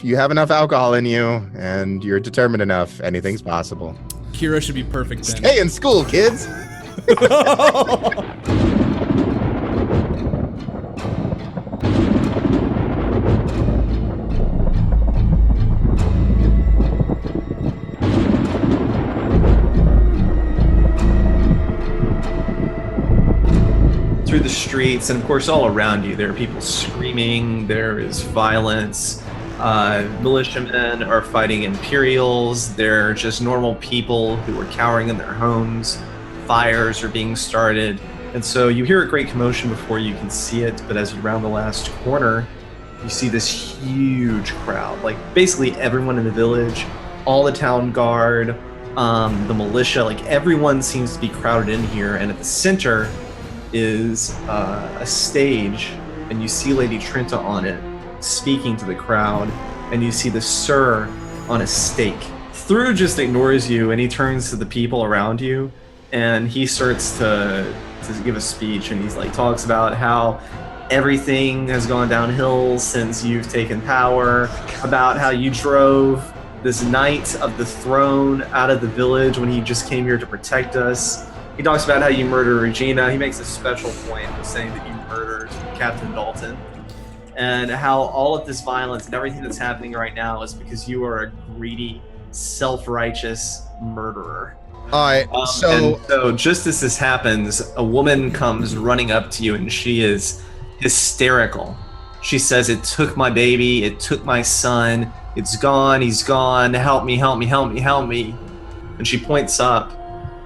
you have enough alcohol in you and you're determined enough, anything's possible. Kira should be perfect then. Stay in school, kids. Through the streets, and of course all around you, there are people screaming, there is violence. Militiamen are fighting Imperials, they're just normal people who are cowering in their homes. Fires are being started, and so you hear a great commotion before you can see it, but as you round the last corner, you see this huge crowd, like basically everyone in the village, all the town guard, the militia, like everyone seems to be crowded in here, and at the center is a stage, and you see Lady Trinta on it, speaking to the crowd, and you see the Sir on a stake. Thru just ignores you, and he turns to the people around you, and he starts to give a speech, and he's like talks about how everything has gone downhill since you've taken power, about how you drove this knight of the throne out of the village when he just came here to protect us. He talks about how you murdered Regina. He makes a special point of saying that you murdered Captain Dalton, and how all of this violence and everything that's happening right now is because you are a greedy, self-righteous murderer. All right, so just as this happens, a woman comes running up to you, and she is hysterical. She says, "It took my baby, it took my son, it's gone, he's gone, help me, help me, help me, help me." And she points up,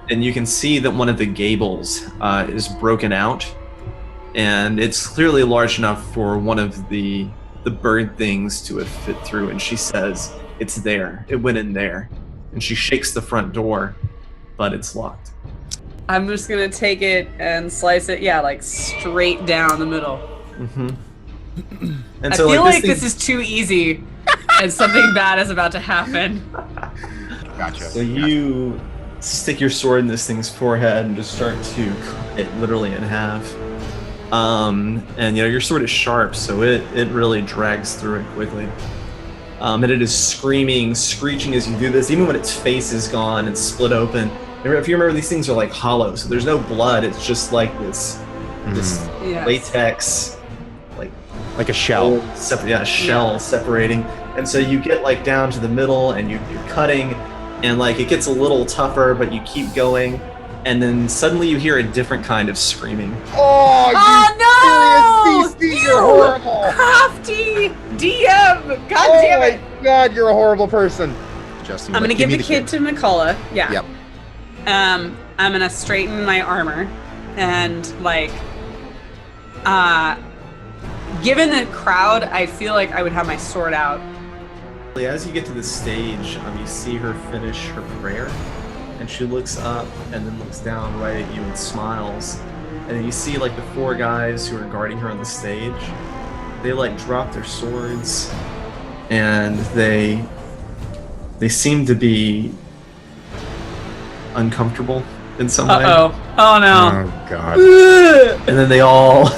and you can see that one of the gables is broken out, and it's clearly large enough for one of the bird things to have fit through. And she says, "It's there, it went in there." And she shakes the front door, but it's locked. I'm just gonna take it and slice it, like straight down the middle. Mm-hmm. And I so, feel like thing... this is too easy, and something bad is about to happen. Gotcha. So you stick your sword in this thing's forehead and just start to cut it literally in half. And your sword is sharp, so it really drags through it quickly. And it is screaming, screeching as you do this, even when its face is gone and split open. If you remember, these things are like hollow, so there's no blood. It's just like this latex, like a shell. Shell separating. And so you get like down to the middle, and you're cutting, and like it gets a little tougher, but you keep going, and then suddenly you hear a different kind of screaming. Oh, no! Serious, you're horrible. Crafty DM. God damn it! Oh my God, you're a horrible person. Justin, I'm gonna give the kid to McCullough. Yeah. Yep. I'm gonna straighten my armor, and given the crowd, I feel like I would have my sword out. As you get to the stage, you see her finish her prayer, and she looks up and then looks down right at you and smiles. And then you see like the 4 guys who are guarding her on the stage. They like drop their swords, and they seem to be uncomfortable in some way. Oh no. Oh God. And then they all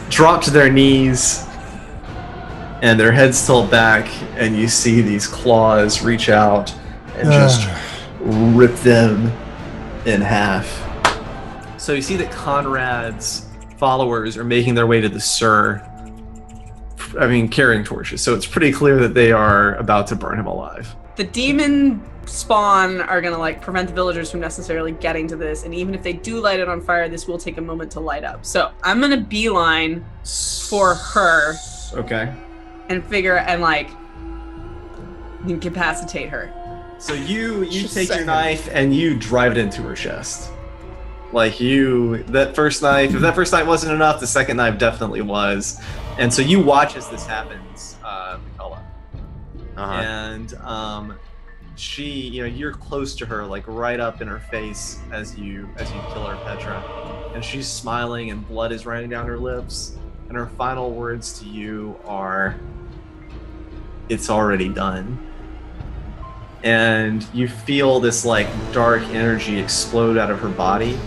drop to their knees, and their heads tilt back, and you see these claws reach out and just rip them in half. So you see that Conrad's followers are making their way to the Sir, carrying torches. So it's pretty clear that they are about to burn him alive. The demon spawn are gonna prevent the villagers from necessarily getting to this, and even if they do light it on fire, this will take a moment to light up. So I'm gonna beeline for her. Okay. And figure and incapacitate her. So you take your knife and you drive it into her chest. If that first knife wasn't enough, the second knife definitely was. And so you watch as this happens, McCullough. And she, you're close to her, right up in her face as you kill her, Petra. And she's smiling and blood is running down her lips. And her final words to you are, "It's already done." And you feel this dark energy explode out of her body,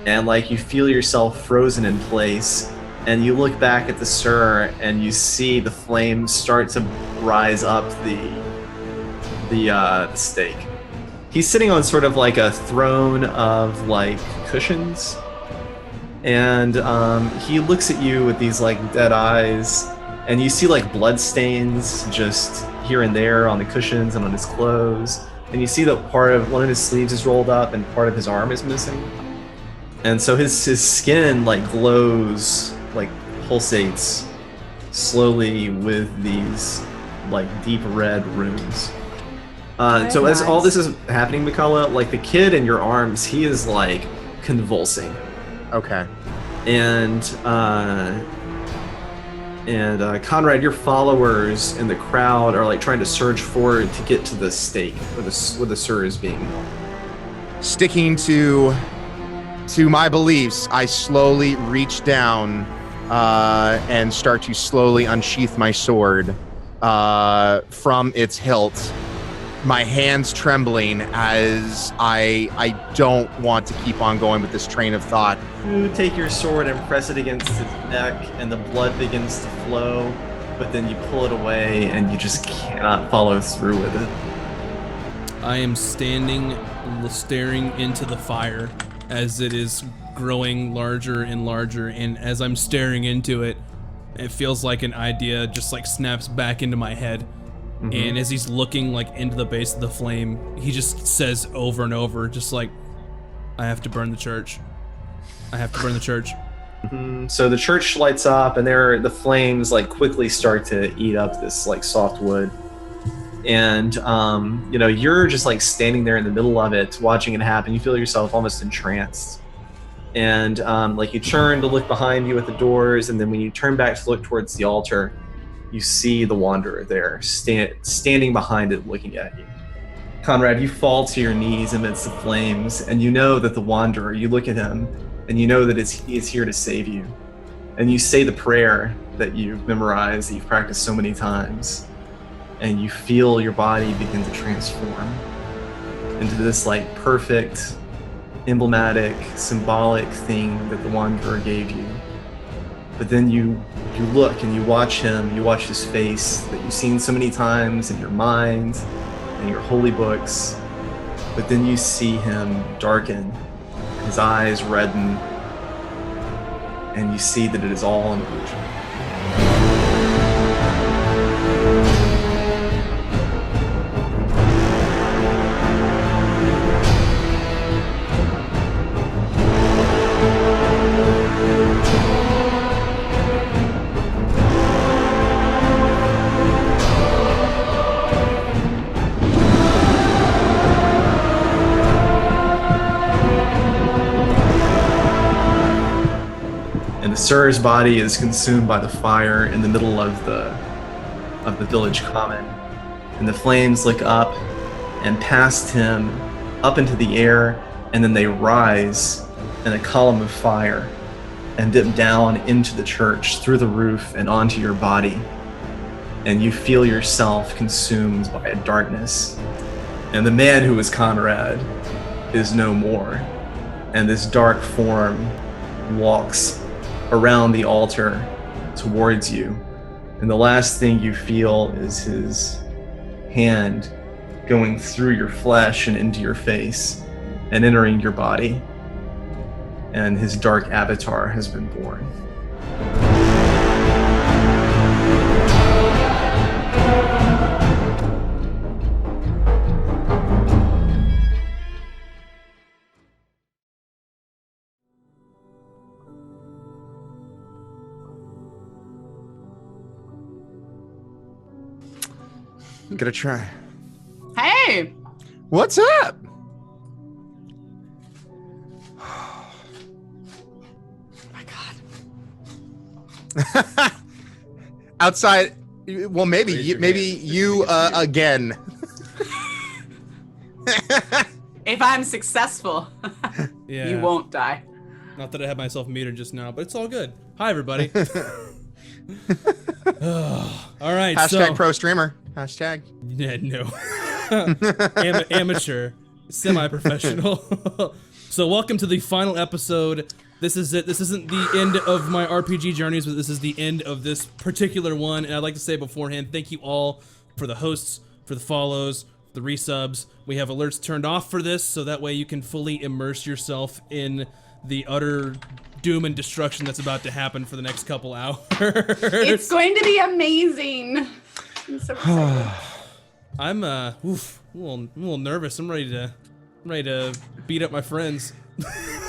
and you feel yourself frozen in place, and you look back at the Sir and you see the flames start to rise up the stake. He's sitting on sort of like a throne of like cushions, and he looks at you with these like dead eyes, and you see like blood stains just here and there on the cushions and on his clothes, and you see that one of his sleeves is rolled up and part of his arm is missing, and so his skin like glows, like pulsates slowly with these like deep red runes. So as all this is happening, Mikala, like the kid in your arms, he is like convulsing. Okay. And Conrad, your followers in the crowd are like trying to surge forward to get to the stake where the Sur is being held. Sticking to my beliefs, I slowly reach down and start to slowly unsheath my sword from its hilt. My hands trembling as I don't want to keep on going with this train of thought. You take your sword and press it against his neck, and the blood begins to flow, but then you pull it away and you just cannot follow through with it. I am standing, staring into the fire as it is growing larger and larger, and as I'm staring into it, it feels like an idea just like snaps back into my head. Mm-hmm. And as he's looking like into the base of the flame, he just says over and over, just like, I have to burn the church. I have to burn the church. Mm-hmm. So the church lights up, and the flames like quickly start to eat up this like soft wood. And you're just like standing there in the middle of it, watching it happen. You feel yourself almost entranced. And like you turn to look behind you at the doors, and then when you turn back to look towards the altar, you see the Wanderer there, standing behind it, looking at you. Conrad, you fall to your knees amidst the flames, and you know that the Wanderer, you look at him, and you know that he is here to save you. And you say the prayer that you've memorized, that you've practiced so many times, and you feel your body begin to transform into this like perfect, emblematic, symbolic thing that the Wanderer gave you. But then you look and you watch him, you watch his face that you've seen so many times in your mind and your holy books, but then you see him darken, his eyes redden, and you see that it is all an illusion. Sur's body is consumed by the fire in the middle of the village common, and the flames lick up and past him up into the air, and then they rise in a column of fire and dip down into the church through the roof and onto your body, and you feel yourself consumed by a darkness, and the man who was Conrad is no more, and this dark form walks around the altar towards you, and the last thing you feel is his hand going through your flesh and into your face and entering your body, and his dark avatar has been born. I'm gonna try. Hey! What's up? Oh my god. Outside, well, maybe you again. Yeah. If I'm successful, you won't die. Not that I had myself muted just now, but it's all good. Hi, everybody. All right. Hashtag pro streamer. Hashtag. Yeah, no. Amateur, semi-professional. So welcome to the final episode. This is it. This isn't the end of my RPG journeys, but this is the end of this particular one. And I'd like to say beforehand, thank you all for the hosts, for the follows, the resubs. We have alerts turned off for this, so that way you can fully immerse yourself in the utter doom and destruction that's about to happen for the next couple hours. It's going to be amazing. I'm so excited. I'm a little nervous. I'm ready to beat up my friends.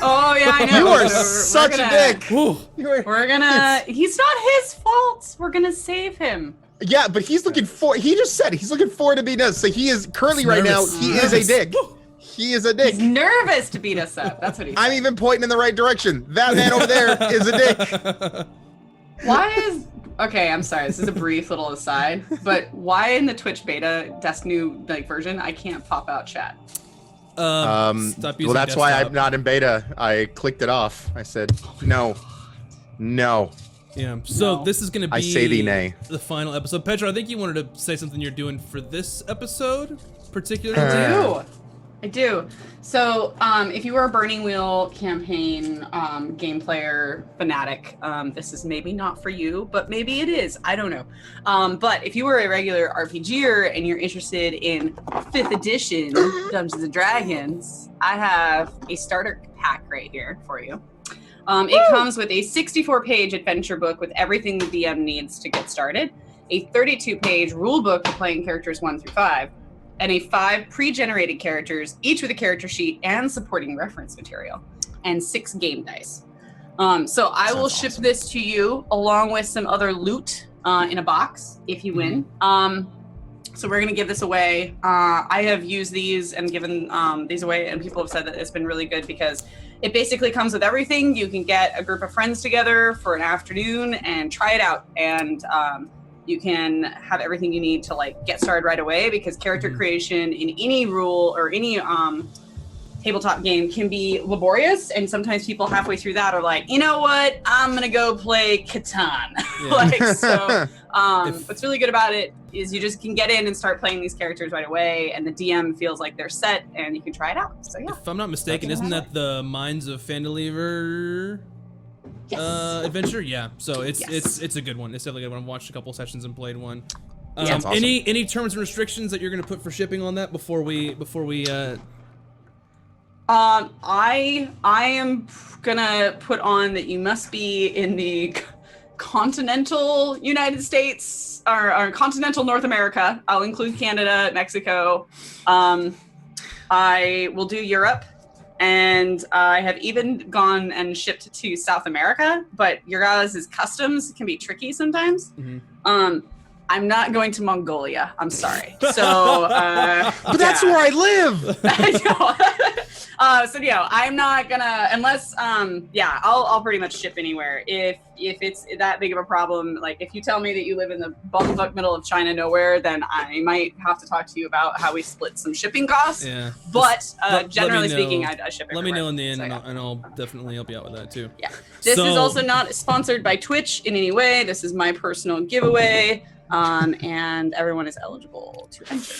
Oh yeah, I know. You are We're such gonna- a dick. We're gonna. He's not his fault. We're gonna save him. Yeah, but he's looking for. He just said he's looking forward to being us. So he is currently right now. Nervous. He is a dick. He is a dick. He's nervous to beat us up. That's what he's. I'm even pointing in the right direction. That man over there is a dick. Why is okay? I'm sorry. This is a brief little aside, but why in the Twitch beta Destiny version I can't pop out chat? Stop using Well, that's why desktop. I'm not in beta. I clicked it off. I said no. Yeah. So No. this is gonna be I say thee nay. the final episode. Pedro, I think you wanted to say something you're doing for this episode, particularly. I do. So, if you are a Burning Wheel campaign game player fanatic, this is maybe not for you, but maybe it is. I don't know. But if you are a regular RPGer and you're interested in 5th edition Dungeons and Dragons, I have a starter pack right here for you. It comes with a 64-page adventure book with everything the DM needs to get started, a 32-page rule book for playing characters 1 through 5, and a 5 pre-generated characters, each with a character sheet and supporting reference material, and 6 game dice. So I will ship this to you along with some other loot in a box if you win. So we're gonna give this away. I have used these and given these away, and people have said that it's been really good because it basically comes with everything. You can get a group of friends together for an afternoon and try it out, and you can have everything you need to get started right away, because character creation in any rule or any tabletop game can be laborious, and sometimes people halfway through that are like, you know what, I'm gonna go play Catan. What's really good about it is you just can get in and start playing these characters right away, and the DM feels like they're set and you can try it out. So yeah. If I'm not mistaken, isn't that the Minds of Fandeliver adventure? Yeah. So it's a good one. It's definitely a good one. I've watched a couple sessions and played one. That's awesome. Any terms and restrictions that you're gonna put for shipping on that before we I am gonna put on that you must be in the continental United States or continental North America. I'll include Canada, Mexico. I will do Europe, and I have even gone and shipped to South America, but your guys' customs can be tricky sometimes. I'm not going to Mongolia. I'm sorry. So, But that's where I live. I know. So yeah, I'm not gonna unless I'll pretty much ship anywhere. If it's that big of a problem, if you tell me that you live in the bumfuck middle of China nowhere, then I might have to talk to you about how we split some shipping costs. Yeah. But let generally me know. speaking, I ship let everywhere. me know in the end, So, and I'll definitely help you out with that too. Yeah. This So- is also not sponsored by Twitch in any way. This is my personal giveaway. And everyone is eligible to enter.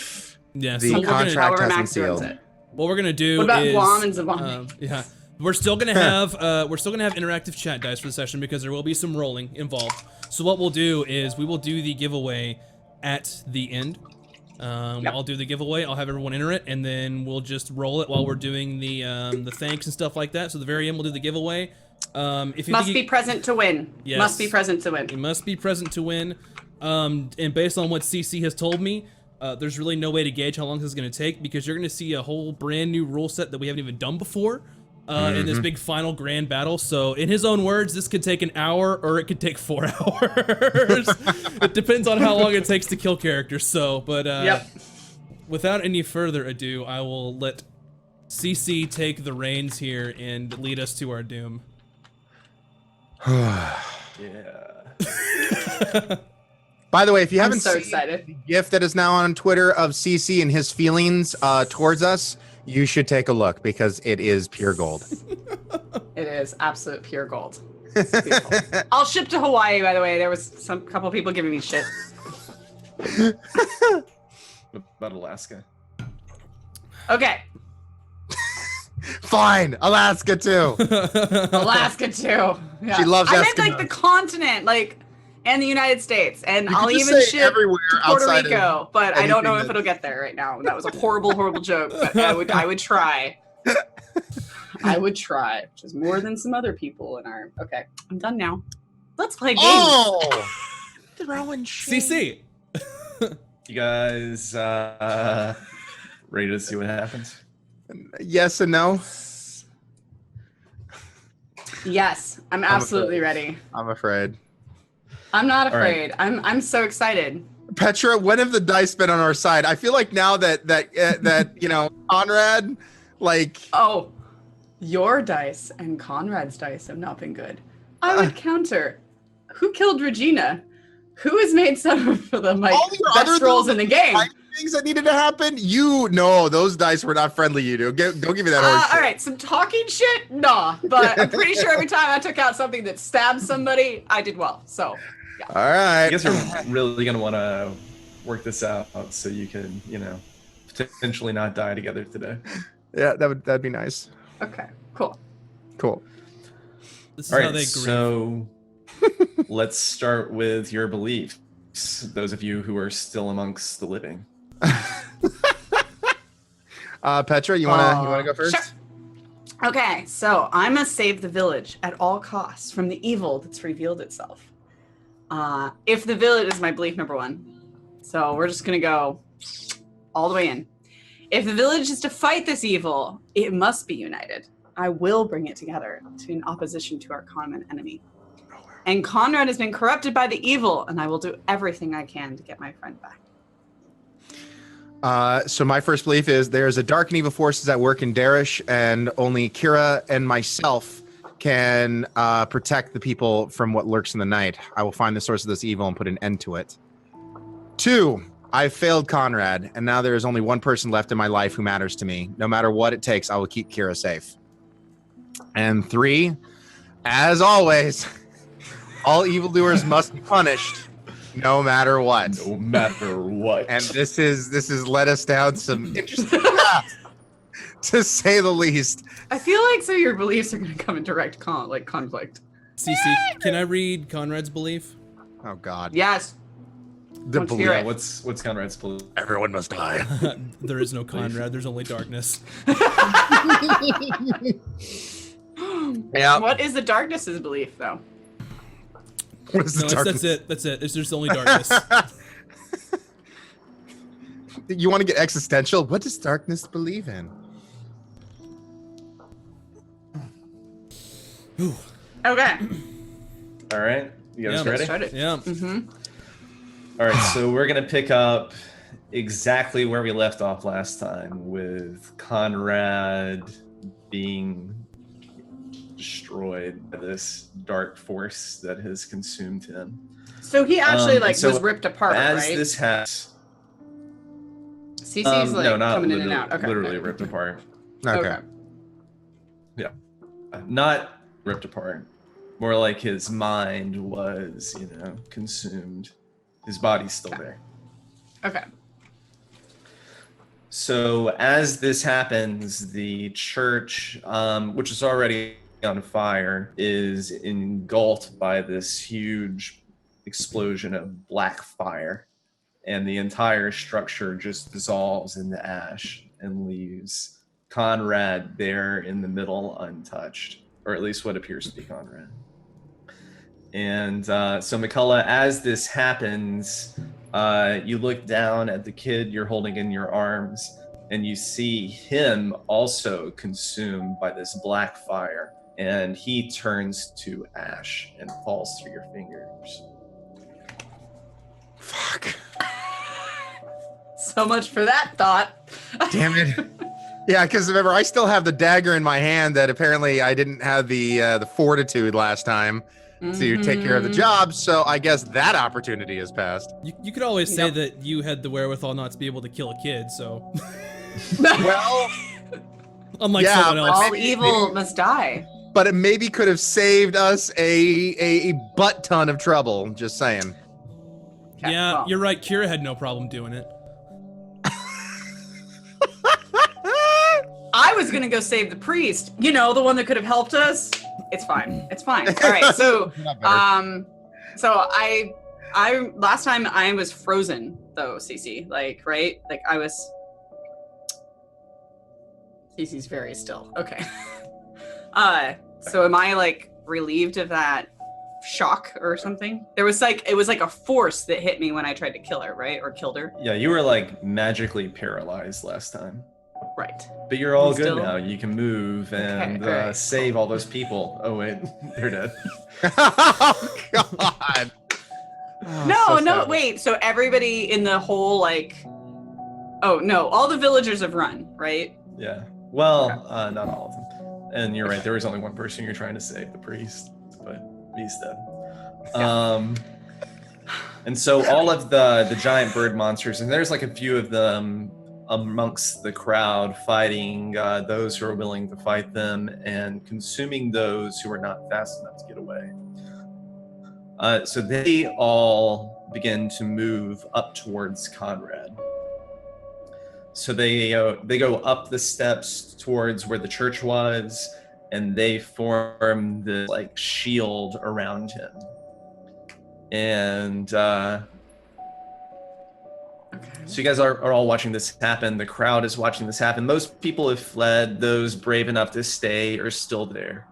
Yeah. The So contract However has been Max runs sealed. it. what we're gonna do What about is Guam and Zavon? yeah. We're still gonna have interactive chat dice for the session because there will be some rolling involved. So what we'll do is we will do the giveaway at the end. I'll do the giveaway. I'll have everyone enter it, and then we'll just roll it while we're doing the thanks and stuff like that. So at the very end, we'll do the giveaway. If you Must think be present to win. Yes. Must be present to win. you must be present to win. And based on what CC has told me, there's really no way to gauge how long this is going to take, because you're going to see a whole brand new rule set that we haven't even done before in this big final grand battle. So in his own words, this could take an hour or it could take 4 hours. It depends on how long it takes to kill characters. So, but without any further ado, I will let CC take the reins here and lead us to our doom. Yeah. By the way, if you I'm haven't so seen excited. the GIF that is now on Twitter of CC and his feelings towards us, you should take a look, because it is pure gold. It is absolute pure gold. It's beautiful. I'll ship to Hawaii, by the way. There was couple people giving me shit. About Alaska. Okay. Fine, Alaska too. Alaska too. Yeah. She loves I meant Eskimos. the continent, and the United States, and You I'll could just even say ship everywhere to Puerto outside of Rico, but I don't know anything if that- it'll get there right now. That was a horrible, horrible joke, but I would try. I would try, which is more than some other people in our. Okay, I'm done now. Let's play games. Oh! Throwing shade. CC. You guys ready to see what happens? Yes and no. Yes, I'm absolutely ready. I'm afraid. I'm not All right. afraid. I'm so excited. Petra, when have the dice been on our side? I feel like now that you know, Conrad, like Oh, your dice and Conrad's dice have not been good. I would counter. Who killed Regina? Who has made some of the all your best other rolls in the game? things that needed to happen. Those dice were not friendly. Don't give me that horse. All right, some talking shit? Nah, but I'm pretty sure every time I took out something that stabbed somebody, I did well. So, All right. I guess you're really gonna want to work this out so you can, potentially not die together today. Yeah, that'd be nice. okay, cool. Cool. This is All how right, they grieve. so let's start with your beliefs. Those of you who are still amongst the living. Petra, you wanna go first? Sure. Okay, so I must save the village at all costs from the evil that's revealed itself. If the village is my belief number one, so we're just gonna go all the way in. If the village is to fight this evil, it must be united. I will bring it together in opposition to our common enemy. And Conrad has been corrupted by the evil, and I will do everything I can to get my friend back. So my first belief is there's a dark and evil forces at work in Darish, and only Kira and myself can protect the people from what lurks in the night. I will find the source of this evil and put an end to it. 2, I failed Conrad, and now there is only one person left in my life who matters to me. No matter what it takes, I will keep Kira safe. And 3, as always, all evildoers must be punished, no matter what. No matter what. And this is led us down some interesting paths, to say the least. I feel like so your beliefs are going to come in direct conflict. CC, can I read Conrad's belief? Oh God. Yes. The Let's belief. hear Yeah, it. what's Conrad's belief? Everyone must die. There is no Conrad. There's only darkness. Yeah. What is the darkness's belief, though? What is the No, darkness? that's it. It's just only darkness. You want to get existential? What does darkness believe in? Okay. All right, you guys Yeah, ready? Start it. Yeah. Mm-hmm. All right, so we're gonna pick up exactly where we left off last time, with Conrad being destroyed by this dark force that has consumed him. So he actually so was ripped apart, As right? this has, CC's no, not coming in literally, and out. Okay. literally ripped apart. Okay. Not ripped apart. More like his mind was, consumed. His body's still there. Okay. So as this happens, the church, which is already on fire, is engulfed by this huge explosion of black fire, and the entire structure just dissolves into ash and leaves Conrad there in the middle, untouched, or at least what appears to be Conrad. And so McCullough, as this happens, you look down at the kid you're holding in your arms, and you see him also consumed by this black fire, and he turns to ash and falls through your fingers. Fuck. So much for that thought. Damn it. Yeah, because remember, I still have the dagger in my hand that apparently I didn't have the fortitude last time to take care of the job. So I guess that opportunity has passed. You could always say Yep. that you had the wherewithal not to be able to kill a kid, so Well, unlike Yeah, someone else. All evil must die. but it maybe could have saved us a butt ton of trouble. Just saying. Okay, Yeah, well. you're right. Kira had no problem doing it. I was gonna go save the priest. The one that could have helped us. It's fine. It's fine. All right. So, Not better. So I last time I was frozen though, Cece. Like, right? Like I was. Cece's very still. Okay. So am I like relieved of that shock or something? It was like a force that hit me when I tried to kill her, right? Or killed her. Yeah, you were like magically paralyzed last time. Right. But you're all I'm good still- now. You can move and all right, save all those people. Oh wait, they're dead. Oh God. No, wait. So everybody in the whole like, oh no, all the villagers have run, right? Yeah. Well, not all of them. And you're right. There was only one person you're trying to save, the priest, but he's dead. Yeah. And so all of the giant bird monsters, and there's like a few of them amongst the crowd fighting those who are willing to fight them and consuming those who are not fast enough to get away. So they all begin to move up towards Conrad. So they go up the steps towards where the church was, and they form this like shield around him. And so you guys are all watching this happen. The crowd is watching this happen. Most people have fled. Those brave enough to stay are still there.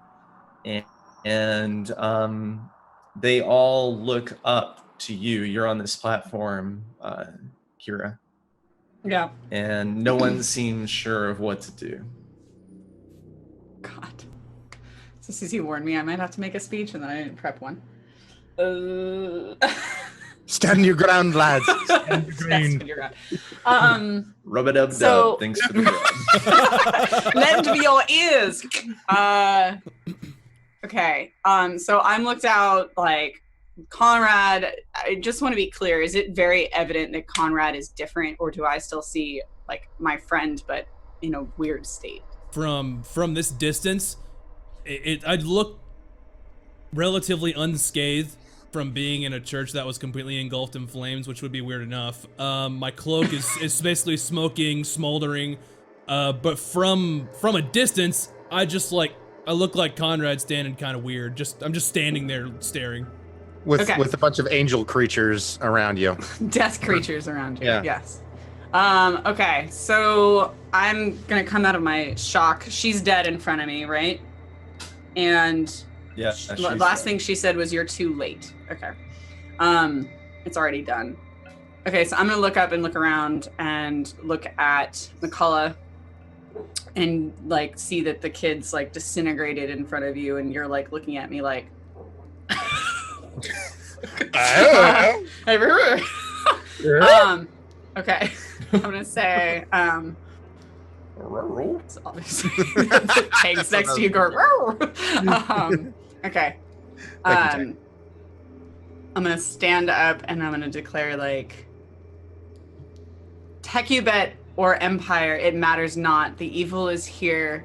And they all look up to you. You're on this platform, Kira. Yeah. And no one seems sure of what to do. God. So Cece warned me I might have to make a speech, and then I didn't prep one. Stand your ground, lads. Stand your ground. Rub-a-dub-dub. So- Thanks for the grub. Lend me your ears. Okay. So I'm looked out like Conrad. I just want to be clear. Is it very evident that Conrad is different, or do I still see like my friend, but in a weird state? From this distance, I'd look relatively unscathed from being in a church that was completely engulfed in flames, which would be weird enough. My cloak is basically smoking, smoldering, but from a distance, I look like Conrad standing kind of weird. I'm just standing there staring. With a bunch of angel creatures around you. Death creatures around you. Yeah. Yes. Okay, so I'm gonna come out of my shock. She's dead in front of me, right? And Yeah. last thing she said was, "You're too late." Okay. It's already done. Okay, so I'm gonna look up and look around and look at McCullough and like see that the kid's like disintegrated in front of you, and you're like looking at me like. Okay. I'm gonna say, it's obviously the tanks next to you go, okay. I'm gonna stand up and I'm gonna declare like, Techubet or Empire, it matters not. The evil is here.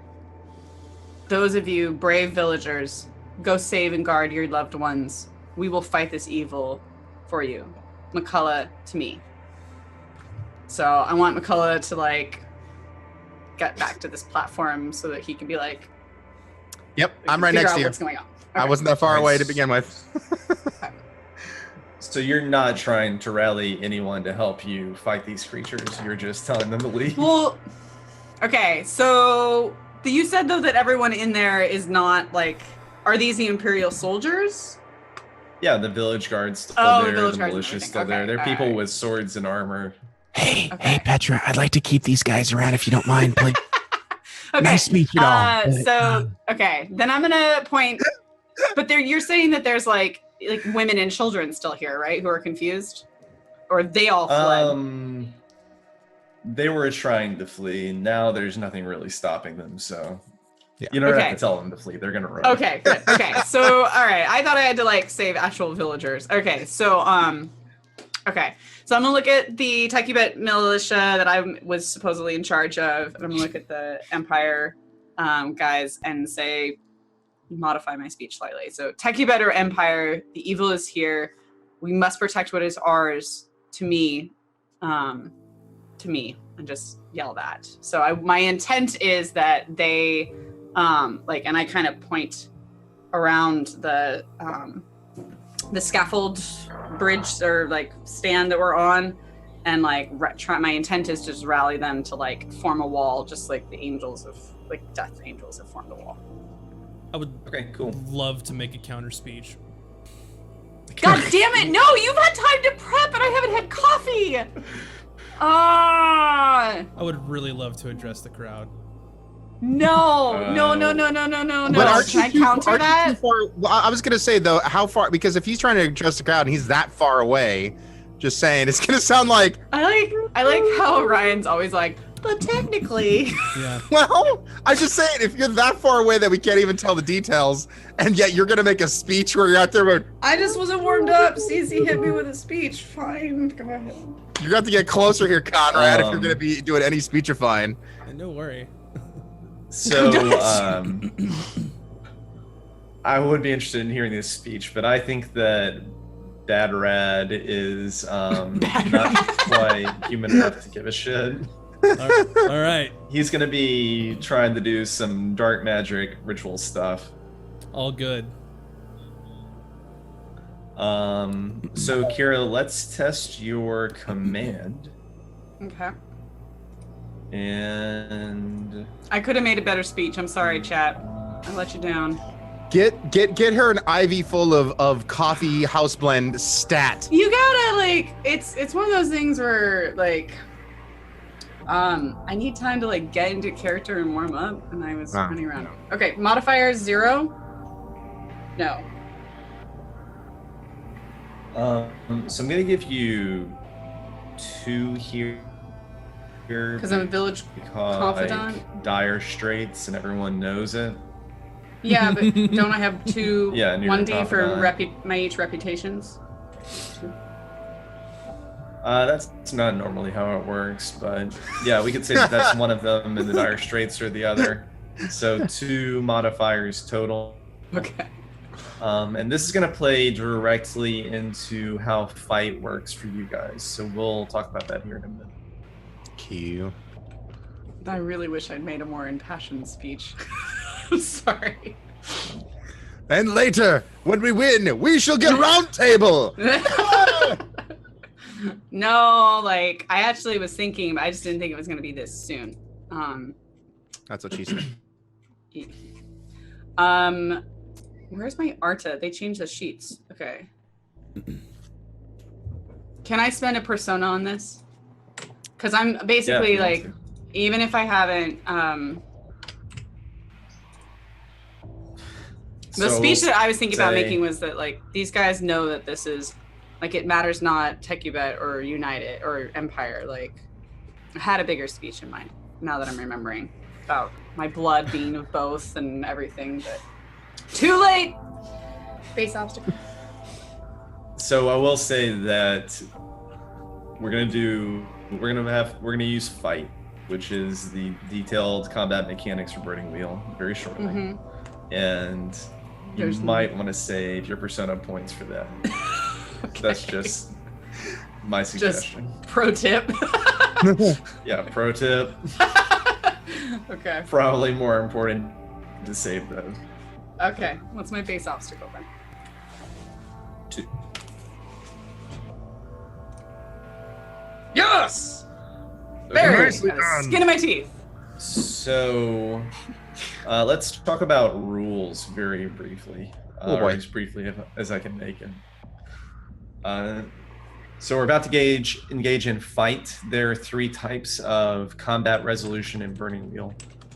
Those of you brave villagers, go save and guard your loved ones. We will fight this evil for you. McCullough to me. So I want McCullough to like get back to this platform so that he can be like, Yep, I'm right next to you. What's going on? I wasn't that far away to begin with. So you're not trying to rally anyone to help you fight these creatures. You're just telling them to leave. Well, okay. So you said though that everyone in there is not like, are these the Imperial soldiers? Yeah, the village guard's still Oh, there. the village The guard's militia's and still everything. there. They're Okay, people alright. with swords and armor. Hey, Okay. Petra, I'd like to keep these guys around if you don't mind, please. Okay. Nice to meet you all. Okay, then I'm gonna point. But you're saying that there's like women and children still here, right? Who are confused, or they all fled? They were trying to flee. Now there's nothing really stopping them. So Yeah. you don't Okay. have to tell them to flee. They're gonna run. Okay, good. Okay, so all right. I thought I had to like save actual villagers. Okay, so okay. So I'm gonna look at the Techubet militia that I was supposedly in charge of, and I'm gonna look at the Empire guys and say, modify my speech slightly. So Techubet or Empire, the evil is here. We must protect what is ours. To me, and just yell that. So my intent is that they, and I kind of point around the the scaffold bridge or like stand that we're on, and like my intent is to just rally them to like form a wall, just like the angels of like death angels have formed a wall. I would cool. love to make a counter speech. God damn it! No, you've had time to prep, and I haven't had coffee. Ah! I would really love to address the crowd. No. But aren't Can I you too- counter aren't you that? too far? Well, I was gonna say though, how far? Because if he's trying to address the crowd and he's that far away, just saying, it's gonna sound like. I like how Ryan's always like, but technically. Yeah. Well, I'm just saying, if you're that far away that we can't even tell the details, and yet you're gonna make a speech where you're out there, going, I just wasn't warmed up. CC hit me with a speech. Fine, go ahead. you have to get closer here, Conrad, if you're gonna be doing any speechifying. And no worry. So, I would be interested in hearing this speech, but I think that Bad Rad is not quite human enough to give a shit. All right. He's gonna be trying to do some dark magic ritual stuff. All good. So Kira, let's test your command. Okay. And I could have made a better speech. I'm sorry, chat. I let you down. Get her an IV full of coffee house blend stat. You gotta like, it's one of those things where like, I need time to like get into character and warm up, and I was running around. Okay, modifier 0. No. so I'm gonna give you 2 here. Because I'm a village confidant. Like, dire straits and everyone knows it. Yeah, but don't I have 2 Yeah, and you're 1D for confidant. my each reputations? That's not normally how it works, but yeah, we could say that's one of them, and the dire straits are the other. So 2 modifiers total. Okay. And this is going to play directly into how fight works for you guys. So we'll talk about that here in a minute. Q. I really wish I'd made a more impassioned speech. I'm sorry. And later, when we win, we shall get round table. No, like I actually was thinking, but I just didn't think it was going to be this soon. That's what she said. Where's my Arta? They changed the sheets. Okay. Can I spend a persona on this? Because I'm basically like, even if I haven't, the speech that I was thinking about making was that like these guys know that this is like it matters not Techubet or United or Empire. Like I had a bigger speech in mind now that I'm remembering about my blood being of both and everything, but too late. Base obstacle. So I will say that we're gonna use fight, which is the detailed combat mechanics for Burning Wheel, very shortly. Mm-hmm. And you might want to save your persona points for that. Okay. That's just my suggestion. Just pro tip. Yeah, pro tip. Okay. Probably more important to save those. Okay. What's my base obstacle then? 2. Yes! Very Nicely done. Skin of my teeth. So, let's talk about rules very briefly. Oh boy. Or as briefly as I can make it. So we're about to engage in fight. There are 3 types of combat resolution in Burning Wheel.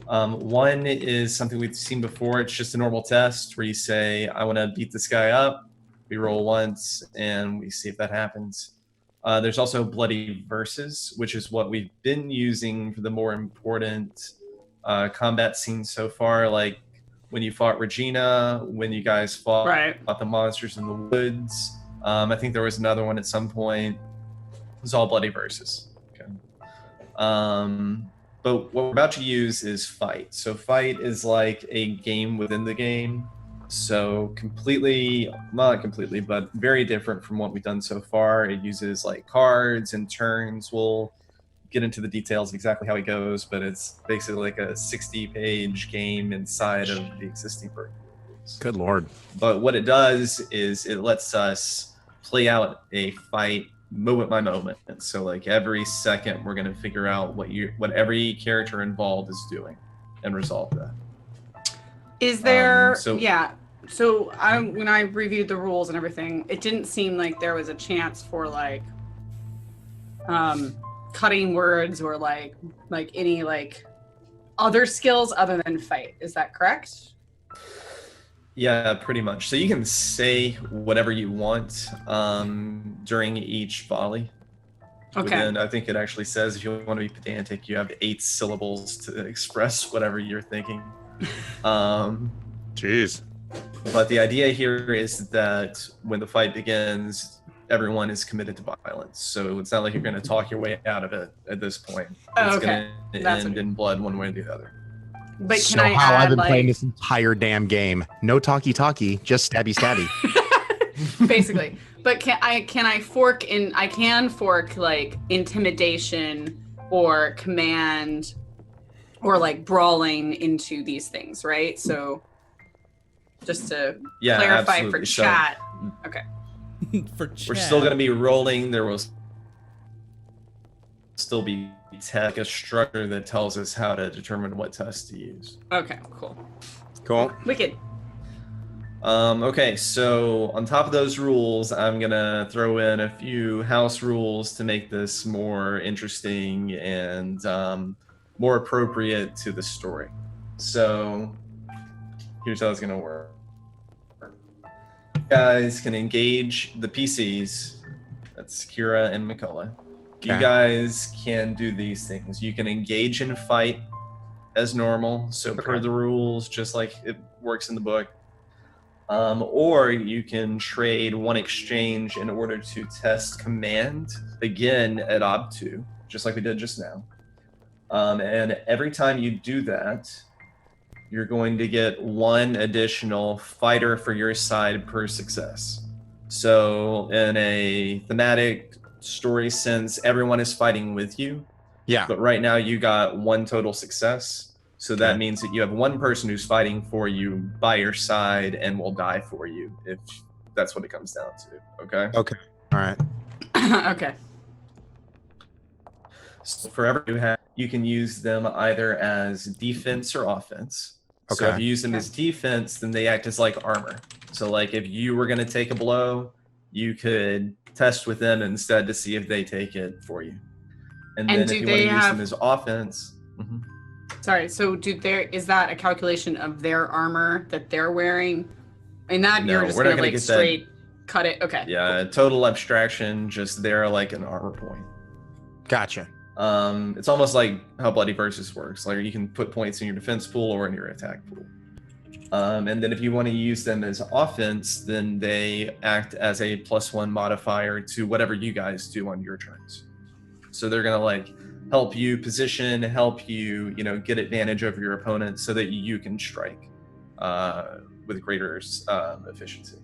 One is something we've seen before. It's just a normal test where you say, I want to beat this guy up. We roll once and we see if that happens. There's also bloody versus, which is what we've been using for the more important combat scenes so far, like when you fought Regina, when you guys fought the monsters in the woods. I think there was another one at some point. It was all bloody versus. Okay. But what we're about to use is fight. So fight is like a game within the game. So not completely, but very different from what we've done so far. It uses like cards and turns. We'll get into the details exactly how it goes, but it's basically like a 60-page game inside of the existing book. Good Lord. But what it does is it lets us play out a fight moment by moment. And so like every second we're going to figure out what every character involved is doing and resolve that. Is there So when I reviewed the rules and everything, it didn't seem like there was a chance for like cutting words or like any like other skills other than fight. Is that correct? Yeah, pretty much. So you can say whatever you want during each volley. Okay. And I think it actually says if you want to be pedantic, you have 8 syllables to express whatever you're thinking. Jeez. But the idea here is that when the fight begins, everyone is committed to violence. So it's not like you're going to talk your way out of it at this point. It's okay. going to end in blood one way or the other. But So can I how add, I've been like, playing this entire damn game. No talkie, just stabby. basically. But can I fork like intimidation or command or like brawling into these things, right? So just to clarify absolutely. for chat. Okay. For chat. We're still going to be rolling. There will still be a structure that tells us how to determine what test to use. Okay, cool. Cool. Wicked. Okay, so on top of those rules, I'm gonna throw in a few house rules to make this more interesting and more appropriate to the story. So here's how it's gonna work. You guys can engage the PCs. That's Kira and Mikola. You Okay. guys can do these things. You can engage in fight as normal, so per the rules, just like it works in the book. Or you can trade one exchange in order to test command again at Ob2, just like we did just now. And every time you do that, you're going to get 1 additional fighter for your side per success. So in a thematic story sense, everyone is fighting with you. Yeah. But right now you got 1 total success. So that Okay. means that you have 1 person who's fighting for you by your side and will die for you if that's what it comes down to. Okay. Okay. All right. Okay. So for every you can use them either as defense or offense. So Okay. if you use them as defense, then they act as like armor. So like if you were going to take a blow, you could test with them instead to see if they take it for you. And then do if you want they to use have- them as offense. Sorry, so is that a calculation of their armor that they're wearing? And that No, you're just we're not gonna gonna like get that. straight cut it? Okay. Yeah, total abstraction, just they're like an armor point. Gotcha. It's almost like how Bloody Versus works. Like you can put points in your defense pool or in your attack pool. And then if you want to use them as offense, then they act as a +1 modifier to whatever you guys do on your turns. So they're gonna like help you position, help you, get advantage over your opponent so that you can strike with greater efficiency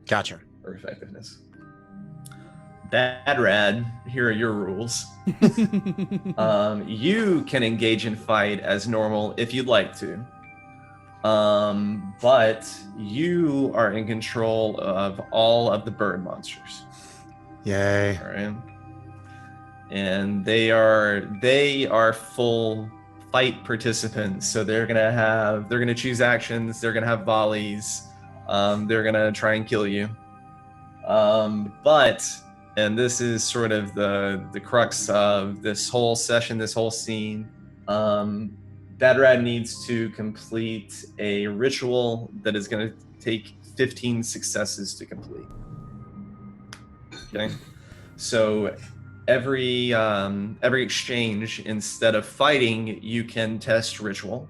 Gotcha. or effectiveness. Bad Rad, here are your rules. You can engage in fight as normal if you'd like to. But you are in control of all of the bird monsters. Yay. All right. And they are full fight participants. So they're gonna choose actions, they're gonna have volleys, they're gonna try and kill you. But and this is sort of the crux of this whole session, this whole scene. Bad Rad needs to complete a ritual that is going to take 15 successes to complete. Okay, so every exchange, instead of fighting, you can test ritual,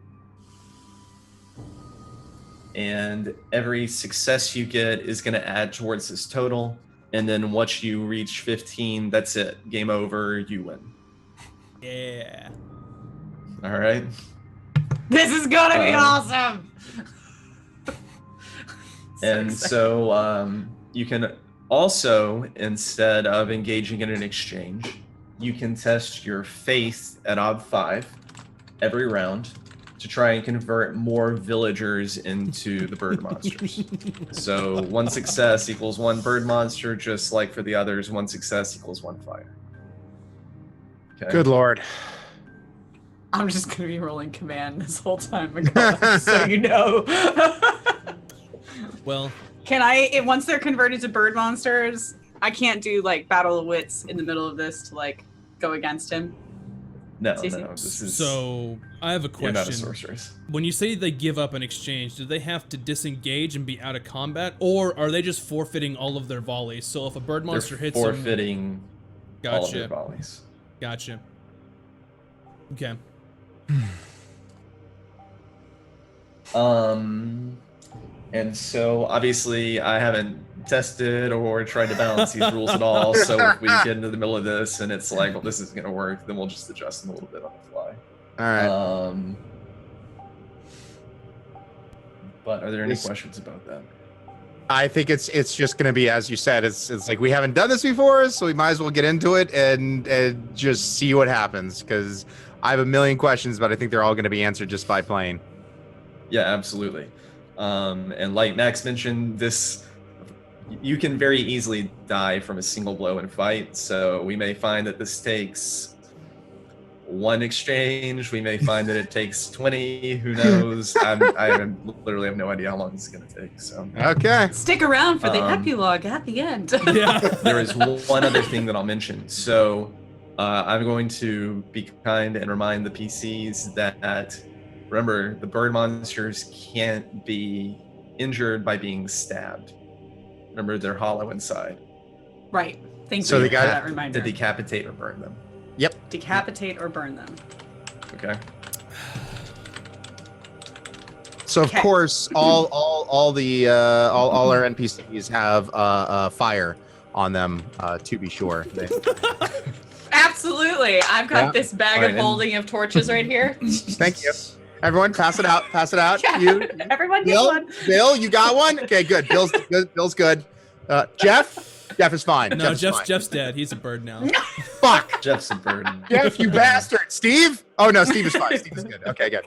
and every success you get is going to add towards this total. And then once you reach 15, that's it. Game over. You win. Yeah. All right. This is gonna be awesome. And so you can also, instead of engaging in an exchange, you can test your faith at Ob 5 every round. to try and convert more villagers into the bird monsters. So 1 success equals 1 bird monster, just like for the others, 1 success equals 1 fire. Okay. Good lord. I'm just gonna be rolling command this whole time, regardless, so you know. Well, Can I, once they're converted to bird monsters, I can't do like Battle of Wits in the middle of this to like go against him? No, Cece? this is so I have a you're not a question. sorceress. When you say they give up an exchange, do they have to disengage and be out of combat, or are they just forfeiting all of their volleys? So if a bird monster They're hits them, forfeiting all of their gotcha, volleys. gotcha. Okay. And so obviously I haven't tested or tried to balance these rules at all. So if we get into the middle of this and it's like, well, this isn't gonna work, then we'll just adjust them a little bit on the fly. All right. But are there any questions about that? I think it's just gonna be as you said. It's like we haven't done this before, so we might as well get into it and just see what happens. Because I have a million questions, but I think they're all gonna be answered just by playing. Yeah, absolutely. And like Max mentioned, you can very easily die from a single blow in fight. So we may find that this takes 1 exchange. We may find that it takes 20. Who knows? Literally have no idea how long this is going to take. So Okay. Stick around for the epilogue at the end. Yeah. there is one other thing that I'll mention. So I'm going to be kind and remind the PCs that remember, the bird monsters can't be injured by being stabbed. Remember, they're hollow inside. Right. Thank So you they for got that reminder. To decapitate or burn them. Yep. Decapitate or burn them. Okay. So of Okay. course, all our NPCs have fire on them. To be sure. Absolutely. I've got Yeah. this bag Alright, of and- holding of torches right here. Thank you. Everyone, pass it out. Pass it out. Yeah. You, Everyone get Bill, one. Bill, you got one? Okay, good. Bill's good. Bill's good. Jeff is fine. No, is fine. Jeff's dead. He's a bird now. Fuck. Jeff's a bird. Jeff, you bastard. Steve? Oh no, Steve is fine. Steve is good. Okay, good.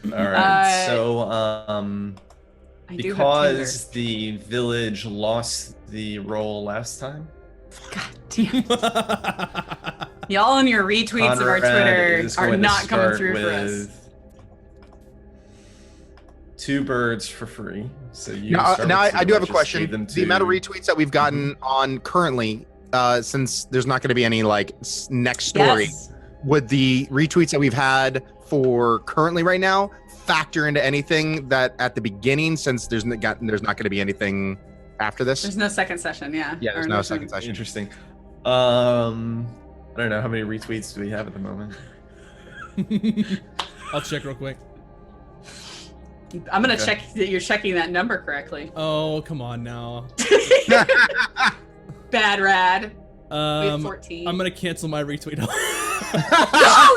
All right. Uh, So, I do have because the village lost the roll last time, God damn. Y'all and your retweets of our Conrad Twitter is are going to not coming start through for us. with 2 birds for free. So you Now, start now with I 2. do have a just question. gave them The amount of 2. retweets that we've gotten on currently, since there's not going to be any like next story, Yes. would the retweets that we've had for currently right now factor into anything that at the beginning, since there's not going to be anything after this? There's no second session, yeah. Yeah, there's Or no second session. Interesting. I don't know how many retweets do we have at the moment. I'll check real quick. I'm gonna Okay. check that you're checking that number correctly. Oh, come on now. Bad rad. We have 14. I'm gonna cancel my retweet. No,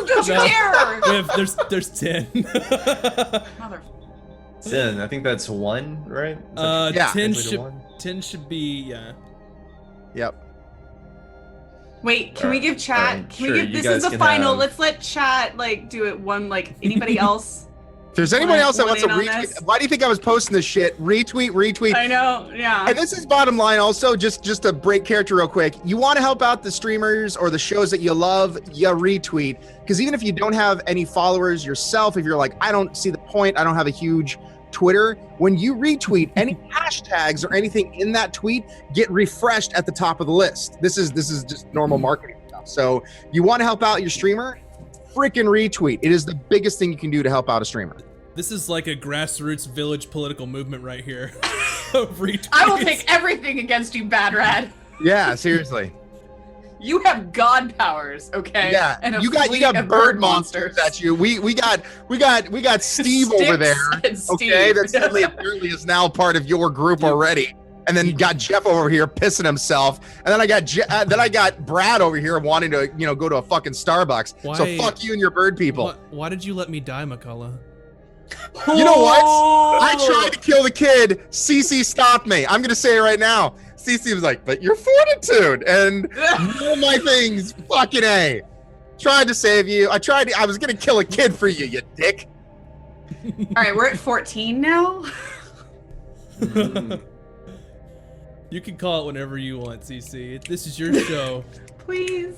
don't you No. dare! there's 10. Mother. 10. I think that's 1, right? Is that Yeah. 10 translated should 1? 10 should be Yep. Wait, can we give chat? Alright, Can sure, we give? you This guys is the can final. have- Let's let chat like do it one. Like anybody else? If there's anyone else that wants to Want in on retweet, this? why do you think I was posting this shit? Retweet. I know. Yeah. And this is bottom line also, just to break character real quick. You want to help out the streamers or the shows that you love, you retweet. Because even if you don't have any followers yourself, if you're like, I don't see the point, I don't have a huge Twitter, when you retweet, any hashtags or anything in that tweet get refreshed at the top of the list. This is just normal marketing stuff. So you want to help out your streamer, freaking retweet. It is the biggest thing you can do to help out a streamer. This is like a grassroots village political movement right here. Retweets. I will take everything against you, Bad Rad. Yeah, seriously. You have god powers, okay? Yeah, And a you got fleet of bird monsters at you. We got Steve over Sticks there. and Okay, Steve. that suddenly apparently is now part of your group already. And then got Jeff over here pissing himself, and then I got Brad over here wanting to go to a fucking Starbucks. So Why- fuck you and your bird people. Why did you let me die, McCullough? You know what? Oh! I tried to kill the kid. Cece stopped me. I'm gonna say it right now. Cece was like, "But your fortitude and all my things, fucking A." Tried to save you. I was gonna kill a kid for you, you dick. All right, we're at 14 now. You can call it whenever you want, CC. This is your show. Please.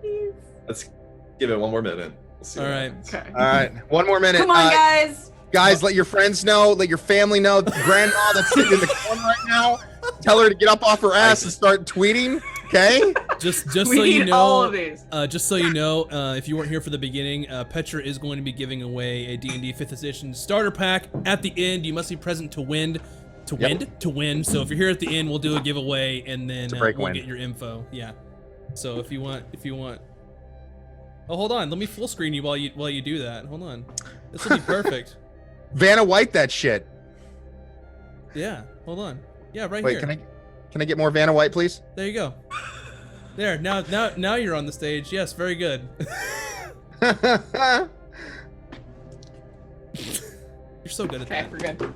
Please. Let's give it one more minute. We'll see All what right. happens. Okay. All right, one more minute. Come on, guys. Guys, let your friends know, let your family know. Grandma that's sitting in the corner right now, tell her to get up off her ass and start tweeting. Okay? Just We so you need all of know, these. just so you know, if you weren't here for the beginning, Petra is going to be giving away a D&D 5th edition starter pack at the end. You must be present to win. To win. So if you're here at the end, we'll do a giveaway and then we'll get your info. Yeah. So if you want. Oh, hold on. Let me full screen you while you do that. Hold on. This will be perfect. Vanna White that shit. Yeah. Hold on. Yeah, right Wait, here. can I get more Vanna White, please? There you go. There. Now you're on the stage. Yes, very good. You're so good at Okay, that. we're good.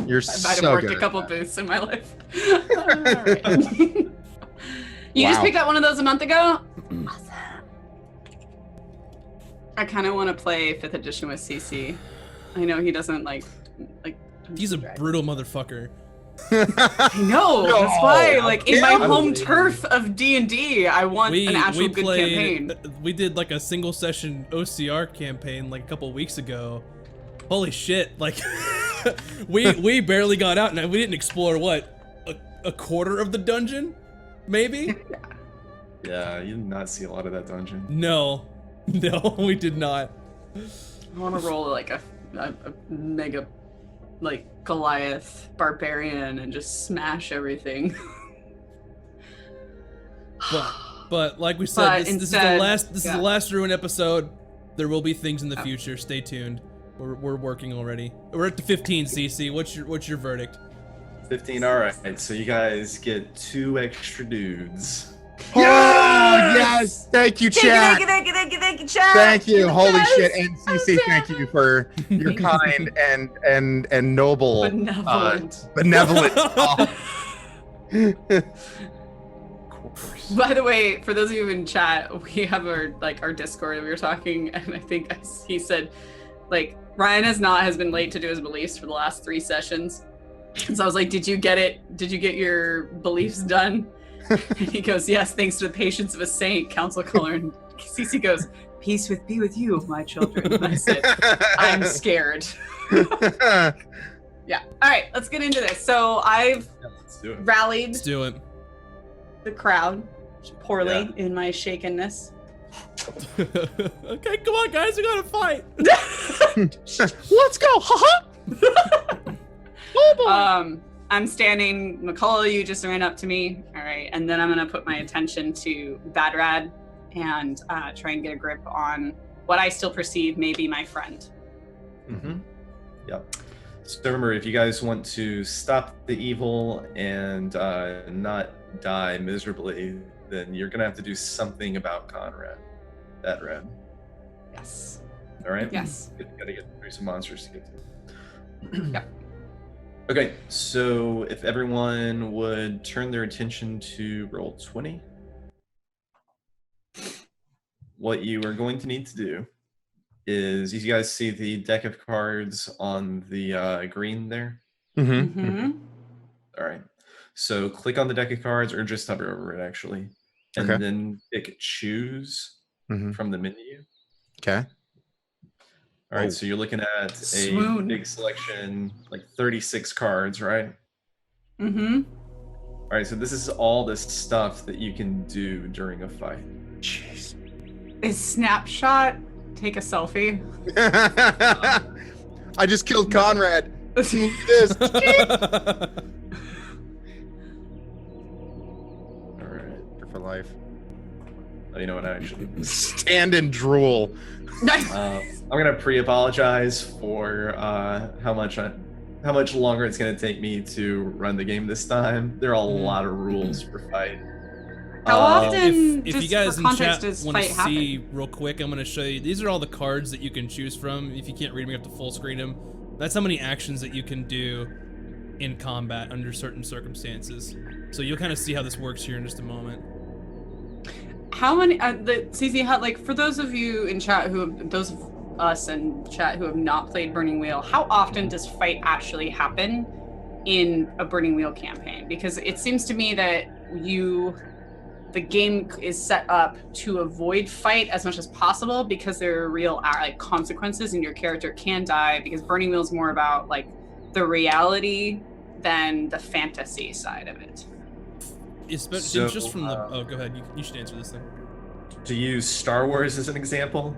You're I might have so worked good. a couple booths in my life. All right. You just Wow. picked up one of those a month ago? Awesome. I kind of want to play 5th edition with CC. I know he doesn't like. He's a brutal motherfucker. I know. No, That's why, like, in my I'm home leaving. turf of D&D, I want an actual good campaign. We did like a single session OCR campaign like a couple weeks ago. Holy shit! Like, we barely got out, and we didn't explore what a quarter of the dungeon, maybe. Yeah, you did not see a lot of that dungeon. No, we did not. I want to roll like a mega, like Goliath barbarian and just smash everything. But like we But said, this is the instead- last. This is yeah. the last Ruin episode. There will be things in the future. Stay tuned. We're working already. We're at the 15, CC. What's your verdict? 15. All right. So you guys get 2 extra dudes. Oh, yes! Thank you, chat. Thank you, chat. Thank you. Holy Yes! shit. And CC, thank you for your kind and noble Benevolent. Oh. Of course. By the way, for those of you in chat, we have our Discord. We were talking, and I think he said, like, Ryan has been late to do his beliefs for the last 3 sessions. So I was like, did you get it? Did you get your beliefs done? And he goes, yes, thanks to the patience of a saint, Council Color. And Cece goes, peace be with you, my children. And I said, I'm scared. Yeah. All right, let's get into this. So I've Yeah, let's do it. rallied Let's do it. the crowd poorly Yeah. in my shakenness. Okay, come on, guys. We gotta fight. Let's go. I'm standing. McCullough, you just ran up to me. All right. And then I'm going to put my attention to Badrad and try and get a grip on what I still perceive may be my friend. Mm-hmm. Yep. So remember, if you guys want to stop the evil and not die miserably, then you're gonna have to do something about Conrad. That red. Yes. All right. Yes. Gotta get through some monsters to get to. Yep. Okay. So if everyone would turn their attention to roll 20, what you are going to need to do is, you guys see the deck of cards on the green there? Mm-hmm. Mm-hmm. All right. So click on the deck of cards, or just hover over it actually, and Okay. then pick choose Mm-hmm. from the menu. Okay. All right. Oh. So you're looking at a Swoon. big selection, like 36 cards, right? Mm-hmm. All right. So this is all this stuff that you can do during a fight. Jeez. Is snapshot take a selfie? I just killed Conrad. This. All right. For life. Oh, you know what? Actually, Stand and drool. I'm gonna pre-apologize for how much longer it's gonna take me to run the game this time. There are a lot of rules for fight. How often, If just you guys for in context, chat does want to fight happen? see real quick, I'm going to show you. These are all the cards that you can choose from. If you can't read them, you have to full screen them. That's how many actions that you can do in combat under certain circumstances. So you'll kind of see how this works here in just a moment. How many, CC, how, like, for those of you in chat those us and chat who have not played Burning Wheel, how often does fight actually happen in a Burning Wheel campaign? Because it seems to me that the game is set up to avoid fight as much as possible because there are real like consequences and your character can die, because Burning Wheel is more about like the reality than the fantasy side of it. Especially just from the go ahead, you should answer this thing. To use Star Wars as an example,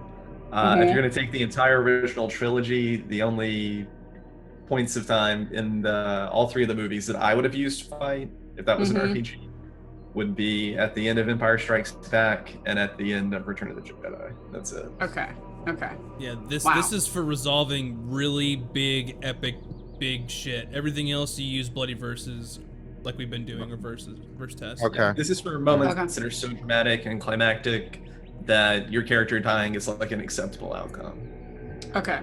Mhm. if you're going to take the entire original trilogy, the only points of time in all three of the movies that I would have used to fight, if that was Mhm. an RPG, would be at the end of Empire Strikes Back and at the end of Return of the Jedi. That's it. Okay. Yeah, this Wow. this is for resolving really big, epic, big shit. Everything else you use bloody verses, like we've been doing, or verse tests. Okay. This is for moments Okay. that are so dramatic and climactic that your character dying is like an acceptable outcome. Okay.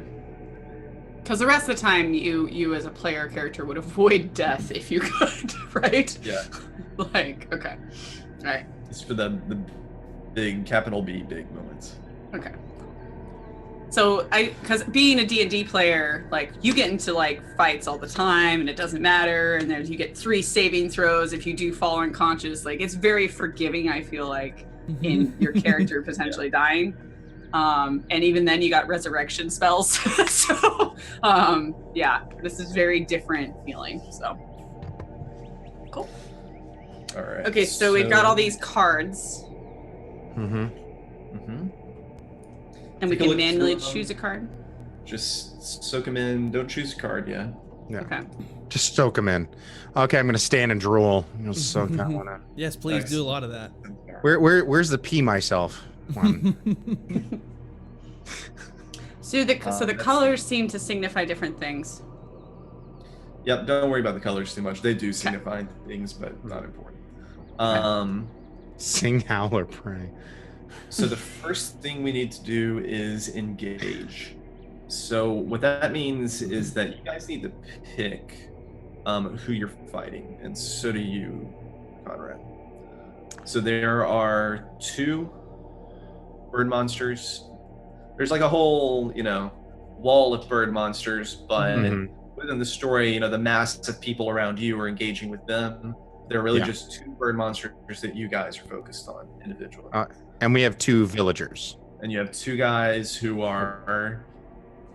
Because the rest of the time, you as a player character would avoid death if you could, right? Yeah. Like, okay. All right. It's for the big, capital B, big moments. Okay. So because being a D&D player, like you get into like fights all the time and it doesn't matter. And then you get 3 saving throws if you do fall unconscious. Like it's very forgiving, I feel like, in your character potentially dying. And even then you got resurrection spells. So yeah, this is very different feeling. So cool. All right. Okay, so we've got all these cards Mm-hmm. Mm-hmm. and we Take a can look manually through them. choose a card. Just soak them in. Don't choose a card yet. Yeah. Okay. Just soak them in. Okay, I'm gonna stand and drool. Soak that one in. Yes, please Nice. do a lot of that. Where's the pee myself one? So the that's- colors seem to signify different things. Yep. Don't worry about the colors too much. They do signify things, but not important. Sing, howl, or pray. So the first thing we need to do is engage. So what that means is that you guys need to pick who you're fighting, and so do you, Conrad. So there are 2 bird monsters. There's like a whole, wall of bird monsters, but Mhm. within the story, the mass of people around you are engaging with them. They're really Yeah. just 2 bird monsters that you guys are focused on individually. And we have 2 villagers. And you have 2 guys who are,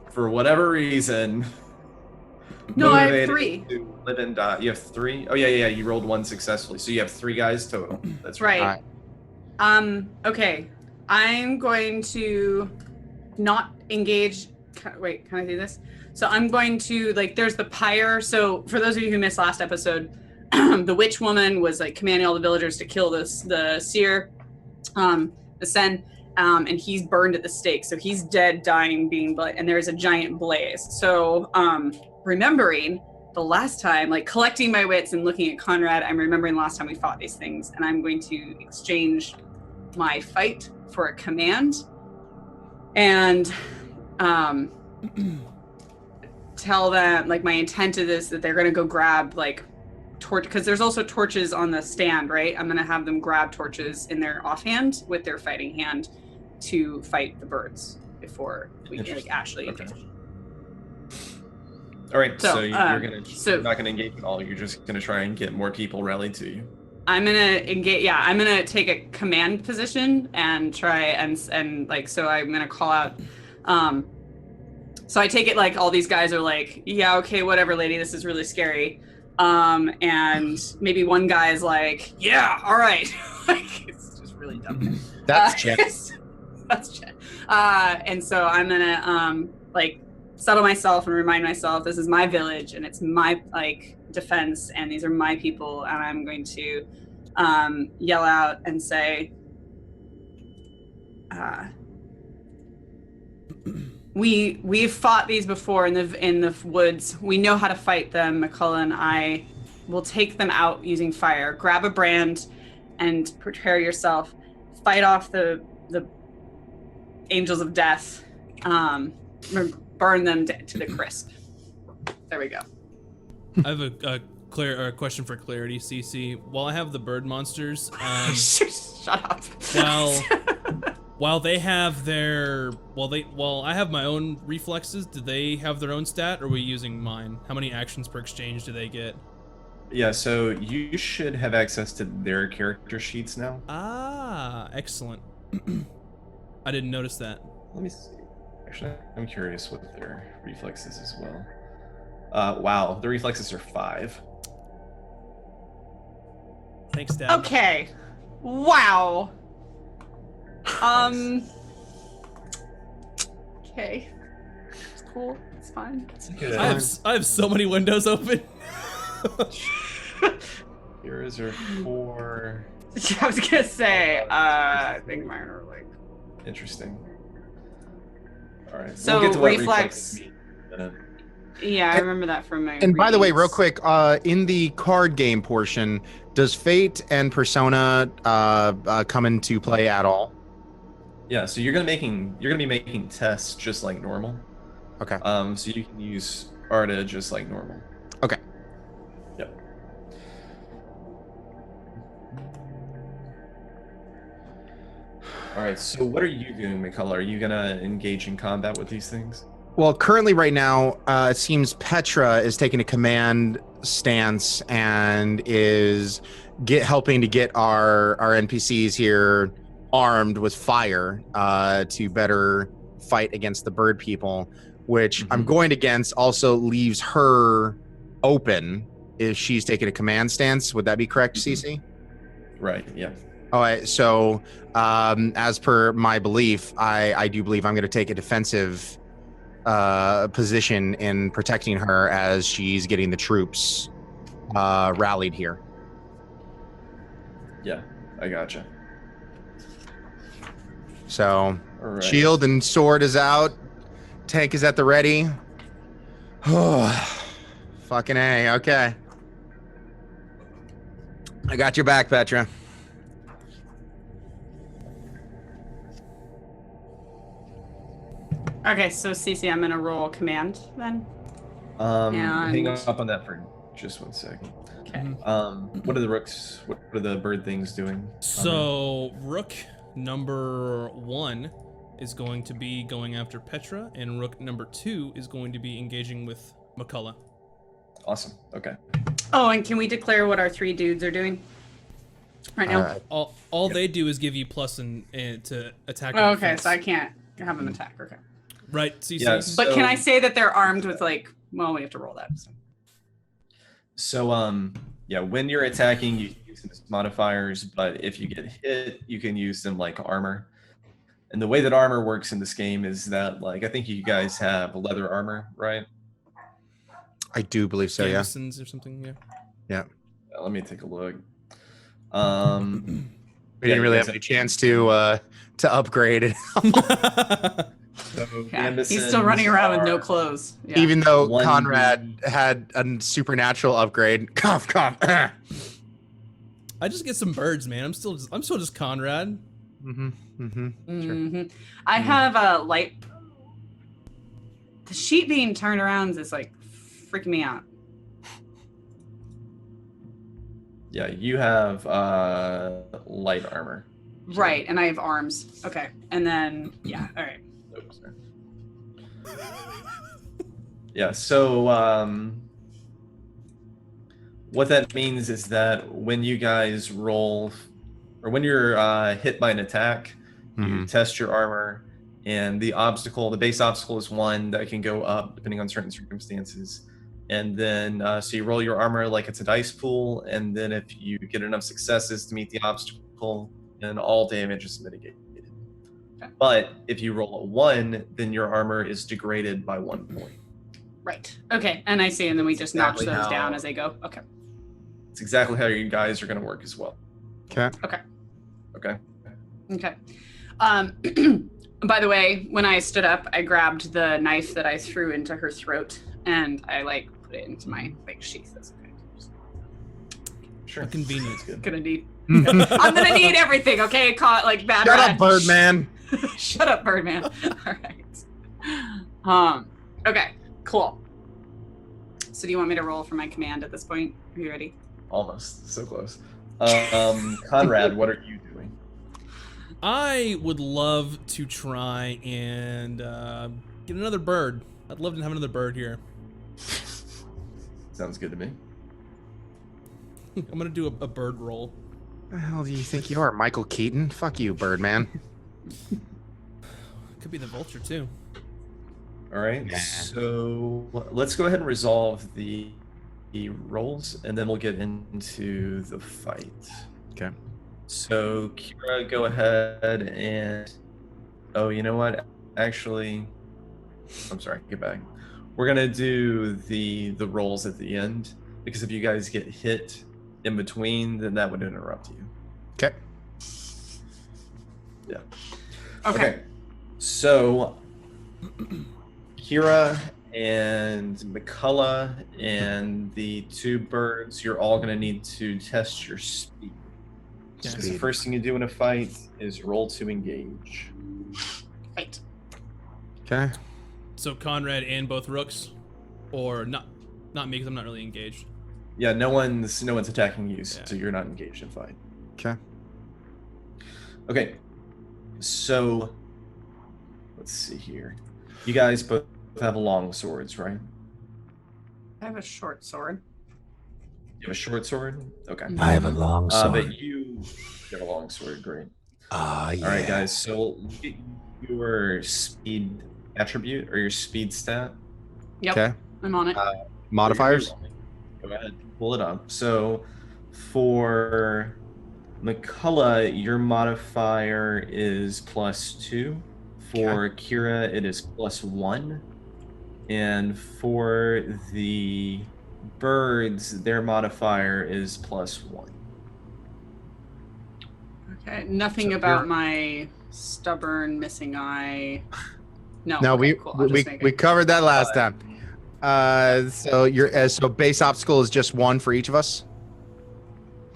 for whatever reason, No, I have motivated 3. to live and die. You have 3? Oh yeah. You rolled 1 successfully, so you have 3 guys total. That's Right. Okay. I'm going to not engage. Wait, can I do this? So I'm going to there's the pyre. So for those of you who missed last episode, the witch woman was like commanding all the villagers to kill the seer, the sen, and he's burned at the stake. So he's dead, dying, being blood, and there's a giant blaze. So remembering the last time, like collecting my wits and looking at Conrad, I'm remembering the last time we fought these things, and I'm going to exchange my fight for a command, and tell them like my intent of this, that they're going to go grab like torch, because there's also torches on the stand, right? I'm going to have them grab torches in their offhand with their fighting hand to fight the birds before we Interesting. actually Okay. engage. All right. So, So, you're not gonna engage at all. You're just gonna try and get more people rallied to you. I'm gonna engage. Yeah, I'm gonna take a command position and try and like. So I'm gonna call out. So I take it like all these guys are like, yeah, okay, whatever, lady. This is really scary. And maybe one guy is like, yeah, all right. Like it's just really dumb. That's Jen. That's Jen. And so I'm gonna like settle myself and remind myself this is my village and it's my like defense and these are my people, and I'm going to yell out and say we've fought these before in the woods. We know how to fight them. McCullough and I will take them out using fire. Grab a brand and prepare yourself. Fight off the angels of death. Burn them to the crisp. There we go. I have a question for clarity, CC. While I have the bird monsters, Shut up. While they have their, while I have my own reflexes, do they have their own stat, or are we using mine? How many actions per exchange do they get? Yeah, so you should have access to their character sheets now. Ah, excellent. I didn't notice that. Let me see. Actually, I'm curious what their reflexes as well. Wow, the reflexes are 5. Thanks, Dad. Okay. Wow. Okay. It's cool. It's fine. Good. I have so many windows open. Yours are 4. I was gonna say, I think mine are like. Interesting. All right. So we'll get to what reflex. reflexes mean in a minute. Yeah, I remember that from my. And by the way, real reads. quick, in the card game portion, does Fate and Persona come into play at all? Yeah, so you're gonna be making tests just like normal. Okay. So you can use Arta just like normal. Okay. Yep. All right. So what are you doing, McCullough? Are you gonna engage in combat with these things? Well, currently, right now, it seems Petra is taking a command stance and is helping to get our NPCs here armed with fire to better fight against the bird people, which I'm going against also leaves her open if she's taking a command stance. Would that be correct, Cece? Right. Yeah. All right. So, as per my belief, I do believe I'm going to take a defensive position in protecting her as she's getting the troops rallied here. Yeah. I gotcha. So, All right. shield and sword is out. Tank is at the ready. Fucking A. Okay. I got your back, Petra. Okay, so Cece, I'm gonna roll command then. Hang up on that for just 1 second. Okay. What are the rooks? What are the bird things doing? So Rook number 1 is going to be going after Petra, and Rook number 2 is going to be engaging with McCullough. Awesome. Okay. Oh, and can we declare what our 3 dudes are doing right now? All they do is give you plus and to attack. Oh, and okay, defense. so I can't have them attack. Okay. Right. CC. Yes. But can So- I say that they're armed with like? Well, we have to roll that. So yeah, when you're attacking, you can use them as modifiers, but if you get hit, you can use them like armor. And the way that armor works in this game is that, like, I think you guys have leather armor, right? I do believe so, yeah. Gambesons or something. Yeah. Yeah. Let me take a look. We Yeah, didn't you really guys have any chance to upgrade it. So Yeah, he's Gambesons still running around with no are- clothes. Yeah. Even though 1D. Conrad had a supernatural upgrade. Cough, cough. I just get some birds, man. I'm still just Conrad. Mm-hmm. Mm-hmm. Sure. Mhm. I have a light. The sheet being turned around is like freaking me out. Yeah, you have light armor. Right, and I have arms. Okay, and then yeah, all right. Oops, sorry. Yeah, so what that means is that when you guys roll, or when you're hit by an attack, you Mhm. test your armor, and the base obstacle is 1 that can go up depending on certain circumstances. And then, so you roll your armor like it's a dice pool, and then if you get enough successes to meet the obstacle, then all damage is mitigated. Okay. But if you roll a 1, then your armor is degraded by 1 point. Right. Okay, and I see, and then we just notch Exactly those how- down as they go. Okay. It's exactly how you guys are going to work as well. Okay. Okay. Okay. By the way, when I stood up, I grabbed the knife that I threw into her throat, and I like put it into my like sheath. That's okay. Just Sure. Convenient. That's good. gonna need. I'm gonna need everything. Okay, caught like bad. Shut rat. up, Birdman. Shut up, Birdman. All right. Okay. Cool. So, do you want me to roll for my command at this point? Are you ready? Almost. So close. Conrad, what are you doing? I would love to try and get another bird. I'd love to have another bird here. Sounds good to me. I'm gonna do a bird roll. The hell do you think you are, Michael Keaton? Fuck you, Birdman. Could be the vulture too. All right. Yeah. So let's go ahead and resolve the rolls, and then we'll get into the fight. Okay. So Kira, go ahead and. Oh, you know what? Actually, I'm sorry. Get back. We're gonna do the rolls at the end, because if you guys get hit in between, then that would interrupt you. Okay. Yeah. Okay. So Kira and McCullough and the two birds, you're all gonna need to test your speed. Yeah. So the first thing you do in a fight is roll to engage. Right. Okay. So Conrad and both rooks, or not me because I'm not really engaged. Yeah, no one's attacking you, so Yeah. you're not engaged in fight. Okay. Okay, so let's see here. You guys both have long swords, right? I have a short sword. You have a short sword? Okay. I have a long sword. But you have a long sword, great. Ah, yeah. All right, guys, so get your speed attribute or your speed stat. Yep. Okay. I'm on it. Modifiers? Go ahead, pull it up. So for McCullough, your modifier is +2. For Kira, it is +1. And for the birds, their modifier is +1. Okay. Nothing So about you're- my stubborn missing eye. No. No, okay, cool. I'll just make we it. covered that last time. So so base obstacle is just one for each of us.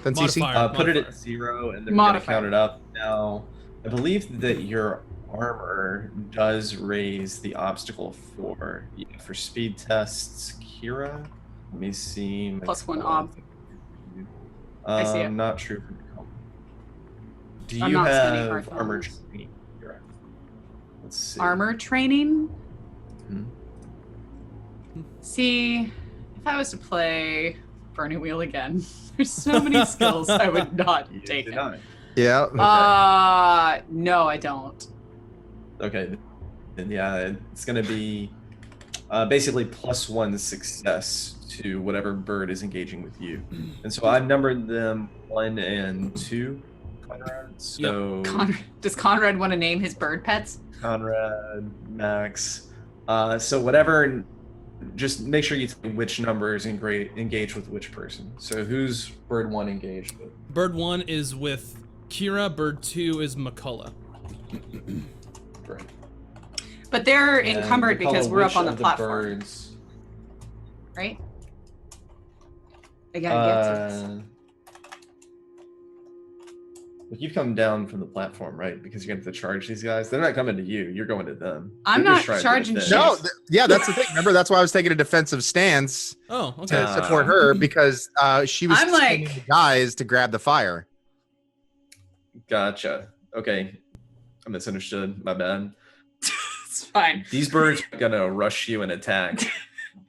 Then CC. Modifier. Put it Modifier. at 0, and then we're going to Modifier. count it up. Now, I believe that your armor does raise the obstacle for speed tests. Kira, let me see. +1 ob. I see it. Not true for McCullough. Do I'm you not spending hard have armor thumbs. training, Kira? Let's see. Armor training. Mhm. See, if I was to play Burning Wheel again, there's so many skills I would not You take do it. not. Yeah. No, I don't. Okay. Then yeah, it's going to be basically +1 success to whatever bird is engaging with you. And so I've numbered them 1 and 2, Conrad. So Does Conrad want to name his bird pets? Conrad, Max. So whatever, just make sure you tell me which numbers engage with which person. So who's bird 1 engaged with? Bird 1 is with Kira. Bird 2 is McCullough. Great. But they're And encumbered because McCullough, we're up which on the of platform, birds- right? I gotta get to Look, you've come down from the platform, right? Because you're going to have to charge these guys. They're not coming to you. You're going to them. I'm You're not just trying to charging get shit. them. No, yeah, that's the thing. Remember, that's why I was taking a defensive stance Oh, okay. to support her, because she was I'm like- sending the guys to grab the fire. Gotcha. Okay. I misunderstood. My bad. It's fine. These birds are going to rush you and attack.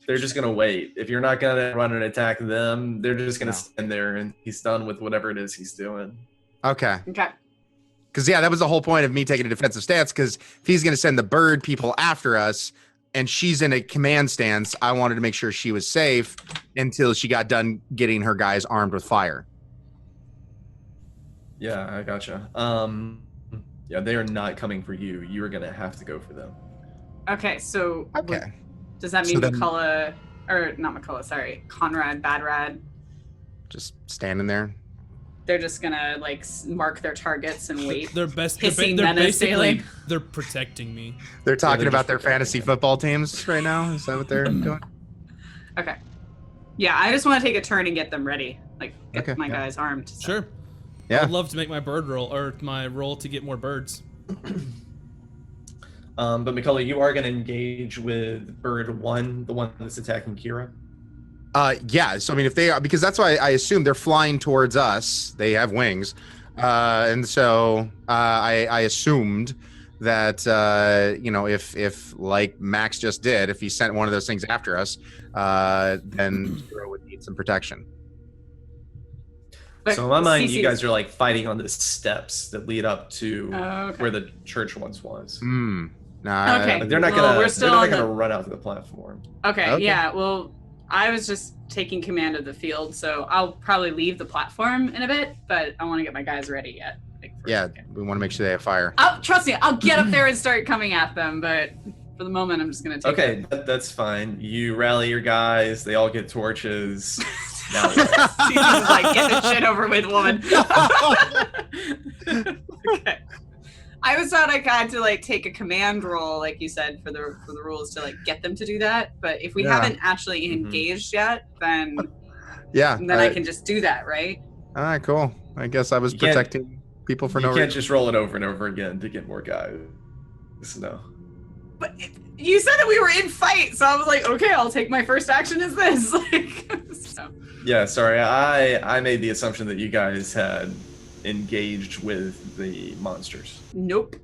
They're just going to wait. If you're not going to run and attack them, they're just going to stand there and he's done with whatever it is he's doing. Okay. Okay. Because, yeah, that was the whole point of me taking a defensive stance, because if he's going to send the bird people after us and she's in a command stance, I wanted to make sure she was safe until she got done getting her guys armed with fire. Yeah, I gotcha. Yeah, they are not coming for you. You are going to have to go for them. Okay. So Okay. does that So mean then- McCullough, or not McCullough? Sorry, Conrad, Badrad. Just standing there. They're just gonna like mark their targets and wait. They're best. Hissing They're menace basically sailing. they're protecting me. They're talking they're about just their protecting fantasy them. football teams right now. Is that what they're doing? Okay. Yeah, I just want to take a turn and get them ready. Like get Okay, my yeah. guys armed. so. Sure. Yeah. I'd love to make my bird roll or my roll to get more birds. But McCullough, you are going to engage with bird 1, the one that's attacking Kira. Yeah. So I mean, if they are, because that's why I assume they're flying towards us. They have wings. And so I assumed that if like Max just did, if he sent one of those things after us, then Zero would need some protection. But So in my mind, CC you guys are like fighting on the steps that lead up to okay. where the church once was. Okay. Like, they're not Well, gonna. we're still they're not on gonna the- run out to the platform. Okay, yeah. Well, I was just taking command of the field, so I'll probably leave the platform in a bit, but I want to get my guys ready yet. We want to make sure they have fire. Trust me, I'll get up there and start coming at them, but for the moment, I'm just gonna take. Okay, that's fine. You rally your guys. They all get torches. Now Cece's just like, get this shit over with, woman. Okay. I always thought I had to like take a command roll, like you said, for the rules to like get them to do that. But if we haven't actually engaged yet, then I can just do that, right? All right, cool. I guess I was protecting people for no reason. You can't just roll it over and over again to get more guys. No. But you said that we were in fight, so I was like, okay, I'll take my first action as this. Like, so. Yeah, sorry. I made the assumption that you guys had engaged with the monsters. Nope.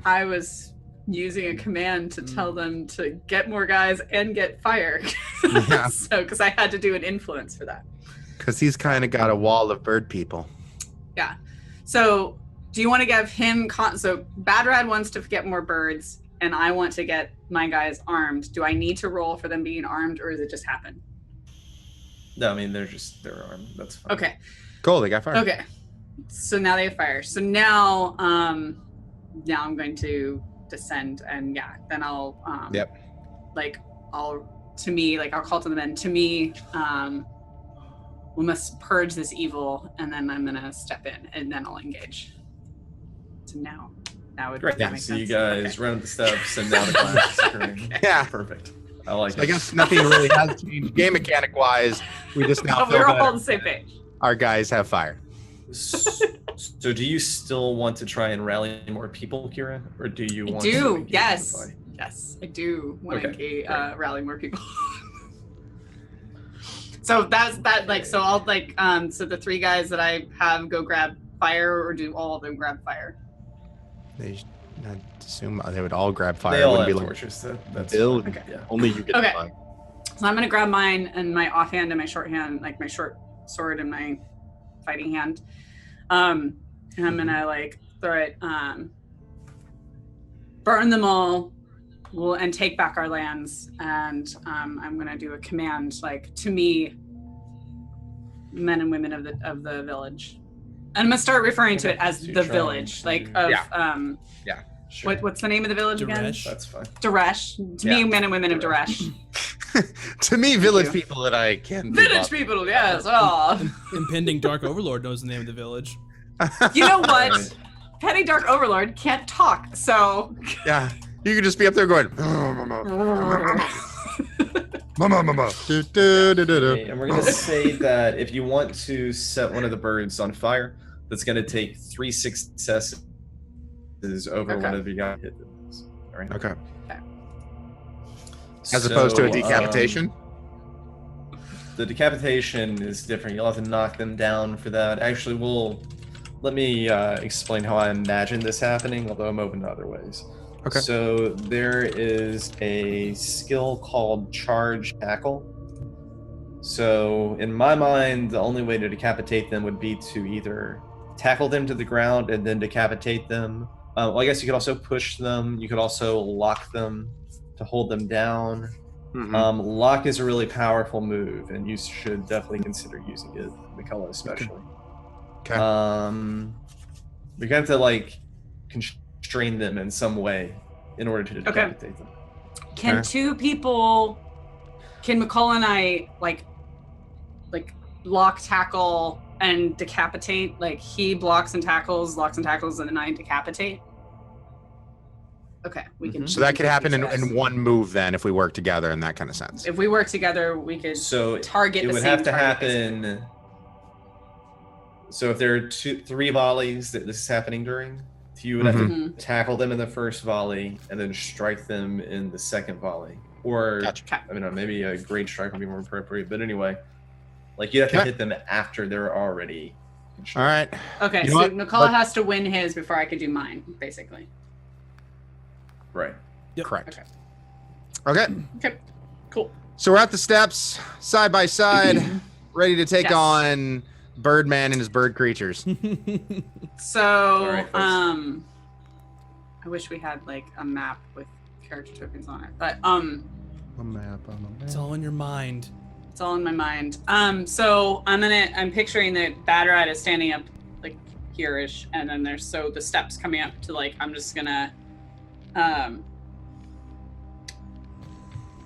I was using a command to tell them to get more guys and get fire. Yeah. So, because I had to do an influence for that. Because he's kind of got a wall of bird people. Yeah. So, do you want to give him... So, Bad Rad wants to get more birds, and I want to get my guys armed. Do I need to roll for them being armed, or does it just happen? No, I mean, they're armed. That's fine. Okay. Cool, they got fire. Okay. So now they have fire. So now I'm going to descend, and then I'll I'll call to the men. To me, we must purge this evil, and then I'm gonna step in, and then I'll engage. So now would Great. that make So sense? you guys run up the steps, and now the class is occurring. Yeah, perfect. I like it. I guess nothing really has changed game mechanic wise. We just now feel we're all better. on the same page. Our guys have fire. So do you still want to try and rally more people, Kira? Or do you want to engage yes. in the fight? Yes, I do want to Okay, rally more people. So that's that, like, so I'll like, so the three guys that I have go grab fire, or do all of them grab fire? I assume they would all grab fire. They all Wouldn't have be torches. That's Bill, Okay. Yeah. only you get Okay. fire. So I'm gonna grab mine and my offhand and my shorthand, like my short sword and my fighting hand. And I'm gonna like throw it, burn them all, and take back our lands. And I'm gonna do a command, like, to me, men and women of the village. And I'm gonna start referring to it as the village, like of Sure. what's the name of the village again? Daresh. That's fine. Daresh. To me, men and women of Daresh. To me, village you. people that I can. Village people, yes. Oh. Impending Dark Overlord knows the name of the village. You know what? Right. Petty Dark Overlord can't talk, so. Yeah, you could just be up there going. Mama. Okay, and we're going to say that if you want to set one of the birds on fire, that's going to take 3 successes over one of you guys hit this. All right. Okay. As opposed to a decapitation? The decapitation is different. You'll have to knock them down for that. Actually, let me explain how I imagine this happening, although I'm open to other ways. Okay. So there is a skill called Charge Tackle. So in my mind, the only way to decapitate them would be to either tackle them to the ground and then decapitate them. Well, I guess you could also push them. You could also lock them to hold them down. Mm-hmm. Lock is a really powerful move, and you should definitely consider using it, McCullough especially. Okay. We have to like constrain them in some way in order to decapitate them. Can two people, can McCullough and I like block, tackle, and decapitate? Like he blocks and tackles, and then I decapitate? Okay, we can. So that could happen in one move then if we work together in that kind of sense. If we work together, we could target it the would same have to target, happen. basically. So if there are 3 volleys that this is happening during, you would have to tackle them in the first volley and then strike them in the second volley. Or Gotcha. I mean, maybe a great strike would be more appropriate. But anyway, like you have to hit them after they're already All right. Okay, You know so what? Nicola has to win his before I could do mine, basically. Right. Yep. Correct. Okay. Okay. Okay, cool. So we're at the steps, side by side, ready to take Yes. on Birdman and his bird creatures. So, right, folks. I wish we had like a map with character tokens on it, but A map on the It's map. all in your mind. it's all in my mind. So I'm picturing that Bad Rat is standing up like here-ish, and then there's the steps coming up to like I'm just gonna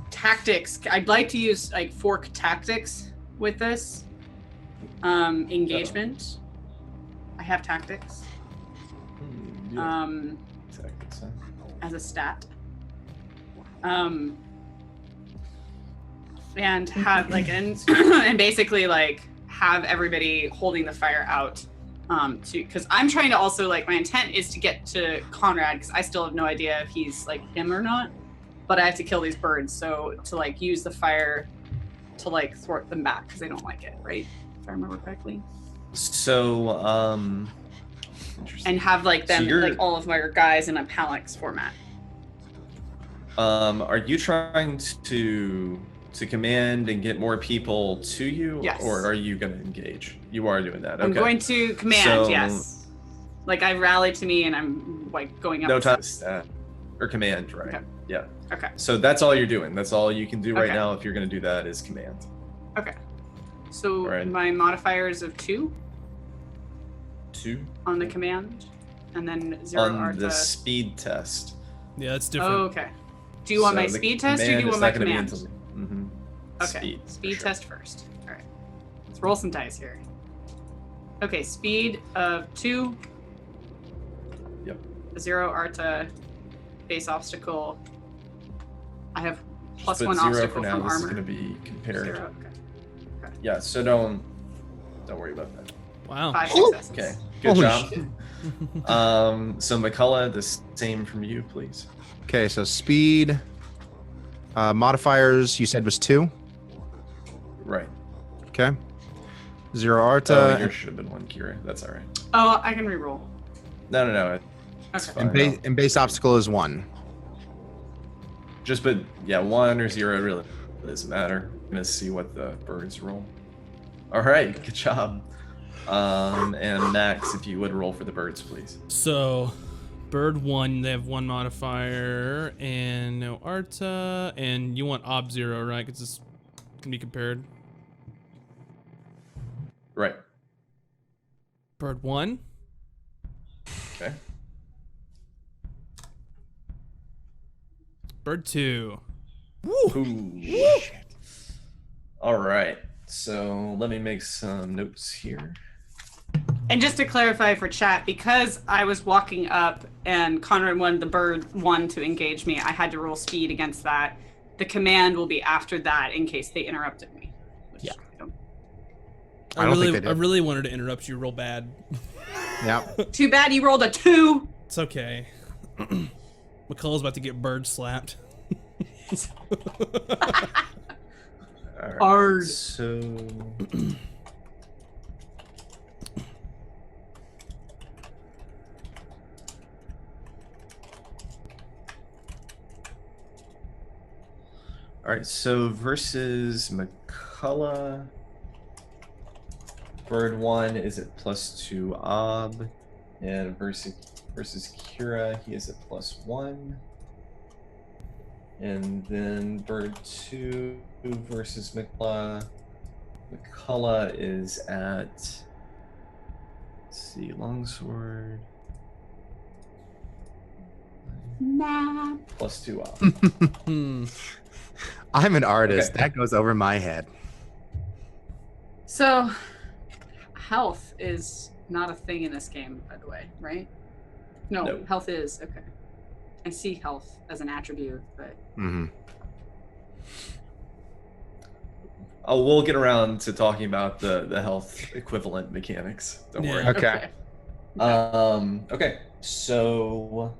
tactics. I'd like to use like fork tactics with this engagement. I have tactics Tactics, huh? as a stat. And have like and basically like have everybody holding the fire out because I'm trying to also like my intent is to get to Conrad because I still have no idea if he's like him or not, but I have to kill these birds, so to like use the fire to like thwart them back because they don't like it, right? If I remember correctly. So, interesting. And have like them So you're- like all of my guys in a Palex format. Are you trying to command and get more people to you? Yes. Or are you going to engage? You are doing that. Okay. I'm going to command, So- yes. Like I rallied to me and I'm like going up. No the time. steps. Or command, right? Okay. Yeah. Okay. So that's all you're doing. That's all you can do right Okay. now if you're going to do that is command. Okay. So All right. my modifiers of 2 2 on the command, and then 0 are on the to... speed test. Yeah, that's different. Oh, okay. Do you want So my the speed test or do command you is want my not gonna be command? until- Okay. Speed sure. test first. All right. Let's roll some dice here. Okay, speed of 2. Yep. 0 are to base obstacle. I have plus Just put 1 0 obstacle for now. from This is armor. going to be compared. 0. Okay. Yeah. So don't worry about that. Wow. 5 successes. Okay. Good Holy job. shit. So McCullough, the same from you, please. Okay, so speed modifiers you said was 2. Right. Okay. 0 Oh, Arta. yours should have been 1, Kira. That's all right. Oh, I can reroll. No. It's Okay. fine. and base obstacle is 1. Just put 1 or 0. It really doesn't matter. I'm gonna see what the birds roll. All right. Good job. And Max, if you would roll for the birds, please. So, bird 1, they have 1 modifier and no Arta, and you want ob 0, right? Because this can be compared. Right. Bird 1. Okay. Bird 2. Ooh. All right. So let me make some notes here. And just to clarify for chat, because I was walking up and Conrad wanted the bird 1 to engage me, I had to roll speed against that. The command will be after that in case they interrupted me. Which Yeah. I don't think really, they did. I really wanted to interrupt you real bad. Yeah. Too bad you rolled a 2. It's okay. McCullough's about to get bird slapped. All right. Hard. So all right. So versus McCullough, bird 1 is at +2 ob, and versus Kira, he is at +1. And then bird 2 versus McCullough. McCullough is at, let's see, longsword Nah. +2 op. Hmm. I'm an artist. Okay. That goes over my head. So, health is not a thing in this game, by the way, right? No, No. health is. Okay. I see health as an attribute, but Mm-hmm. Oh, we'll get around to talking about the health equivalent mechanics. Don't Yeah. worry. Okay. Okay. So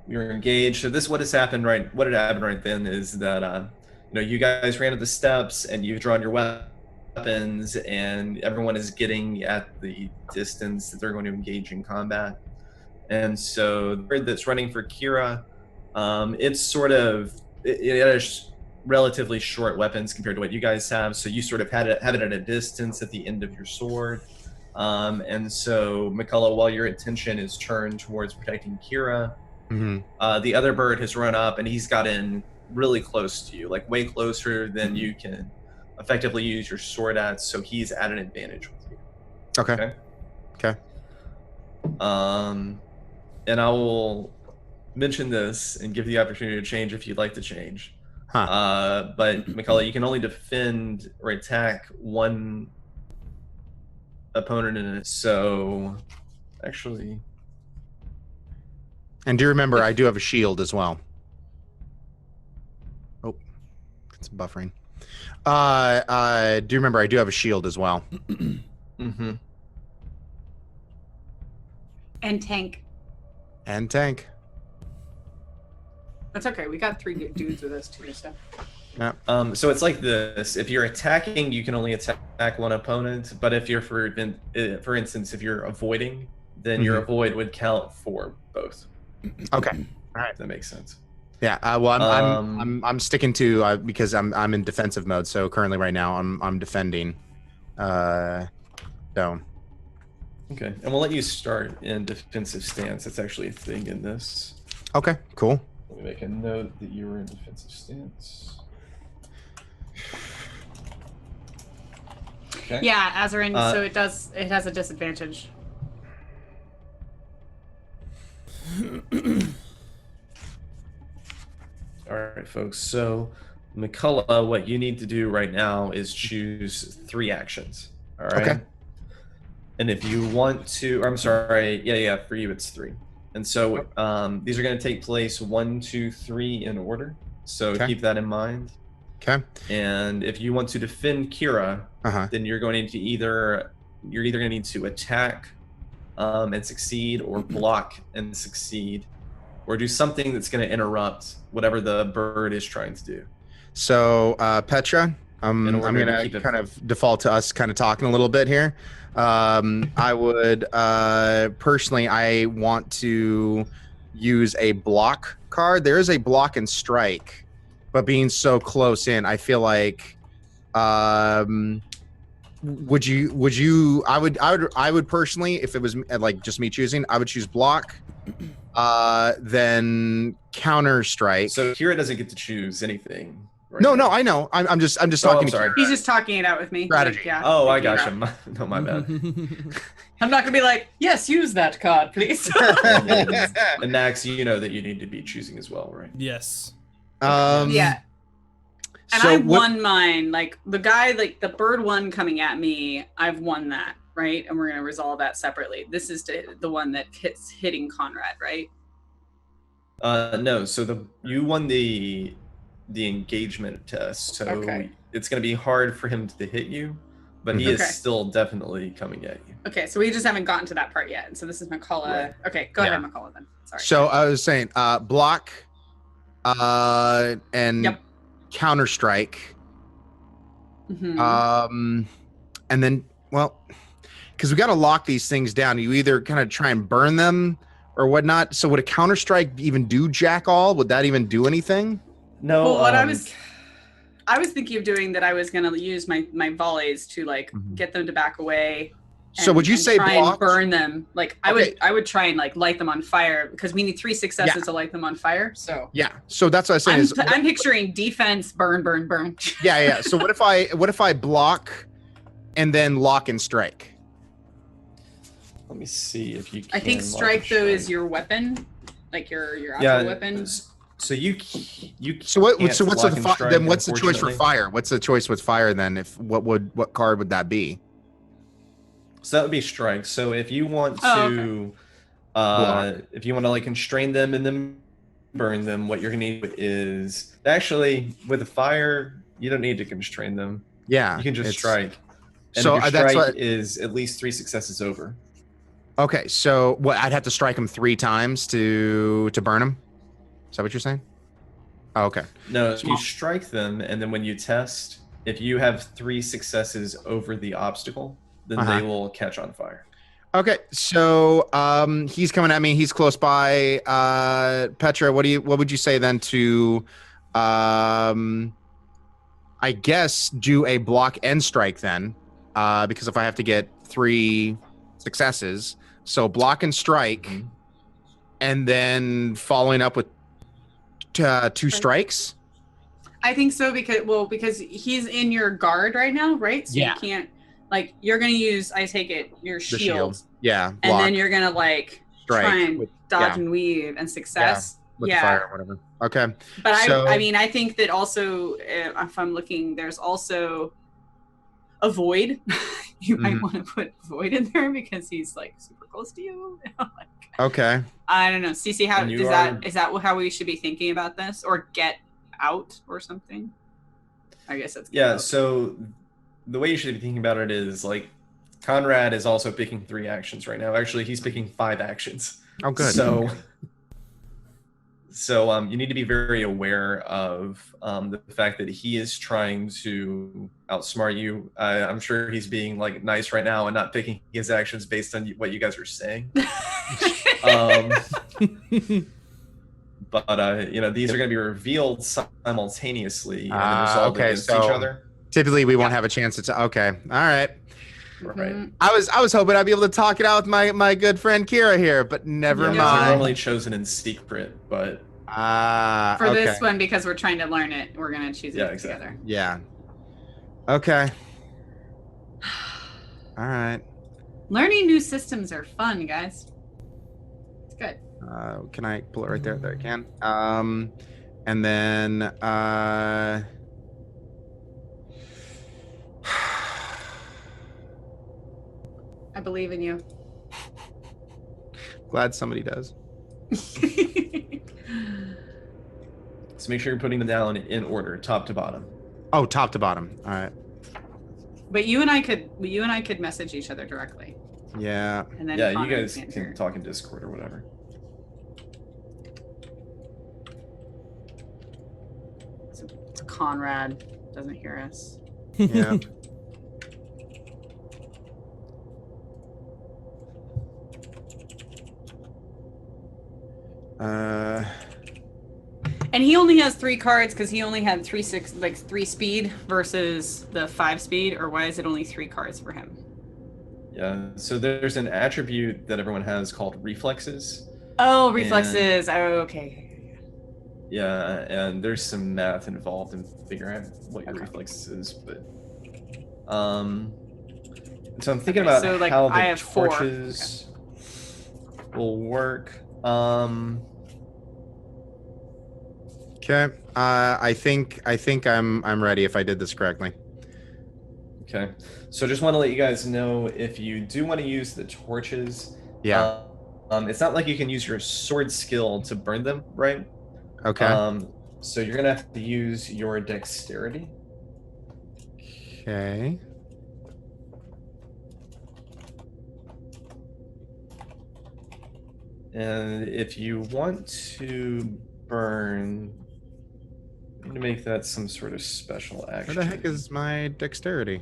we were engaged. So this what had happened right then is that you guys ran up the steps and you've drawn your weapons, and everyone is getting at the distance that they're going to engage in combat. And so the bird that's running for Kira, it's sort of it has relatively short weapons compared to what you guys have. So you sort of have it at a distance at the end of your sword. And so McCullough, while your attention is turned towards protecting Kira, the other bird has run up and he's gotten really close to you, like way closer than you can effectively use your sword at. So he's at an advantage with you. Okay. And I will mention this and give you the opportunity to change if you'd like to change. But McCullough, you can only defend or attack one opponent in it. So actually, And do remember, I do have a shield as well. Oh, it's buffering. Do remember, I do have a shield as well. And tank. And tank. That's okay. We got 3 good dudes with us too. So. So it's like this: if you're attacking, you can only attack one opponent. But if you're for instance, if you're avoiding, then your avoid would count for both. Okay, all right, that makes sense. Yeah. Well, I'm sticking to because I'm in defensive mode. So currently, right now, I'm defending. So. Okay, and we'll let you start in defensive stance. That's actually a thing in this. Okay. Cool. Let me make a note that you were in defensive stance. Okay. Yeah, Azarin, so it has a disadvantage. All right, folks. So, McCullough, what you need to do right now is choose 3 actions. All right. Okay. And if you want to, or I'm sorry, yeah, for you it's 3. And so these are going to take place 1, 2, 3 in order. So keep that in mind. Okay. And if you want to defend Kira, then you're going to either going to need to attack and succeed, or block and succeed, or do something that's going to interrupt whatever the bird is trying to do. So Petra, I'm going to kind of default to us kind of talking a little bit here. I would personally, I want to use a block card. There is a block and strike, but being so close in, I feel like would you I would personally, if it was like just me choosing, I would choose block, then counter strike. So Kira doesn't get to choose anything. Right no, now. I know. I'm just talking to Kira. He's just talking it out with me. Strategy. Like, yeah, oh, I gotcha. No, my bad. I'm not gonna be like, yes, use that card, please. And Max, you know that you need to be choosing as well, right? Yes. Yeah. And so I won mine. Like the guy, like the bird one coming at me, I've won that, right? And we're gonna resolve that separately. This is the one that hitting Conrad, right? No. So you won the engagement test, so it's going to be hard for him to hit you, but he is still definitely coming at you. Okay, so we just haven't gotten to that part yet. And so this is McCullough. Right. Okay, go ahead, McCullough, then. Sorry. So I was saying block and counter strike. And then, well, because we got to lock these things down. You either kind of try and burn them or whatnot. So would a counter strike even do jack all? Would that even do anything? No. Well, what I was thinking of doing, that I was going to use my volleys to like get them to back away. So would you say try block? And burn them? Like I would try and like light them on fire, because we need 3 successes to light them on fire. So so that's what I was saying. I'm picturing defense, burn, burn, burn. Yeah. So what if I block and then lock and strike? Let me see if you can. I think strike though is your weapon, like your actual weapon. So you. So what's the choice for fire? What's the choice with fire then? What card would that be? So that would be strike. So if you want to, if you want to like constrain them and then burn them, what you're gonna need is actually with the fire, you don't need to constrain them. Yeah, you can just strike. And so if your that's strike is at least 3 successes over. Okay, so I'd have to strike them 3 times to burn them. Is that what you're saying? Oh, okay. No, you strike them, and then when you test, If you have 3 successes over the obstacle, then they will catch on fire. Okay, so he's coming at me. He's close by. Petra, what would you say then to, I guess, do a block and strike then, because if I have to get 3 successes, so block and strike, and then following up with 2 strikes. I think so because he's in your guard right now, right? So you can't, like, you're gonna use, I take it, your shield. Yeah. Block, and then you're gonna like strike, try and dodge and weave and success. With the fire or whatever. Okay. But I mean, I think that also, if I'm looking, there's also a void. You might want to put void in there because he's like super close to you. Okay. I don't know. Cece, how is that how we should be thinking about this, or get out or something? I guess that's so the way you should be thinking about it is like Conrad is also picking 3 actions right now. Actually, he's picking 5 actions. Oh, good. So you need to be very aware of the fact that he is trying to outsmart you. I'm sure he's being like nice right now and not picking his actions based on what you guys are saying. But these are going to be revealed simultaneously and resolved against each other. Typically, we won't have a chance to. Okay, all right. Right. I was hoping I'd be able to talk it out with my good friend Kira here, but never mind. They're normally chosen in secret, but for this one, because we're trying to learn it, we're gonna choose it together. Yeah. Okay. All right. Learning new systems are fun, guys. It's good. Can I pull it right there? There I can. And then I believe in you. Glad somebody does. So make sure you're putting them down in order, top to bottom. Oh, top to bottom. All right. But you and I could message each other directly. Yeah. And then you guys can talk in Discord or whatever. So Conrad doesn't hear us. Yeah. And he only has 3 cards because he only had 3 speed versus the 5 speed, or why is it only 3 cards for him? Yeah, so there's an attribute that everyone has called reflexes. Oh, reflexes. Okay. Yeah, and there's some math involved in figuring out what your reflex is, but so I'm thinking about how the torches will work. Okay. I think I'm ready if I did this correctly. Okay. So just want to let you guys know, if you do want to use the torches, it's not like you can use your sword skill to burn them, right? Okay. So you're gonna have to use your dexterity. Okay. And if you want to burn, you need to make that some sort of special action. Where the heck is my dexterity?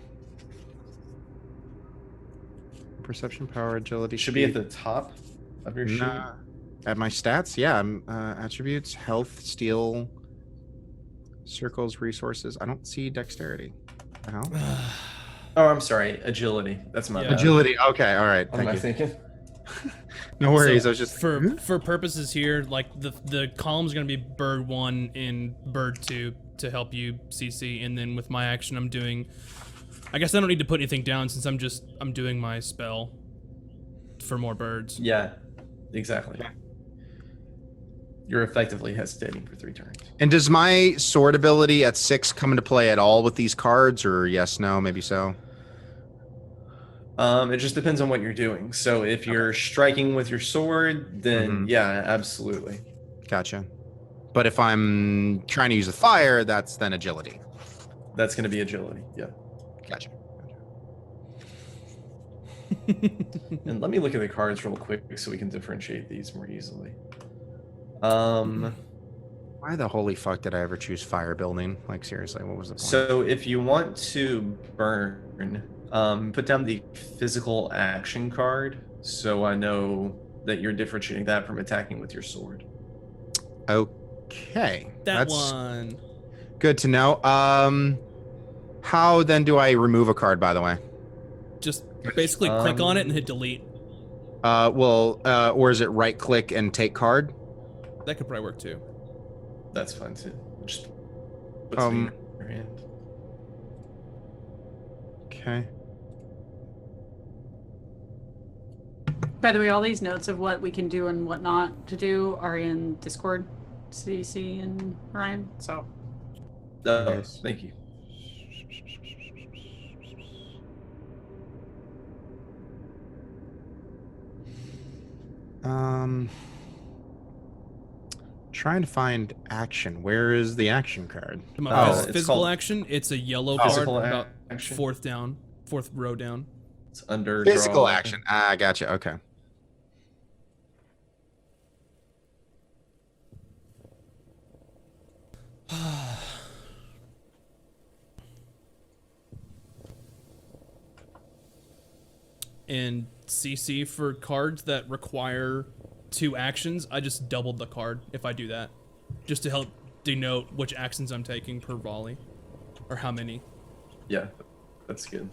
Perception, power, agility. Should be at the top of your sheet. At my stats, yeah. Attributes, health, steel, circles, resources. I don't see dexterity. What the hell? Oh, I'm sorry. Agility. That's my bad. Agility. Okay. All right. What am I thinking? No worries. So I was just for purposes here, like the column's gonna be bird 1 and bird 2 to help you CC, and then with my action I'm doing. I guess I don't need to put anything down since I'm doing my spell for more birds. Yeah, exactly. Okay. You're effectively hesitating for 3 turns. And does my sword ability at 6 come into play at all with these cards, or yes, no, maybe so? It just depends on what you're doing. So if you're striking with your sword, then yeah, absolutely. Gotcha. But if I'm trying to use a fire, that's then agility. That's going to be agility. Yeah. Gotcha. And let me look at the cards real quick so we can differentiate these more easily. Why the holy fuck did I ever choose fire building? Like, seriously, what was the point? So if you want to burn, put down the physical action card so I know that you're differentiating that from attacking with your sword. Okay. That's one. Good to know. How then do I remove a card, by the way? Just basically click on it and hit delete. Or is it right click and take card? That could probably work too. That's fine too. Just put something in your hand. Okay. By the way, all these notes of what we can do and what not to do are in Discord, CC and Ryan. So. Yes. Thank you. Trying to find action. Where is the action card? Physical action. It's a yellow card about action. fourth row down. It's under Physical draw. action. Ah, gotcha. Okay. And CC for cards that require 2 actions, I just doubled the card if I do that, just to help denote which actions I'm taking per volley, or how many. Yeah, that's good.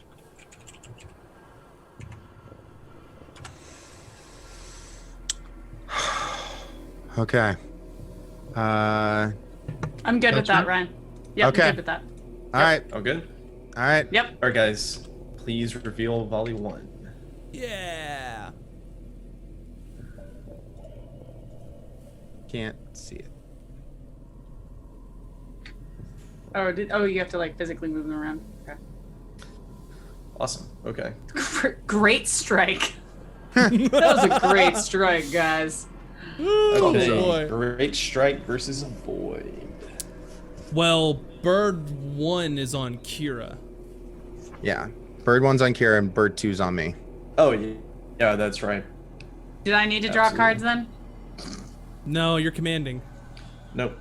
Okay. I'm good with that, Ryan. Yep, Okay. I'm good with that. All right. Oh, good. All right. Yep. All right, guys. Please reveal volley 1. Yeah. Can't see it. Oh, you have to like physically move them around. Okay. Awesome. Okay. Great strike. That was a great strike, guys. Okay. boy. Great strike versus void. Well, bird 1 is on Kira. Yeah. Bird 1's on Kira and bird 2's on me. Oh, yeah, that's right. Did I need to draw cards then? No, you're commanding. Nope.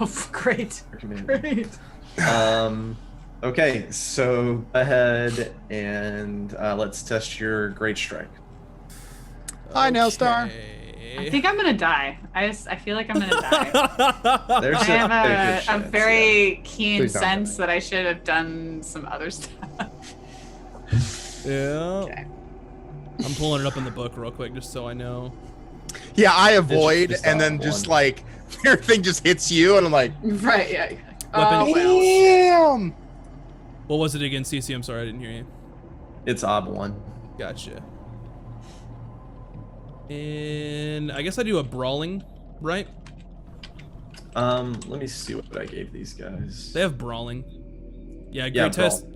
Oh, great. You're commanding. Great. Okay, so go ahead and let's test your great strike. Hi, Nailstar. I think I'm gonna die. I feel like I'm gonna die. There's I have good a chance, very keen Please don't sense die. that I should have done some other stuff. Yeah. Okay. I'm pulling it up in the book real quick just so I know. Yeah, I avoid, just and not then just one. like everything just hits you, and I'm like, Right, yeah. Weapon- well. damn. What was it again, CC? I'm sorry, I didn't hear you. It's ob 1. Gotcha. And I guess I do a brawling, right? Let me see what I gave these guys. They have brawling. Yeah, Yeah,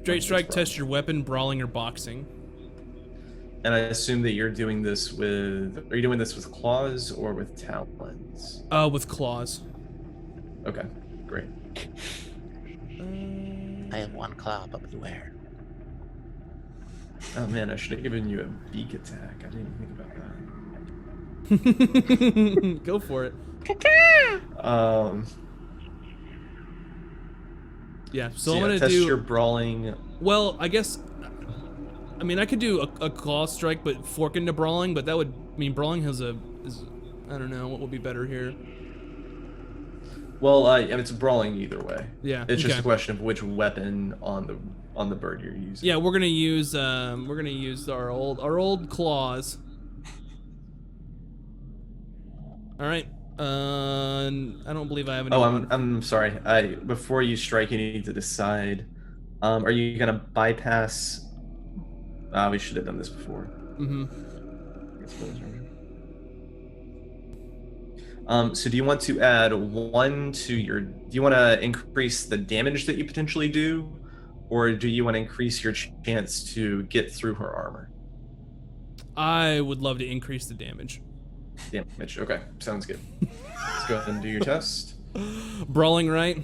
great strike, brawl. test your weapon, brawling or boxing. And I assume that you're doing this with. Are you doing this with claws or with talons? With claws. Okay, great. I have 1 claw, but beware. Oh man, I should have given you a beak attack. I didn't even think about that. Go for it. Yeah, so I'm gonna test do. your brawling. Well, I guess. I mean, I could do a claw strike, but fork into brawling, but that would mean brawling is I don't know what would be better here. Well, it's brawling either way. Yeah, It's just okay. a question of which weapon on the bird you're using. Yeah, we're gonna use our old claws. All right. I don't believe I have any. Oh, I'm sorry. Before you strike, you need to decide. Are you gonna bypass? We should have done this before. So do you want to add 1 to your? Do you want to increase the damage that you potentially do, or do you want to increase your chance to get through her armor? I would love to increase the damage. Damage. Okay, sounds good. Let's go ahead and do your test. Brawling, right?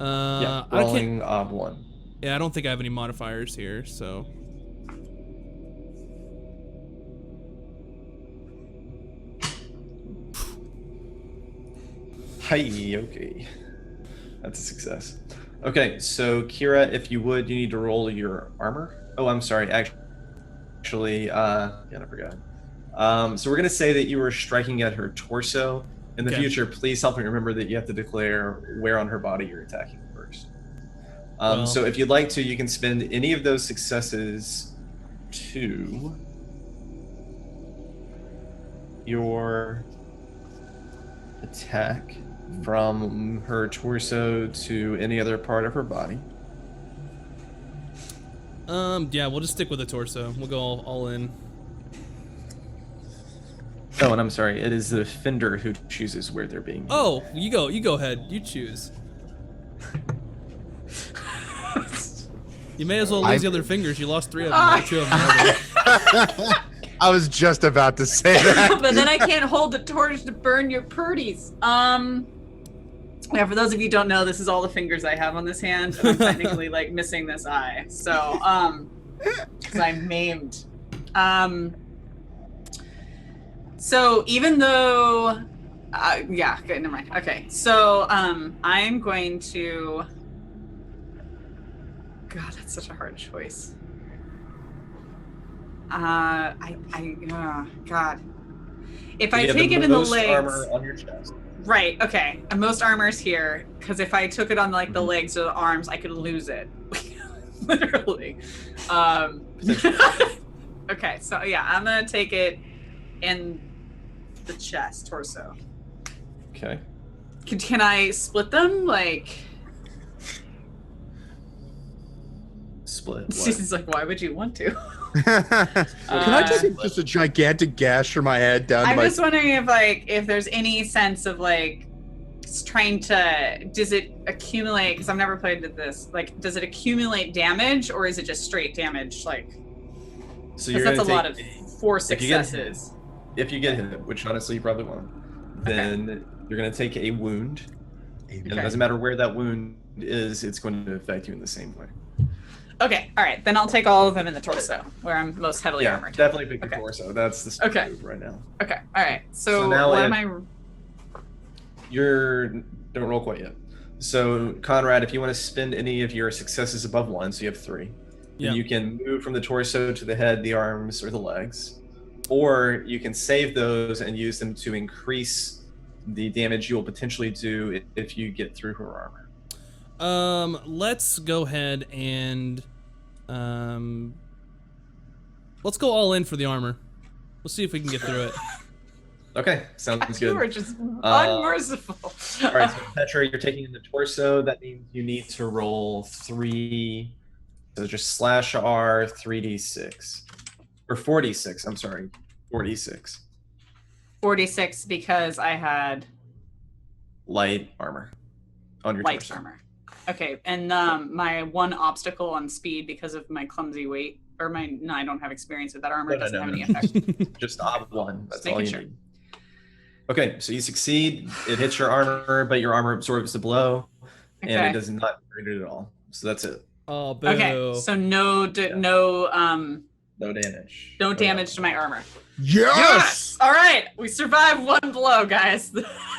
Yeah, I can't. brawling ob 1. Yeah, I don't think I have any modifiers here, so. Hi, okay. That's a success. Okay, so Kira, if you would, you need to roll your armor. Oh, I'm sorry. Actually, I forgot. So we're gonna say that you were striking at her torso. In the Okay. future, please help me remember that you have to declare where on her body you're attacking first. Well. So if you'd like to, you can spend any of those successes to your attack from her torso to any other part of her body. Yeah, we'll just stick with the torso. We'll go all in. Oh, and I'm sorry, it is the offender who chooses where they're being. Oh, you go ahead. You choose. You may as well lose the other fingers. You lost 3 of them. 2 of them. I was just about to say that. But then I can't hold the torch to burn your purties. Yeah, for those of you who don't know, this is all the fingers I have on this hand, and I'm technically like missing this eye. So, because I'm maimed. So even though, yeah, okay, never mind. Okay, so I'm going to. God, that's such a hard choice. God, if I take it in the legs. Armor on your chest. Right, okay. And most armor's here, because if I took it on like the legs or the arms, I could lose it. Literally. Okay, so yeah, I'm gonna take it in the chest, torso. Okay. Can I split them? Like, Split. Susan's like, why would you want to? Can I take just a gigantic gash from my head down I'm to my... just wondering if there's any sense of like trying to, does it accumulate, because I've never played with this, like does it accumulate damage or is it just straight damage? Like, So because that's a lot of 4 successes. If you get hit, which honestly you probably won't, then you're going to take a wound. And it doesn't matter where that wound is, it's going to affect you in the same way. Okay, all right. Then I'll take all of them in the torso, where I'm most heavily armored. Definitely pick the torso. That's the smart move right now. Okay, all right. So now what am I? Don't roll quite yet. So Conrad, if you want to spend any of your successes above 1, so you have 3, then you can move from the torso to the head, the arms, or the legs, or you can save those and use them to increase the damage you'll potentially do if you get through her armor. Let's go ahead and let's go all in for the armor. We'll see if we can get through it. Okay, sounds good. You were just unmerciful. All right, so Petra, you're taking in the torso. That means you need to roll 3. So just /R 3d6 or 4d6. I'm sorry, 4d6. 46 because I had light armor on your light torso. armor. Okay, and my one obstacle on speed because of my clumsy weight, or I don't have experience with that armor. Doesn't have any effect. Just ob 1. That's Just all you making need. Okay, so you succeed. It hits your armor, but your armor absorbs the blow, and it does not hurt it at all. So that's it. Oh, boo. Okay, so no damage. No damage to my armor. Yes! All right, we survived 1 blow, guys.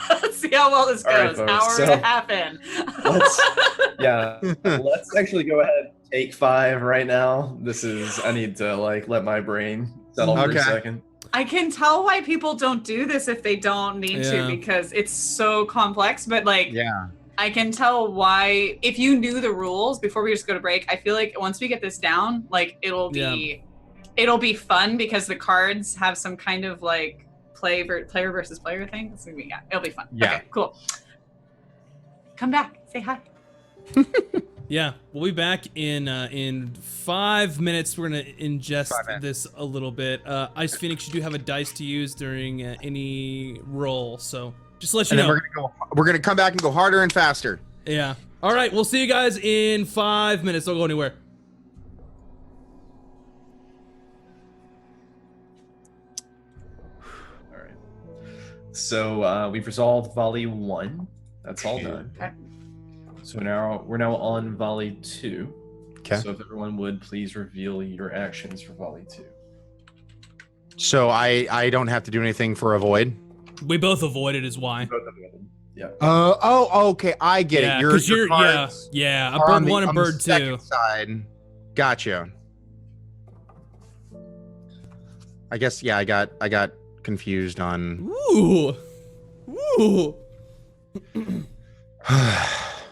Let's see how well this goes. Right, Hour and a half in. Let's actually go ahead and take 5 right now. I need to let my brain settle for a second. I can tell why people don't do this if they don't need to, because it's so complex, but I can tell why. If you knew the rules before we just go to break, I feel like once we get this down, it'll be fun because the cards have some kind of player versus player thing. So it'll be fun. Yeah. Okay, cool. Come back. Say hi. Yeah, we'll be back in 5 minutes. We're gonna ingest this a little bit. Ice Phoenix, you do have a dice to use during any roll, so just to let you know. And then we're gonna come back and go harder and faster. Yeah. All right, we'll see you guys in 5 minutes. Don't go anywhere. All right. So we've resolved volley 1. That's all done. Okay. So we're now on volley 2. Okay. So if everyone would please reveal your actions for volley 2. So I don't have to do anything for avoid. We both avoided is why. Yeah. Okay, I get it. Your cards a are on bird the- 1 and on the bird 2. second side. Gotcha. I guess I got confused on. Ooh.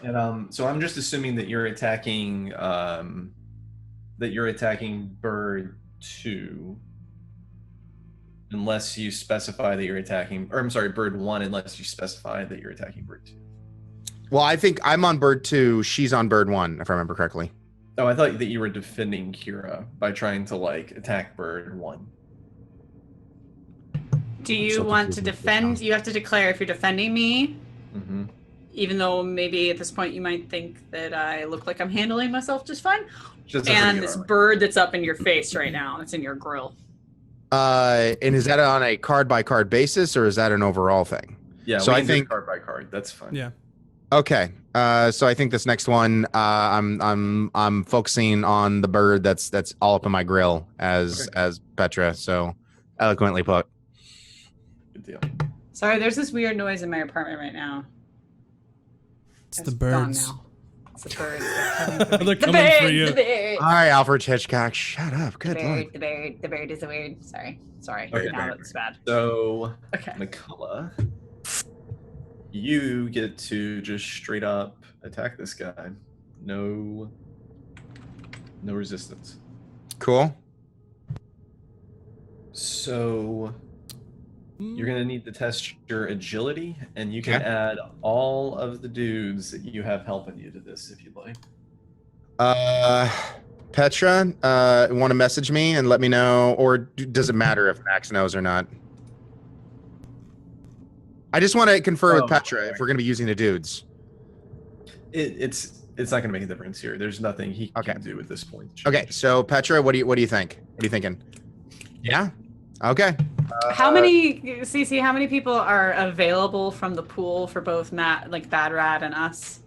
And so I'm just assuming that you're attacking bird 2, unless you specify that you're attacking, or I'm sorry, bird 1, unless you specify that you're attacking bird 2. Well, I think I'm on bird 2. She's on bird 1, if I remember correctly. Oh, I thought that you were defending Kira by trying to like attack bird 1. Do you so want to confused with this defend? now. You have to declare if you're defending me, Mm-hmm. even though maybe at this point you might think that I look like I'm handling myself just fine. Just a pretty And good this armor. bird that's up in your face right now, it's in your grill. And is that on a card by card basis, or is that an overall thing? Yeah, So we I can do it think- card by card. That's fine. Yeah. Okay. So I think this next one, I'm focusing on the bird that's all up in my grill as Petra. So eloquently put. Good deal. Sorry, there's this weird noise in my apartment right now. It's the gone birds. now. It's the birds. They're coming for me. They're The coming for bird, you. the bird. All right, Alfred Hitchcock, shut up. Good The lord. bird, the bird is a weird. Sorry. Okay. Now it's bad. So, Okay. McCullough, you get to just straight up attack this guy. No resistance. Cool. So you're gonna need to test your agility, and you can Okay. add all of the dudes that you have helping you to this if you'd like. Petra, want to message me and let me know, or does it matter if Max knows or not? I just want to confer Oh, with Petra if we're going to be using the dudes. It's not gonna make a difference here. There's nothing he can do at this point. Okay, so Petra, what do you think? What are you thinking? Yeah. Okay. How many, Cece? How many people are available from the pool for both Matt, like Bad Rat, and us?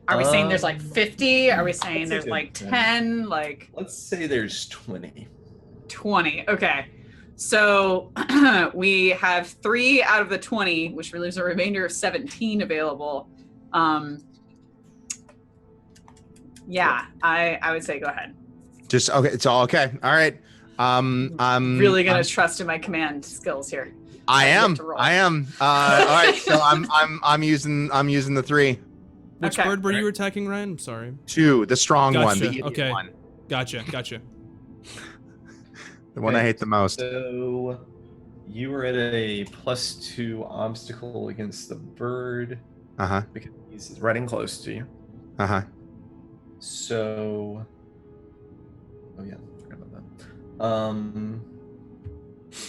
Are we saying there's like 50? Are we saying I'd say there's like 10. 10? Like Let's say there's 20. 20. Okay. So we have 3 out of the 20, which leaves a remainder of 17 available. Yeah, I would say go ahead. Just okay. It's all okay. All right. I'm Really gonna trust in my command skills here. I have am. yet to roll. I am. All right. So I'm using the 3. Which Okay. bird were you attacking, Ryan? I'm sorry. 2, the strong one, the Gotcha, idiot okay. one, Gotcha. the one I hate the most. So you were at a +2 obstacle against the bird Uh-huh. because he's running close to you. Uh-huh. So, oh yeah, forgot about that.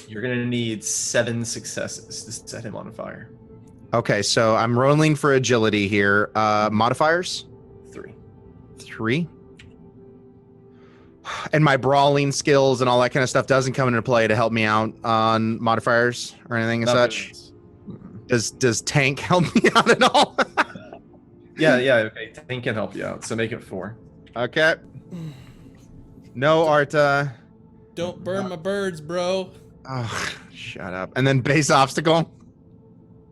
You're gonna need 7 successes to set him on fire. Okay, so I'm rolling for agility here. Modifiers? 3. 3. And my brawling skills and all that kind of stuff doesn't come into play to help me out on modifiers or anything as such. Does tank help me out at all? Yeah, okay. Tank can help you out, so make it 4. Okay. No Arta. Don't burn my birds, bro. Oh, shut up. And then base obstacle.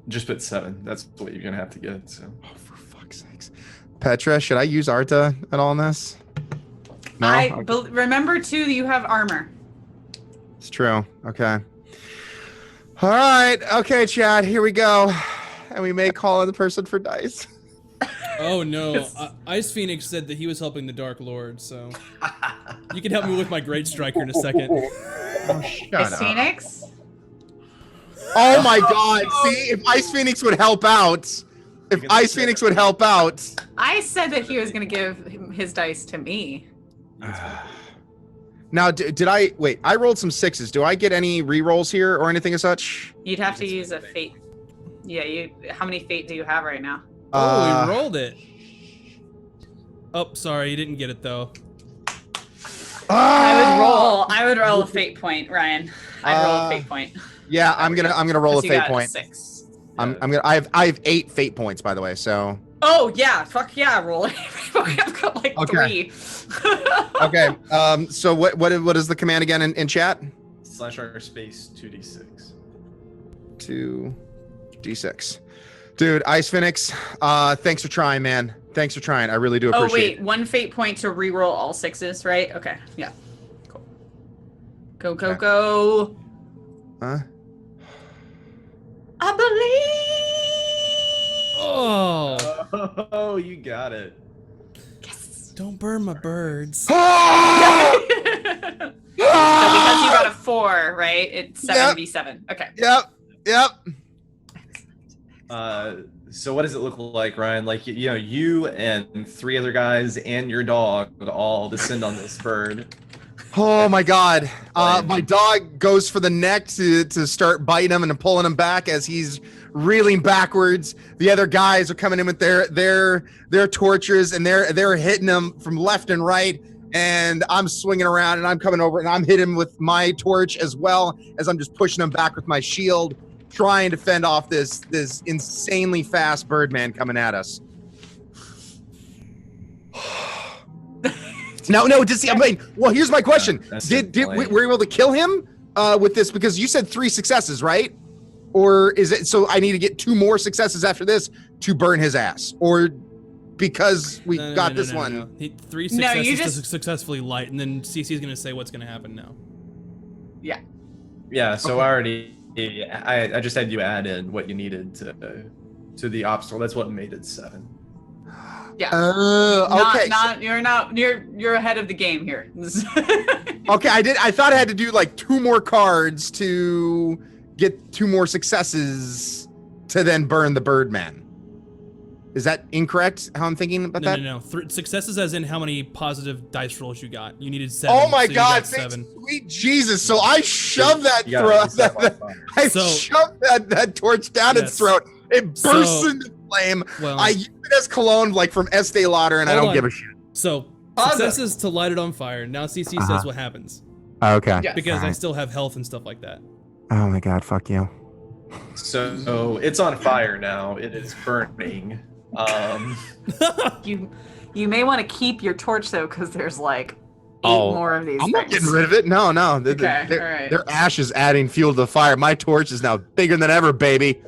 Just put 7. That's what you're gonna have to get. So. Oh, for fuck's sakes. Petra, should I use Arta at all in this? No? Okay. Remember too that you have armor. It's true. Okay. All right. Okay, Chad, here we go. And we may call in the person for dice. Oh no. Ice Phoenix said that he was helping the Dark Lord, so you can help me with my Great Striker in a second. Oh, shut Is up. Phoenix? Oh my god. See, if Ice Phoenix would help out. If Ice Phoenix would help out. I said that he was going to give his dice to me. Now, did I wait? I rolled some 6s. Do I get any re-rolls here or anything as such? You'd have to use a fate. Yeah, how many fate do you have right now? Oh, we rolled it. Oh, sorry, you didn't get it though. I would roll a fate point, Ryan. I'd roll a fate point. Yeah, I'm gonna roll a You fate got point. 6. I have 8 fate points, by the way. So Oh yeah, fuck yeah, roll it. I've got like Okay. 3. okay. So what is the command again in chat? /r space 2d6. 2d6. Dude, Ice Phoenix, thanks for trying, man. Thanks for trying. I really do Oh appreciate wait, one fate point to reroll all 6s, right? Okay, yeah. Cool. Go, go, Okay. go. Huh? I believe. Oh, Oh, you got it. Yes. don't burn my birds. So because you got a 4, right? It's 7v7. Okay. Yep. So what does it look like, Ryan? Like, you know, you and 3 other guys and your dog all descend on this bird. Oh my God. My dog goes for the neck to start biting him and pulling him back as he's reeling backwards. The other guys are coming in with their torches and they're hitting him from left and right. And I'm swinging around and I'm coming over and I'm hitting him with my torch as well as I'm just pushing him back with my shield, trying to fend off this insanely fast Birdman coming at us. No, I mean, well, here's my question. Did were we able to kill him with this? Because you said 3 successes, right? Or is it so I need to get 2 more successes after this to burn his ass? Or because we got this one? No. 3 No, successes you to just- successfully light, and then CC is gonna say what's gonna happen now. Yeah. Yeah, so I just had you add in what you needed to the obstacle. That's what made it 7. Yeah. Okay. You're ahead of the game here. Okay, I thought I had to do like 2 more cards to get 2 more successes to then burn the Birdman. Is that incorrect? How I'm thinking about that? No. Successes as in how many positive dice rolls you got. You needed 7. Oh my so you God! got Thanks, 7. sweet Jesus! So I shoved that You got throat. I So- shoved that torch down its Yes. throat. It bursts So- into flame. Well, I use it as cologne, like from Estee Lauder, and I Hold don't on. give a shit. so successes to light it on fire. Now CC says what happens Okay. Yeah. because I still have health and stuff like that. Oh my God! Fuck you. So it's on fire now. It is burning. You may want to keep your torch though, because there's like 8 Oh, more of these. I'm not things. getting rid of it. No. Okay, all right. Their ash is adding fuel to the fire. My torch is now bigger than ever, baby.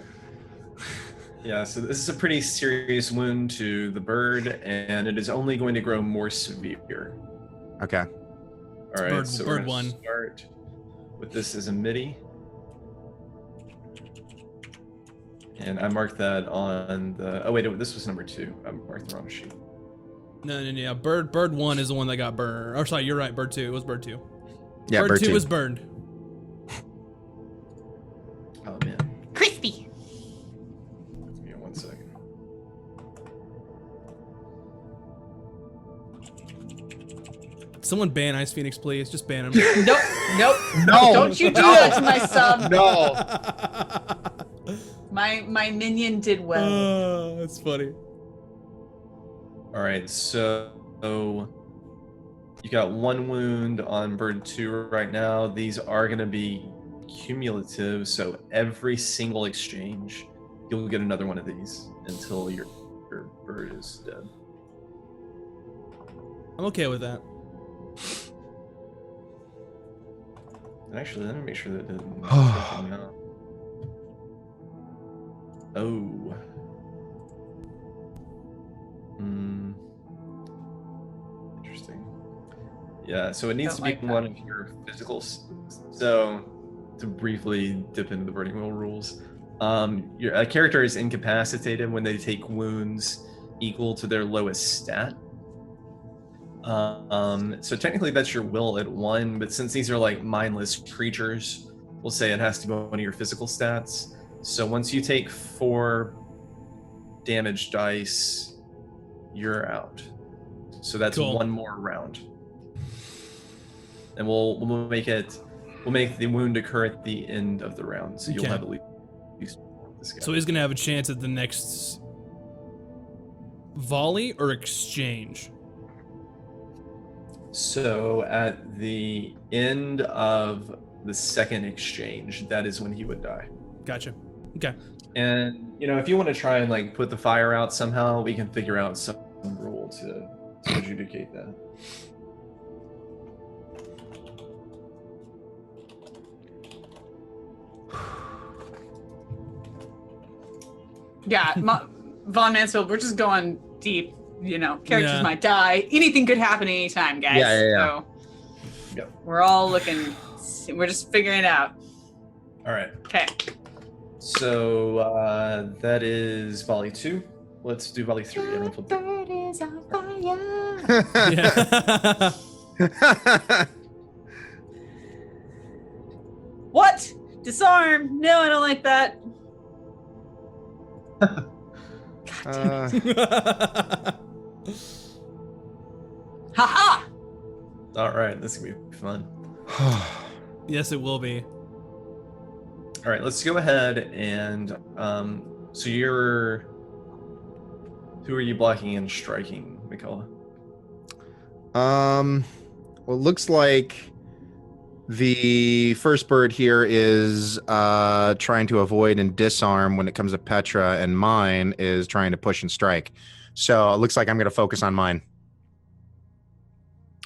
Yeah, so this is a pretty serious wound to the bird, and it is only going to grow more severe. Okay. All right, bird- so bird we're gonna one. start with this as a MIDI. And I marked that on the. Oh wait, this was number 2. I marked the wrong sheet. No. Bird 1 is the one that got burned. Or sorry, you're right. Bird 2. It was bird 2. Yeah, bird 2 was burned. Oh man, Crispy. give me 1 second. Someone ban Ice Phoenix, please. Just ban him. Nope. No. Don't you do that to my sub. No. My minion did well. Oh, that's funny. All right, so you got 1 wound on bird 2 right now. These are going to be cumulative, so every single exchange, you'll get another one of these until your bird is dead. I'm okay with that. And actually, let me make sure that didn't come out. Oh. Interesting. Yeah, so it needs Don't to be like that. one of your physicals. So, to briefly dip into the burning wheel rules, a character is incapacitated when they take wounds equal to their lowest stat. So technically that's your will at 1, but since these are like mindless creatures, we'll say it has to be one of your physical stats. So once you take 4 damage dice, you're out. So that's Cool. 1 more round. And we'll make the wound occur at the end of the round, so you'll Okay. have at least this guy. So he's gonna have a chance at the next volley or exchange. So at the end of the second exchange, that is when he would die. Gotcha. Okay. And if you want to try and like put the fire out somehow, we can figure out some rule to adjudicate that. Yeah, Von Mansfield, we're just going deep. Characters Yeah. might die. Anything could happen anytime, guys. Yeah. So Yep. we're all looking. We're just figuring it out. All right. Okay. So that is volley 2. Let's do volley 3. Everyone flip the- Bird is on fire. Yeah. What? Disarm? No, I don't like that. Haha! All right, this is gonna be fun. Yes, it will be. All right, let's go ahead and so who are you blocking and striking, Mikola? Well, it looks like the first bird here is trying to avoid and disarm when it comes to Petra, and mine is trying to push and strike. So it looks like I'm going to focus on mine.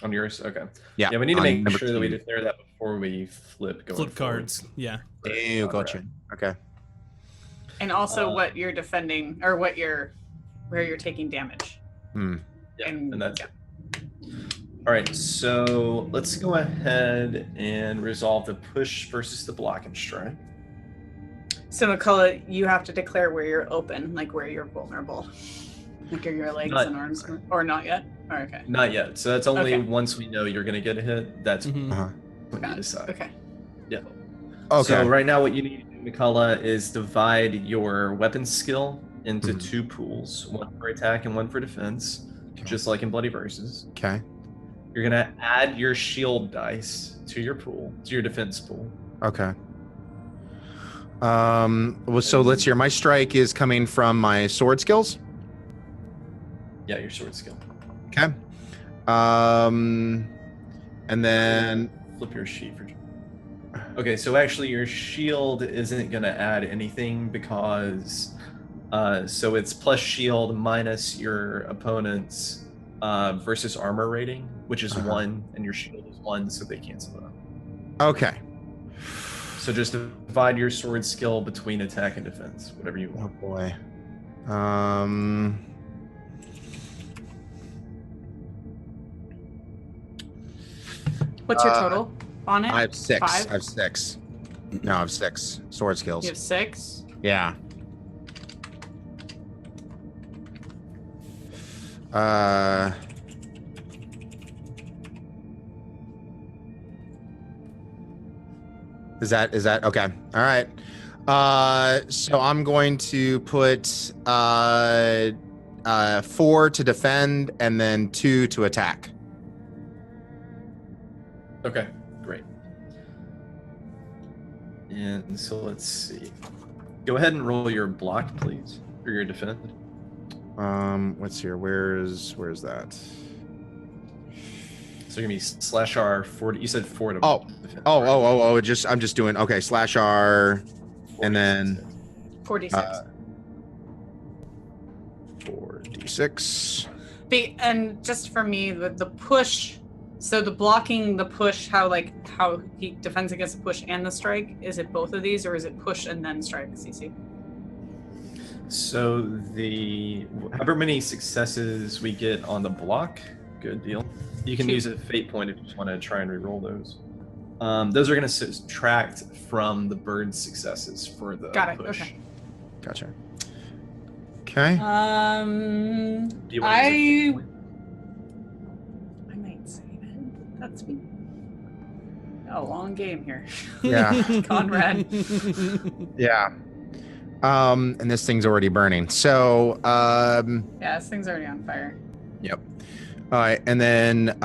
On yours? Okay. Yeah. Yeah, we need to on make number sure that we 2. declare that before we flip going Flip forward. cards. Yeah. Ew, gotcha. Okay. And also Uh, what you're defending, or where you're taking damage. Hmm. Yeah, And- and that's it. All right, so let's go ahead and resolve the push versus the block and strike. So McCullough, you have to declare where you're open, like where you're vulnerable. Like are your legs Not- and arms, or not yet? Oh, okay. Not yet. So that's only Okay. once we know you're going to get a hit. That's Mhm. Uh-huh. when Got you it. decide. Okay. Yeah. Okay. So right now, what you need to do, Mikola, is divide your weapon skill into Mhm. 2 pools, one for attack and one for defense, Okay. just like in Bloody Verses. Okay. You're gonna add your shield dice to your pool, to your defense pool. Okay. Well, so let's hear. My strike is coming from my sword skills. Yeah, your sword skill. Okay. And then Flip your sheet for. Okay, so actually, your shield isn't gonna add anything because, so it's plus shield minus your opponent's versus armor rating, which is 1, and your shield is 1, so they cancel it out. okay. So just divide your sword skill between attack and defense, whatever you Oh want. boy. What's your total on it? I have 6. 5? I have 6. No, I have 6 sword skills. You have 6? Yeah. Uh. Is that okay? All right. So I'm going to put 4 to defend and then 2 to attack. Okay, great. And so let's see. Go ahead and roll your block, please, or your defend. What's here? Where's that? So you're gonna be slash R 40. You said 4 to Oh. defend. Oh. I'm just doing okay. Slash R, and then 46. 4d6. And just for me, the push, so the blocking, the push, how he defends against the push and the strike, is it both of these, or is it push and then strike, CC? So however many successes we get on the block, good deal. You can 2. use a fate point if you just want to try and re-roll those. Those are going to subtract from the bird's successes for the Got it, push. okay. Gotcha. Okay. Do you want to use a fate point? I might save it. That's me. A long game here. Yeah. Conrad. Yeah. And this thing's already burning. So, Yeah, this thing's already on fire. yep. All right, and then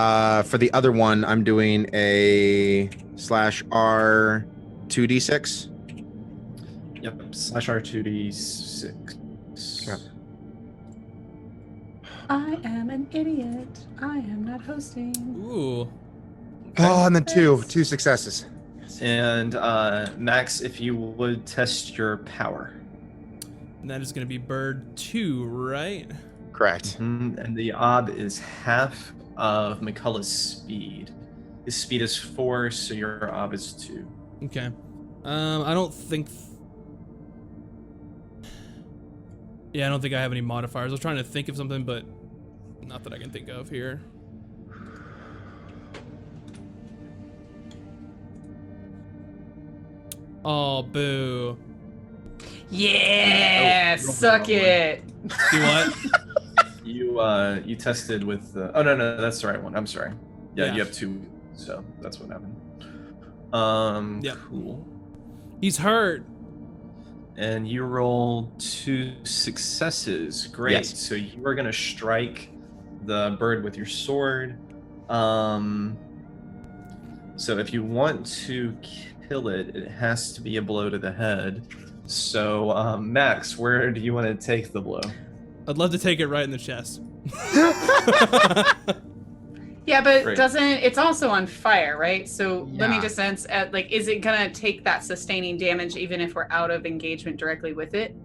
for the other one, I'm doing a slash R 2d6. Yep, slash R2d6. Yep. I am an idiot. I am not hosting. Ooh. Oh, and then two successes. And Max, if you would test your power. And that is going to be bird 2, right? Correct. And the ob is half of McCullough's speed. His speed is 4, so your ob is 2. Okay. I don't think... Yeah, I don't think I have any modifiers. I was trying to think of something, but not that I can think of here. Oh, boo. Yeah, suck it. Do what? You tested with oh no, that's the right one. I'm sorry. Yeah, Yeah. you have 2, so that's what happened. Yep. Cool. He's hurt. And you roll 2 successes. Great. Yes. So you are gonna strike the bird with your sword. So if you want to kill it, it has to be a blow to the head. So Max, where do you want to take the blow? I'd love to take it right in the chest. Yeah, but Great. it's also on fire, right? So let me Yeah. just sense at like, is it gonna take that sustaining damage even if we're out of engagement directly with it?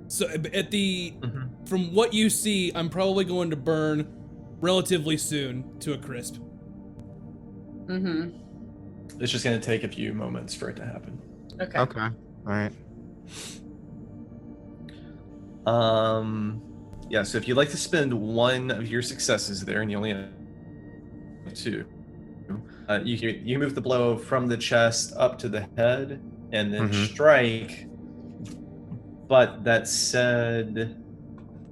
So at the, Mhm. from what you see, I'm probably going to burn relatively soon to a crisp. Mm-hmm. It's just gonna take a few moments for it to happen. Okay. Okay. All right. Yeah, so if you'd like to spend 1 of your successes there, and you only have 2, you move the blow from the chest up to the head, and then Mhm. strike. But that said,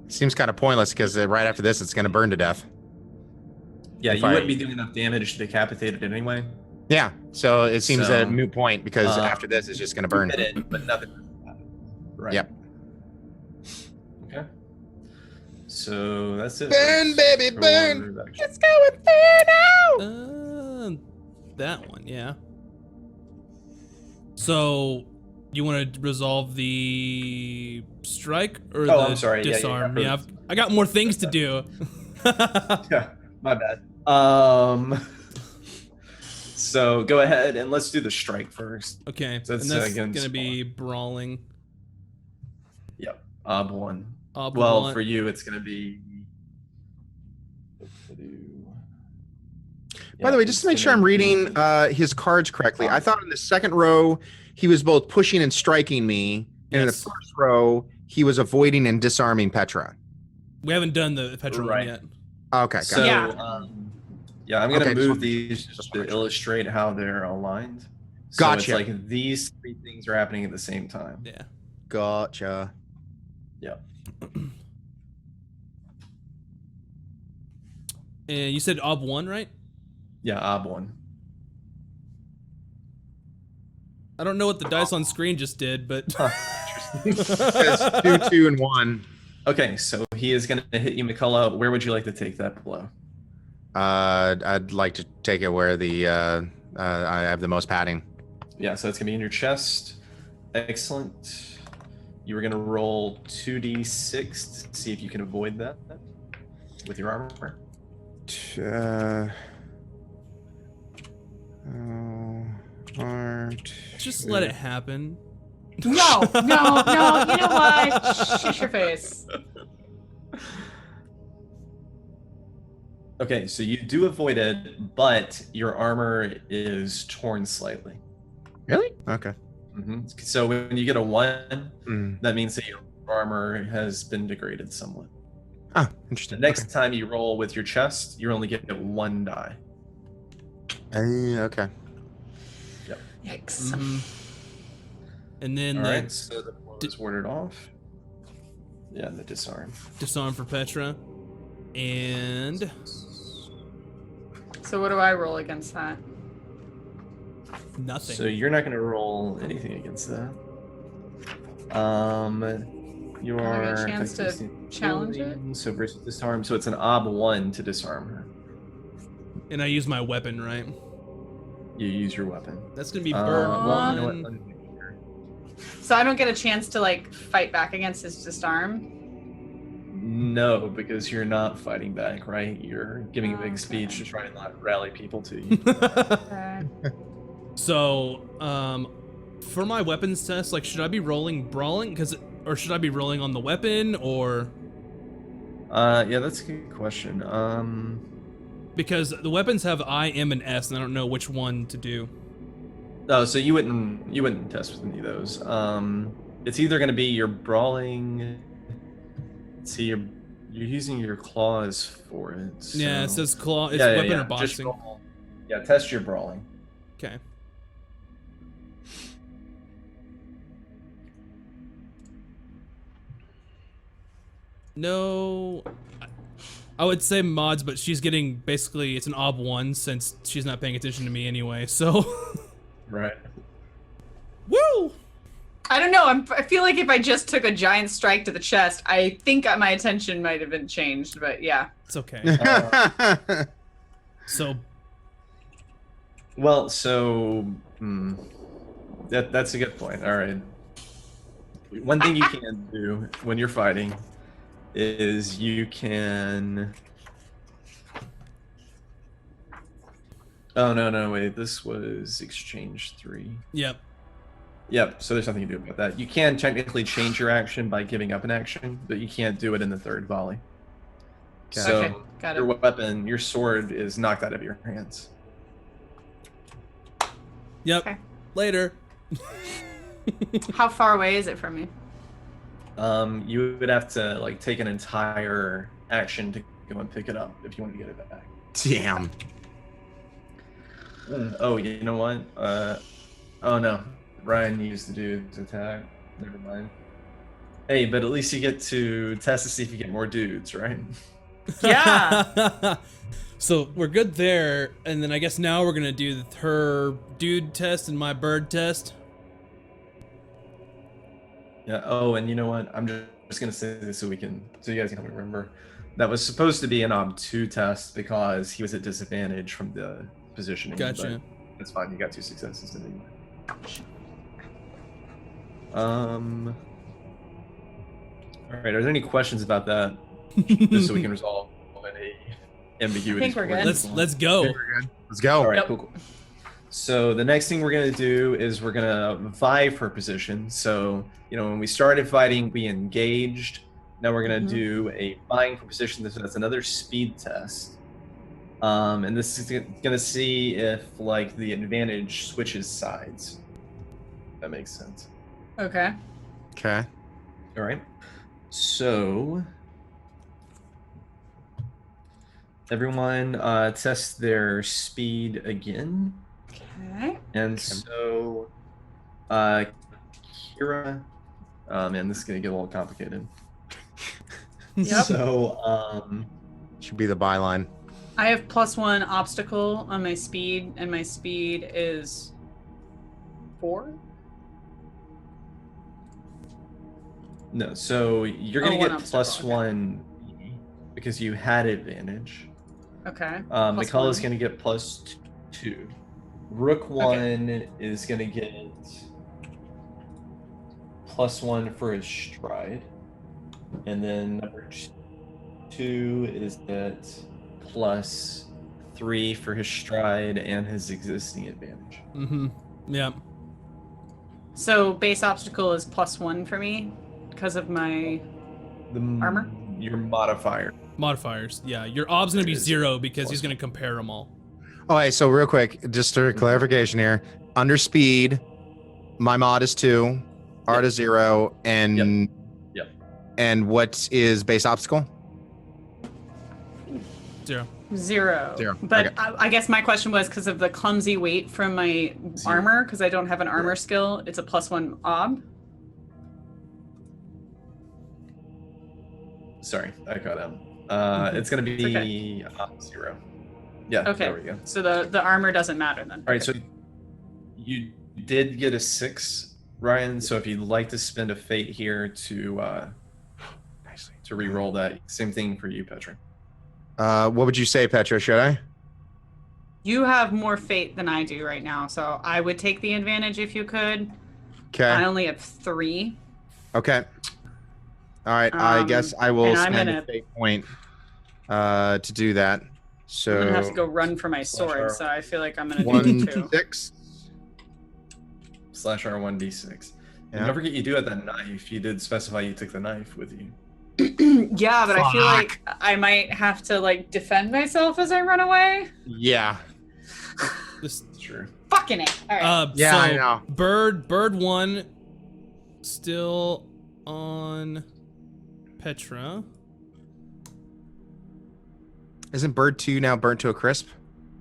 Seems kind of pointless because right after this, it's going to burn to death. yeah, If you I- wouldn't be doing enough damage to decapitate it anyway. Yeah. So it seems So, a moot point because uh, after this, it's just going to burn. Hit it, but nothing. Right. Yep. Okay. So that's it. Burn, baby, For burn. action. It's going fair now. That one, yeah. So, you want to resolve the strike or Oh, the I'm sorry. Yeah, disarm? yeah. I got more things to do. Yeah, my bad. So go ahead and let's do the strike first. Okay, So that's, and that's against gonna be brawling. Yep. Ob 1. Ob Well, one. for you, it's gonna be. By the way, just to make sure I'm reading his cards correctly, I thought in the second row he was both pushing and striking me, and in the Yes. first row he was avoiding and disarming Petra. We haven't done the petrol Right. one yet. Okay, got So, it. Yeah. I'm gonna Okay, just move wanted to- these just just wanted to to- illustrate how they're aligned. So Gotcha. it's like these 3 things are happening at the same time. Yeah. Gotcha. And you said Ob 1, right? Yeah, Ob 1. I don't know what the dice on screen just did, but It's 2, 2, and 1. Okay, so he is gonna hit you, McCullough. Where would you like to take that blow? I'd like to take it where the I have the most padding. Yeah, so it's gonna be in your chest. Excellent. You were gonna roll 2d6 to see if you can avoid that with your armor. just let it happen. No, no, no. You know what? Shush your face. Okay, so you do avoid it, but your armor is torn slightly. Really? Okay. So when you get a 1, Mm. that means that your armor has been degraded somewhat. Ah, The interesting. next time you roll with your chest, you only get 1 die. Okay. Yikes. Mhm. And then All the right, so the blow is warded off. Yeah, and the disarm. disarm for Petra. And So what do I roll against that? nothing. So you're not going to roll anything against that. You I have a are chance to effectively challenge it? So versus disarm, so it's an ob 1 to disarm her. And I use my weapon, right? You use your weapon. That's gonna be burn Well, you know one. what? So I don't get a chance to like fight back against his disarm. No, because you're not fighting back, right? You're giving a big Okay. speech to try and like rally people to you. Okay. So, for my weapons test, like, should I be rolling brawling? Or should I be rolling on the weapon, or Yeah, that's a good question. because the weapons have I, M, and S, and I don't know which one to do. No, so you wouldn't test with any of those. It's either going to be your brawling. See, you're using your claws for it. So. Yeah, it says claw. It's Yeah, weapon or Just boxing. roll. Yeah, test your brawling. Okay. No, I would say mods, but she's getting basically it's an ob 1 since she's not paying attention to me anyway. So. Right. Woo! I don't know. I feel like if I just took a giant strike to the chest, I think my attention might have been changed. But yeah. It's okay. So. Well, that's a good point. All right. One thing you can do when you're fighting is you can. Oh no, wait. This was exchange 3. Yep. Yep. So there's nothing you can do about that. You can technically change your action by giving up an action, but you can't do it in the third volley. So Okay, got it. your weapon, your sword, is knocked out of your hands. Yep. Okay. Later. How far away is it from me? You would have to like take an entire action to go and pick it up if you want to get it back. Damn. Oh, you know what? Oh no, Ryan used the dude's attack. Never mind. Hey, but at least you get to test to see if you get more dudes, right? Yeah. So we're good there, and then I guess now we're gonna do her dude test and my bird test. Yeah. Oh, and you know what? I'm just gonna say this so you guys can help me remember. That was supposed to be an ob 2 test because he was at disadvantage from the positioning. Gotcha. But that's fine. You got 2 successes anyway. All right. Are there any questions about that? Just so we can resolve any ambiguity. I think we're good. Let's go. Let's go. All right. Yep. Cool. So the next thing we're gonna do is we're gonna vie for position. So when we started fighting, we engaged. Now we're gonna do a vying for position. So that's another speed test. And this is gonna see if like the advantage switches sides. If that makes sense. Okay. Okay. All right. So everyone test their speed again. Okay. And so, Kira, man, this is gonna get a little complicated. Yep. So, Should be the byline. I have +1 obstacle on my speed, and my speed is 4. no, so you're gonna one get obstacle, +1 because you had advantage. Okay. Mikala's +1. gonna get +2. Rook 1 is gonna get +1 for his stride, and then number 2 is at +3 for his stride and his existing advantage. Yep. So base obstacle is +1 for me because of my armor. Your modifier. Modifiers. Yeah. Your ob's gonna be Is 0 because he's plus gonna compare them all. Okay, so real quick, just for clarification here, under speed, my mod is 2, art is 0, and Yep. and what is base obstacle? 0. 0. 0, But okay. I guess my question was because of the clumsy weight from my armor, because I don't have an armor skill. It's a +1 ob. Sorry, I cut out. It's gonna be Okay. 0. Yeah. Okay. There we go. So the armor doesn't matter then. All right. So you did get a 6, Ryan. So if you'd like to spend a fate here to re-roll that, same thing for you, Petra. What would you say, Petra? Should I? You have more fate than I do right now, so I would take the advantage if you could. Okay. I only have 3. Okay. All right. I guess I will and I'm spend gonna- a fate point to do that. So I'm gonna have to go run for my Slash sword, R. so I feel like I'm gonna do 1 it too. 6. /R1d6. Yeah. And don't forget you do have that knife. You did specify you took the knife with you. Yeah, but I feel Fuck. like I might have to like defend myself as I run away. Yeah. This. Sure. Fucking it. All right. Yeah, So I know. Bird 1 still on Petra. Isn't bird 2 now burnt to a crisp?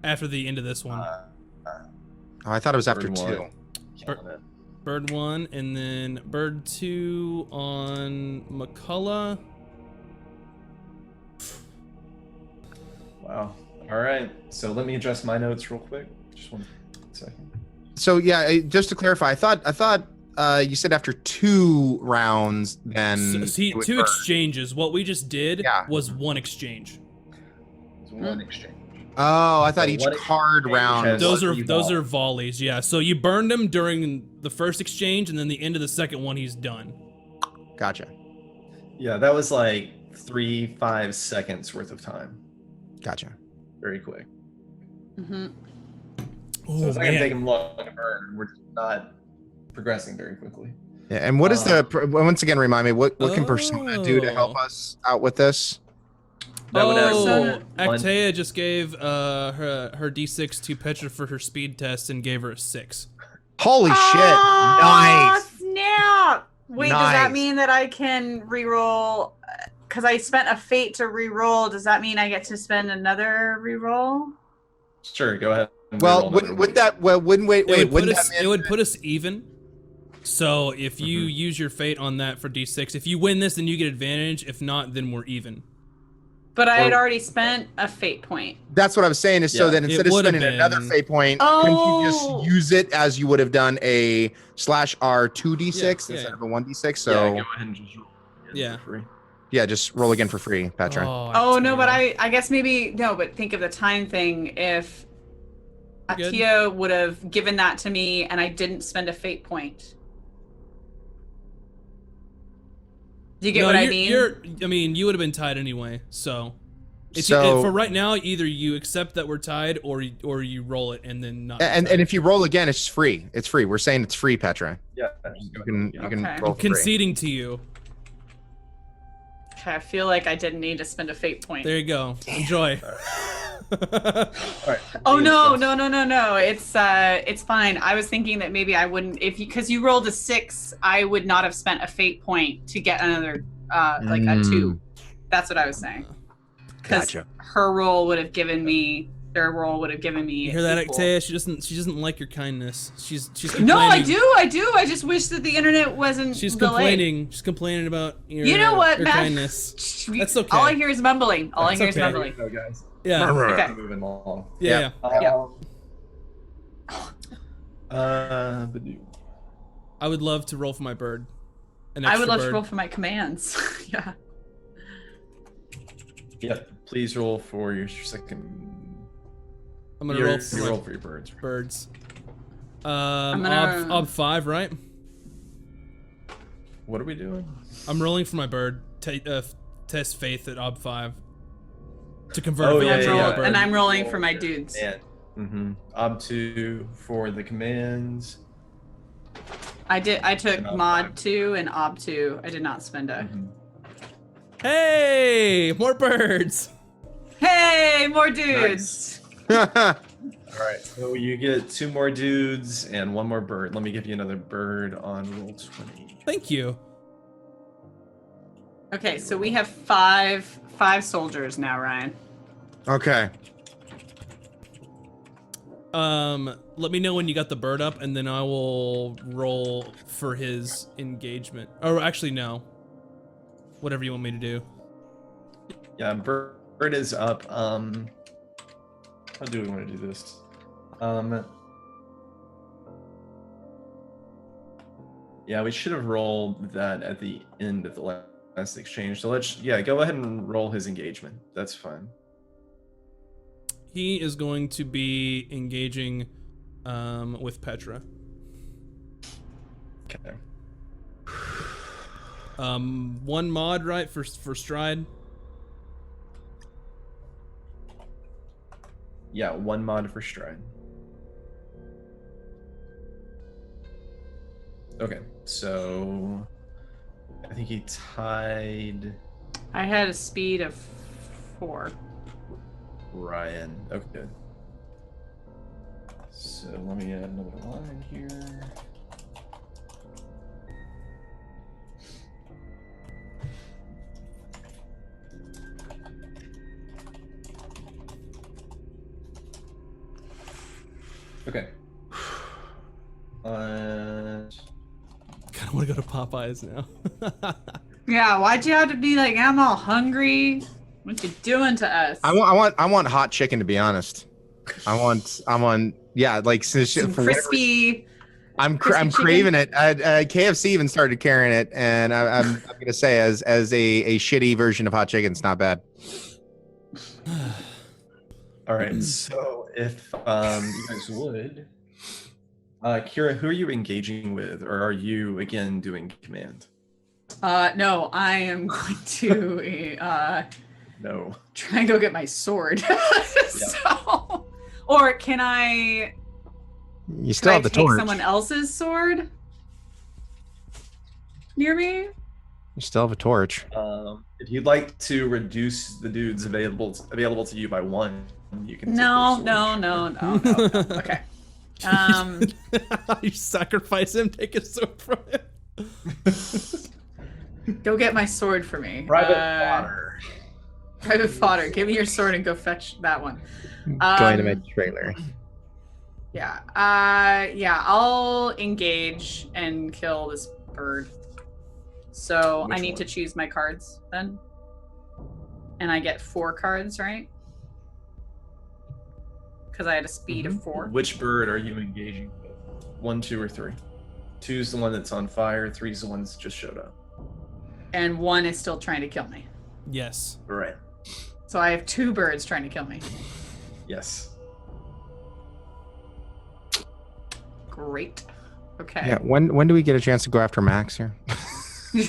After the end of this one. Oh, I thought it was after Bird 2. one. Killing it. Bird 1, and then bird 2 on McCullough. Wow. All right. So let me adjust my notes real quick. Just 1 second. So yeah, just to clarify, I thought you said after 2 rounds, then See, it would 2 burn. exchanges. What we just did Yeah. was 1 exchange. It's 1 exchange. Oh, I thought So each what card exchange round. has- Those are Revolve. those are volleys, yeah. So you burned him during the first exchange, and then the end of the second one, he's done. Gotcha. Yeah, that was like 3-5 seconds worth of time. Gotcha. Very quick. Mm-hmm. Oh, So it's not gonna man. take him long to burn. We're just not progressing very quickly. Yeah, and what is once again, remind me, what can Persona do to help Oh. us out with this? That would Oh, actually- Actea just gave her D6 to Petra for her speed test and gave her a 6. Holy shit! Oh, Nice. snap! Wait, does that Nice. mean that I can reroll? Because I spent a fate to reroll. Does that mean I get to spend another reroll? Sure, go ahead. and Well, reroll wouldn't another would one. that well wouldn't wait It would, put wouldn't us, that it would put us even. So if you use your fate on that for D6, if you win this, then you get advantage. If not, then we're even. But I had Or- already spent a fate point. That's what I was saying. Is so Yeah. that It instead of would've spending another been- fate point, Oh. couldn't you just use it as you would have done a /R 2d6 Yeah, instead yeah. of a 1d6? Yeah, So go ahead and just roll again Yeah. for free. yeah, just roll again for free, Petra. Oh no, Actea. but I guess maybe no. But think of the time thing. If Good. Actea would have given that to me and I didn't spend a fate point. Do you get No, what I you're- mean? I mean, you would have been tied anyway. So, it's So- for right now, either you accept that we're tied, or you roll it and then not. be And tied. if you roll again, it's free. It's free. We're saying it's free, Petra. Yeah. You can Okay. roll for free. conceding to you. Okay, I feel like I didn't need to spend a fate point. There you go. Enjoy. All right. Oh no, Yes. no! It's fine. I was thinking that maybe I wouldn't because you rolled a 6, I would not have spent a fate point to get another like a 2. That's what I was saying. Because Gotcha. her roll would have given me their roll would have given me. You hear that, equal. Actea? She doesn't like your kindness. She's No, I complaining. do. I just wish that the internet wasn't. She's delayed. complaining. She's complaining about your, You know what, your Matt? kindness. That's okay. All I hear is mumbling. All That's I hear is okay. mumbling. No, guys. Yeah. Okay. Moving along. Yeah. Yeah. Badoo. I would love to roll for my bird. An I extra would love bird. to roll for my commands. Yeah. Yep. Please roll for your second. I'm gonna Your- roll for you my roll for your birds. birds. gonna- Ob 5, right? What are we doing? I'm rolling for my bird. Test faith at Ob 5 to convert Oh, a yeah, village yeah, into yeah. a bird. And I'm rolling for my dudes. And Ob2 for the commands. I took And Ob mod 5. 2 and ob 2. I did not spend a. Mhm. Hey, more birds. Hey, more dudes. All right, so you get 2 more dudes and 1 more bird. Let me give you another bird on roll 20. Thank you. Okay, so we have five soldiers now, Ryan. Okay. Let me know when you got the bird up, and then I will roll for his engagement. Or actually, no. Whatever you want me to do. Yeah, bird is up. How do we want to do this? Yeah, we should have rolled that at the end of the last exchange. So go ahead and roll his engagement. That's fine. He is going to be engaging with Petra. Okay. 1 mod, right, for stride? Yeah, 1 mod for stride. Okay, so I think he tied I had a speed of 4. Ryan. Okay, good. So let me add another line here. Okay. Kind of want to go to Popeyes now. Yeah, why'd you have to be like, I'm all hungry? What you doing to us? I want hot chicken, to be honest. I want, yeah, like some for whatever reason, crispy. I'm crispy craving chicken? it. KFC even started carrying it, and I'm gonna say as a shitty version of hot chicken, it's not bad. All right. So if you guys would, Kira, who are you engaging with, or are you again doing command? No, I am going to No. try and go get my sword. So, or can I? You still have the take torch. someone else's sword near me? You still have a torch. If you'd like to reduce the dudes available to you by one, you can. No. Okay. You sacrifice him, take his sword from him. Go get my sword for me. Private fodder. Private fodder. Give me your sword and go fetch that one. Going to my trailer. Yeah. Yeah. I'll engage and kill this bird. So Which I need one? to choose my cards then. And I get 4 cards, right? Because I had a speed of 4. Which bird are you engaging with? 1, 2, or 3? 2's the one that's on fire. 3's the one that's just showed up. And 1 is still trying to kill me. Yes. Right. So I have 2 birds trying to kill me. Yes. Great. Okay. Yeah. When do we get a chance to go after Max here? Okay.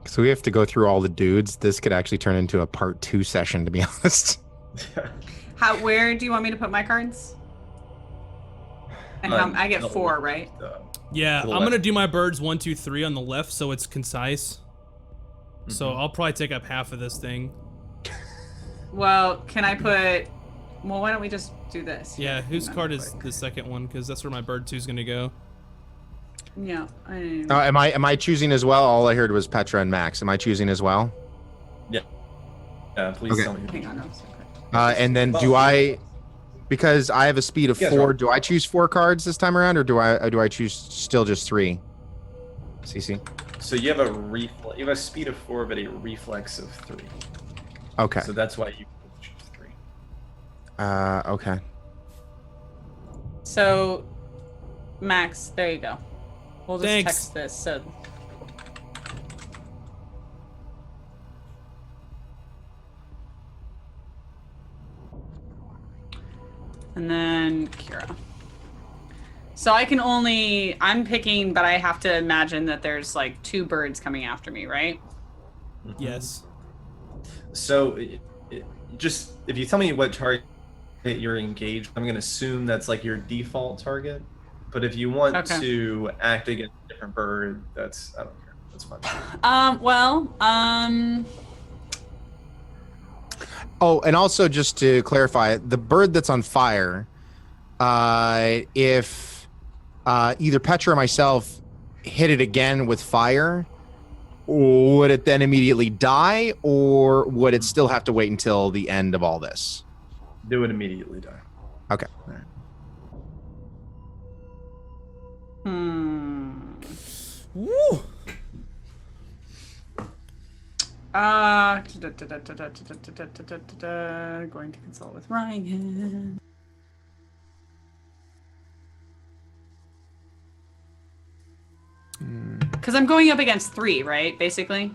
So we have to go through all the dudes. This could actually turn into a part 2 session, to be honest. Where do you want me to put my cards? And I get 4, right? Yeah, To the I'm gonna left. do my birds 1, 2, 3 on the left, so it's concise. So I'll probably take up half of this thing. Well, can I put? Well, why don't we just do this? Yeah, whose Hang on card real is quick. the second one? Because that's where my bird 2's gonna go. Yeah. Am I choosing as well? All I heard was Petra and Max. Am I choosing as well? Yeah. Please Okay. tell me. Hang on. No, it's And then do I, because I have a speed of Yes, 4, Rob. do I choose 4 cards this time around, or do I choose still just 3? CC. So you have a speed of 4, but a reflex of 3. Okay. So that's why you choose 3. Okay. So, Max, there you go. We'll just Thanks. text this. So. And then Kira. So I'm picking, but I have to imagine that there's like 2 birds coming after me, right? Yes. So just if you tell me what target you're engaged, I'm gonna assume that's like your default target. But if you want Okay. to act against a different bird, I don't care. That's fine. Oh, and also just to clarify, the bird that's on fire, if either Petra or myself hit it again with fire, would it then immediately die, or would it still have to wait until the end of all this? They would immediately die. Okay. Woo! Going to consult with Ryan. Because I'm going up against 3, right? Basically,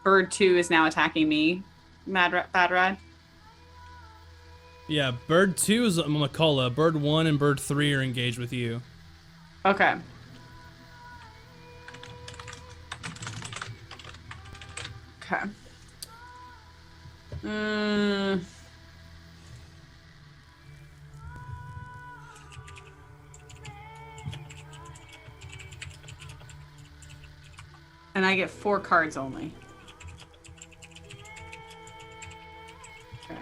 bird 2 is now attacking me. Bad Rad. Yeah, bird 2 is McCullough. Bird 1 and bird 3 are engaged with you. Okay. Okay. And I get 4 cards only. Okay.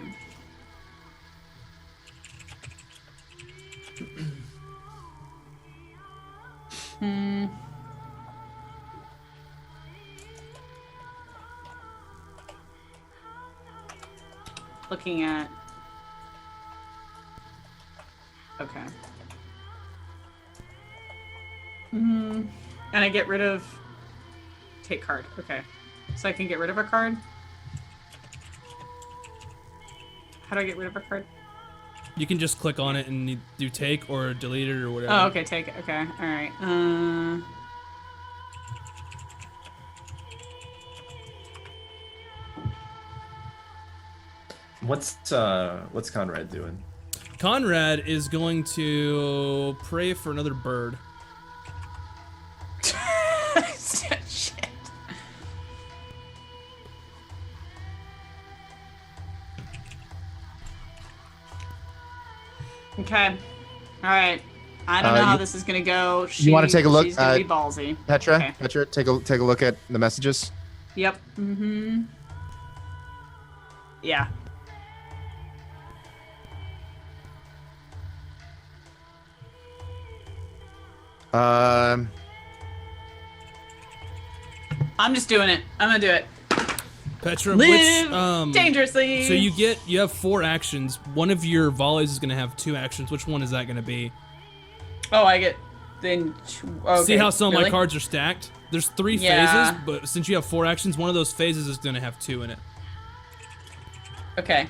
looking at. Okay. And I get rid of. Take card. Okay. So I can get rid of a card. How do I get rid of a card? You can just click on it and you do take or delete it or whatever. Oh, okay, take it. Okay, all right. What's Conrad doing? Conrad is going to pray for another bird. Shit. Okay. All right. I don't know how this is gonna go. You want to take a look? She's gonna be ballsy. Petra, Okay. Petra, take a look at the messages. Yep. Mm-hmm. Yeah. I'm just doing it. I'm gonna do it. Petra, Live dangerously. So you have 4 actions. One of your volleys is gonna have 2 actions. Which one is that gonna be? Oh, I get then. Okay. See how some of really? my cards are stacked? There's 3 Yeah. phases, but since you have 4 actions, one of those phases is gonna have 2 in it. Okay.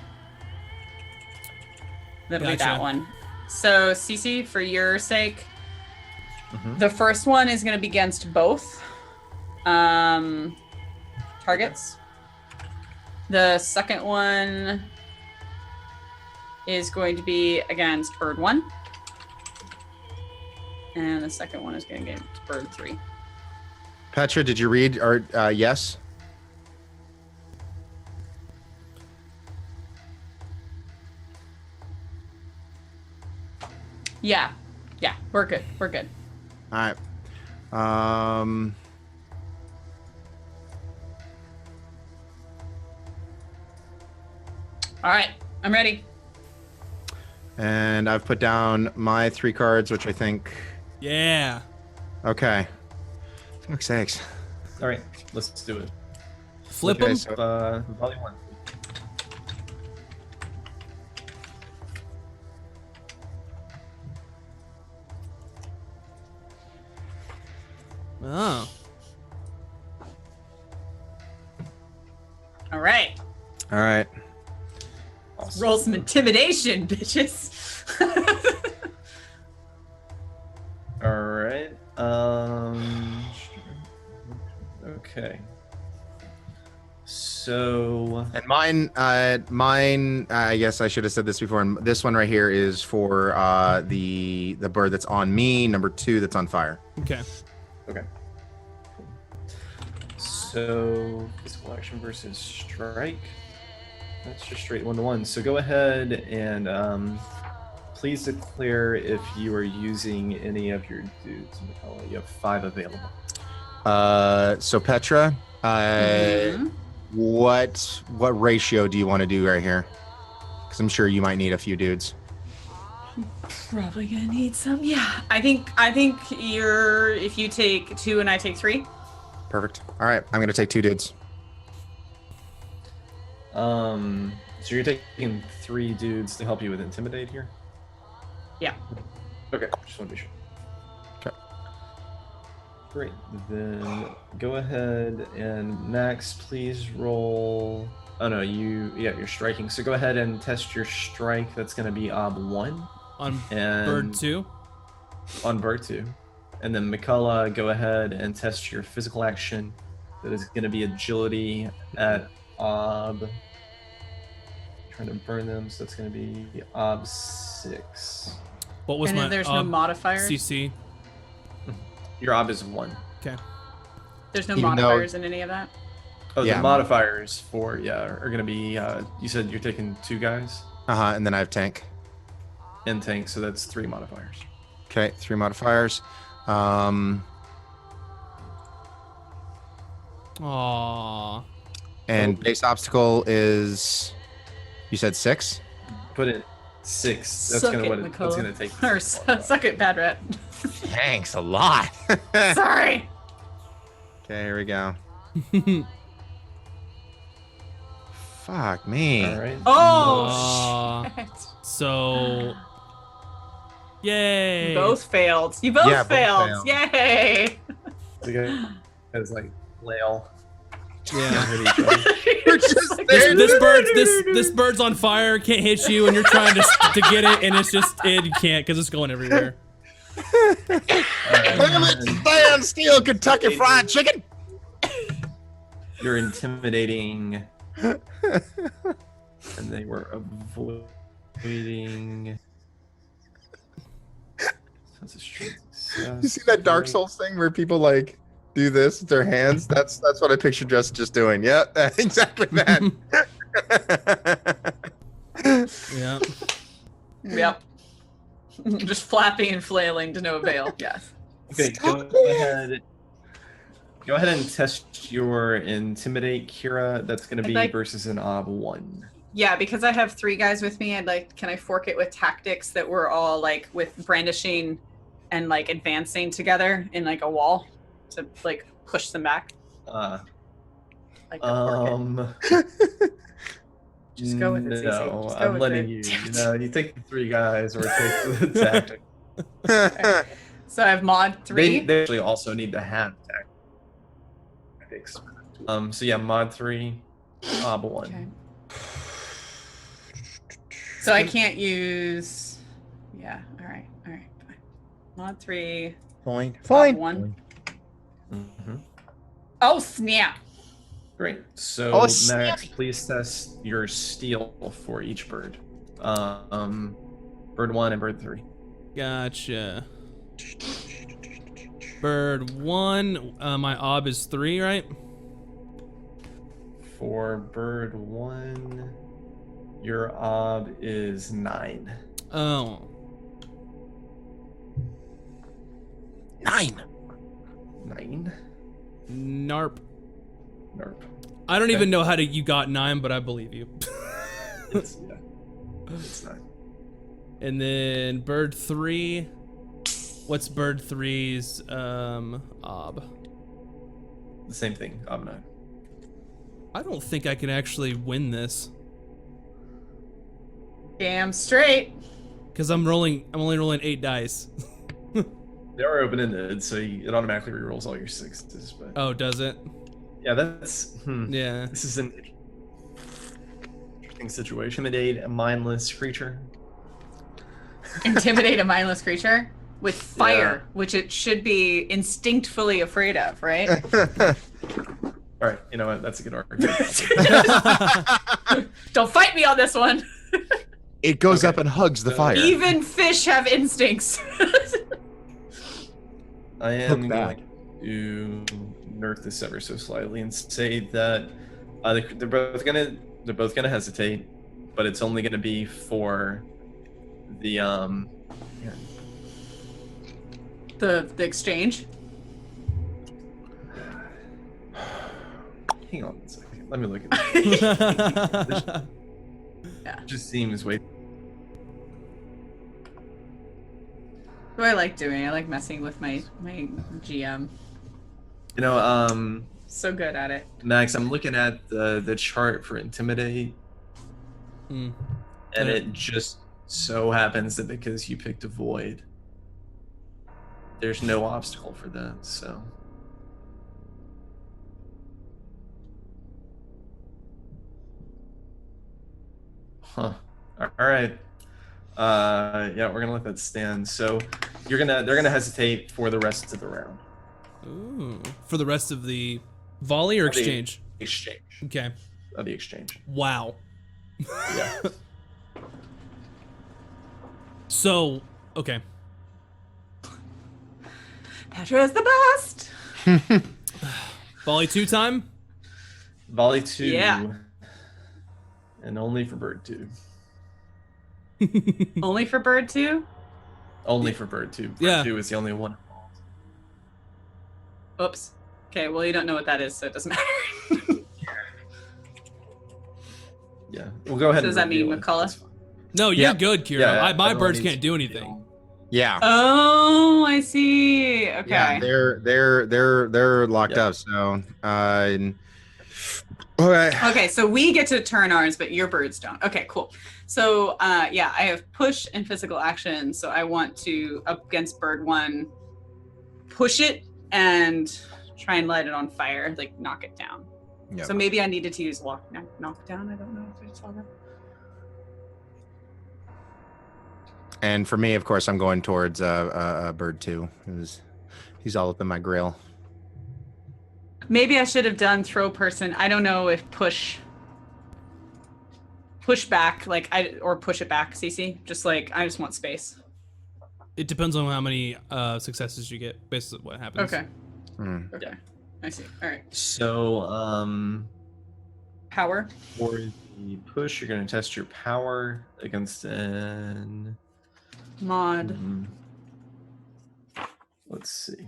That'll be Gotcha. that one. So, Cece, for your sake, the first one is going to be against both targets. The second one is going to be against bird 1. And the second one is going to get bird 3. Petra, did you read or yes? Yeah. Yeah, we're good. We're good. All right. All right. I'm ready. And I've put down my 3 cards, which I think. Yeah. Okay. Fuck's sakes. All right, let's do it. Flip Okay, them. so- Volley 1. Oh. All right. All right. Awesome. Roll some intimidation, bitches. All right. Okay. So And mine, I guess I should have said this before. And this one right here is for the bird that's on me. Number 2 that's on fire. Okay. okay. So physical action versus strike. That's just straight 1-to-1. So go ahead and please declare if you are using any of your dudes, McCullough. You have 5 available. So Petra, Mhm. what ratio do you want to do right here? Because I'm sure you might need a few dudes. Probably gonna need some. Yeah. I think if you take 2 and I take 3. Perfect. All right, I'm gonna take 2 dudes. So you're taking 3 dudes to help you with intimidate here? Yeah. Okay, just want to be sure. Okay. Great. Then go ahead and Max, please roll. Oh no, you're striking. So go ahead and test your strike. That's going to be ob 1 On and bird 2. on bird 2. And then McCullough, go ahead and test your physical action. That is going to be agility at ob. Trying to burn them, so that's going to be ob 6. What was And my then there's no modifiers. CC? Your ob is 1. Okay. There's no Even though- modifiers in any of that. Oh, Yeah, the modifiers for are going to be. You said you're taking 2 guys And then I have tank. and tank, so that's 3 modifiers. Okay, 3 modifiers. Aww. And base obstacle is, you said 6? Put it 6. That's Suck gonna it, what that's McCullough. gonna take. Or suck it, bad rat. Thanks a lot. Sorry. Okay, here we go. Fuck me. All right. Oh shit! So, yay! You both failed. You both Yeah, both failed. failed. Yay! You guys like flail. Yeah. Hit each other. We're just This, there. this bird's on fire, can't hit you, and you're trying to get it, and it's just you can't because it's going everywhere. Damn it, stand still, Kentucky Fried Chicken. You're intimidating, and they were avoiding. That's a strength success. You see that Dark Souls thing where people like do this with their hands? That's what I picture just doing. Yeah, exactly that. Yeah. Yep. Just flapping and flailing to no avail. Yes. Okay, go ahead and test your intimidate, Kira. That's going to be versus an ob 1. Yeah, because I have 3 guys with me. Can I fork it with tactics that we're all like with brandishing and like advancing together in like a wall to like push them back? Like just go with it. Cece. No, Just go I'm with letting it. you. You take the 3 guys or take the tactic. Okay. So I have mod 3. They actually also need to have tactics. So yeah, mod 3, ob 1. Okay. So I can't use. Yeah. All right. Fine. Mod 3. Fine. Ob 1. Mm-hmm. Oh snap! Great. So Oh, Max, snappy. please test your steel for each bird. Bird 1 and bird 3. Gotcha. Bird 1, my ob is 3, right? For bird 1, your ob is 9. Oh. 9. 9? Narp. Nerp. I don't even know how you got 9, but I believe you. It's 9. And then bird 3. What's bird 3's ob? The same thing, ob 9. I don't think I can actually win this. Damn straight. Because I'm only rolling 8 dice. They are open-ended, so it automatically rerolls all your 6s. But Oh, does it? yeah, that's Yeah. This is an interesting situation. Intimidate a mindless creature. Intimidate a mindless creature with fire, which it should be instinctfully afraid of, right? All right, you know what? That's a good argument. Don't fight me on this one. It goes up and hugs the fire. Even fish have instincts. I am Hook back. going to nerf this ever so slightly and say that they're both gonna hesitate, but it's only gonna be for the the exchange. Hang on a second. Let me look at this. Yeah. It just seems way. What do I like doing? I like messing with my GM. You know, So good at it. Max, I'm looking at the chart for intimidate, Mm. and Yeah. it just so happens that because you picked avoid, there's no obstacle for that. So. Huh. All right. Yeah, we're gonna let that stand. So they're gonna hesitate for the rest of the round. Ooh. For the rest of the volley or Of the exchange? Exchange. Okay. Of the exchange. Wow. Yeah. So, okay. Petra's the best. Volley 2 time? Volley 2. Yeah. And only for bird 2. Only for bird 2? Only for bird 2. Bird Yeah. 2 is the only one. Oops. Okay, well, you don't know what that is, so it doesn't matter. Yeah. We'll go ahead Does and that mean reveal it. McCullough? That's fine. No, you're Yep. good, Kira. Yeah, my everyone birds needs can't do to anything. reveal. Yeah. Oh, I see. Okay. Yeah, they're locked Yeah. up. So Okay. Okay, so we get to turn ours, but your birds don't. Okay, cool. So yeah, I have push and physical action. So I want to, up against bird 1, push it and try and light it on fire, like knock it down. Yep. So maybe I needed to use knock down. I don't know if I saw that. And for me, of course, I'm going towards bird 2. He's all up in my grill. Maybe I should have done throw person. I don't know if push back, or push it back, CC. Just like, I just want space. It depends on how many successes you get, based on what happens. Okay. Okay. I see. All right. So, Power. for the push, you're going to test your power against an... Mod. Let's see.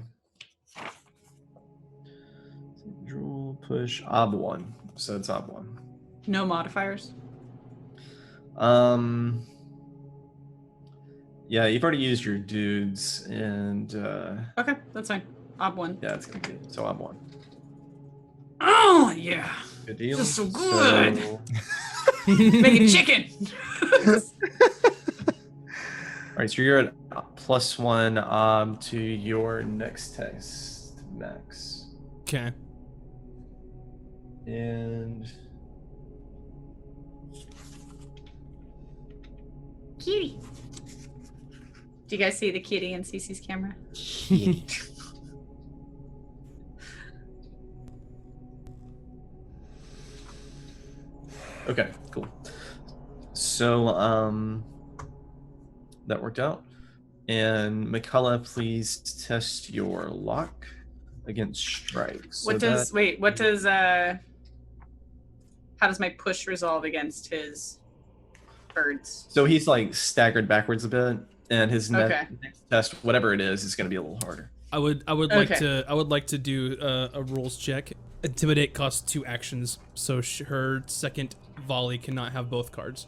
Draw, push, ob1. So it's ob1. No modifiers. Yeah, you've already used your dudes, and Okay, that's fine. Ob1. yeah, it's gonna be good. So ob1. Oh yeah. Good deal. This is so good. So, Making chicken. all right, so you're at +1 to your next test, Max. Okay. And Kitty. Do you guys see the kitty in Cece's camera? okay, cool. So that worked out. And McCullough, please test your lock against strikes. What does how does my push resolve against his birds? So he's like staggered backwards a bit, and his Okay. next test, whatever it is going to be a little harder. I would like to do a rules check. Intimidate costs 2 actions, so her second volley cannot have both cards.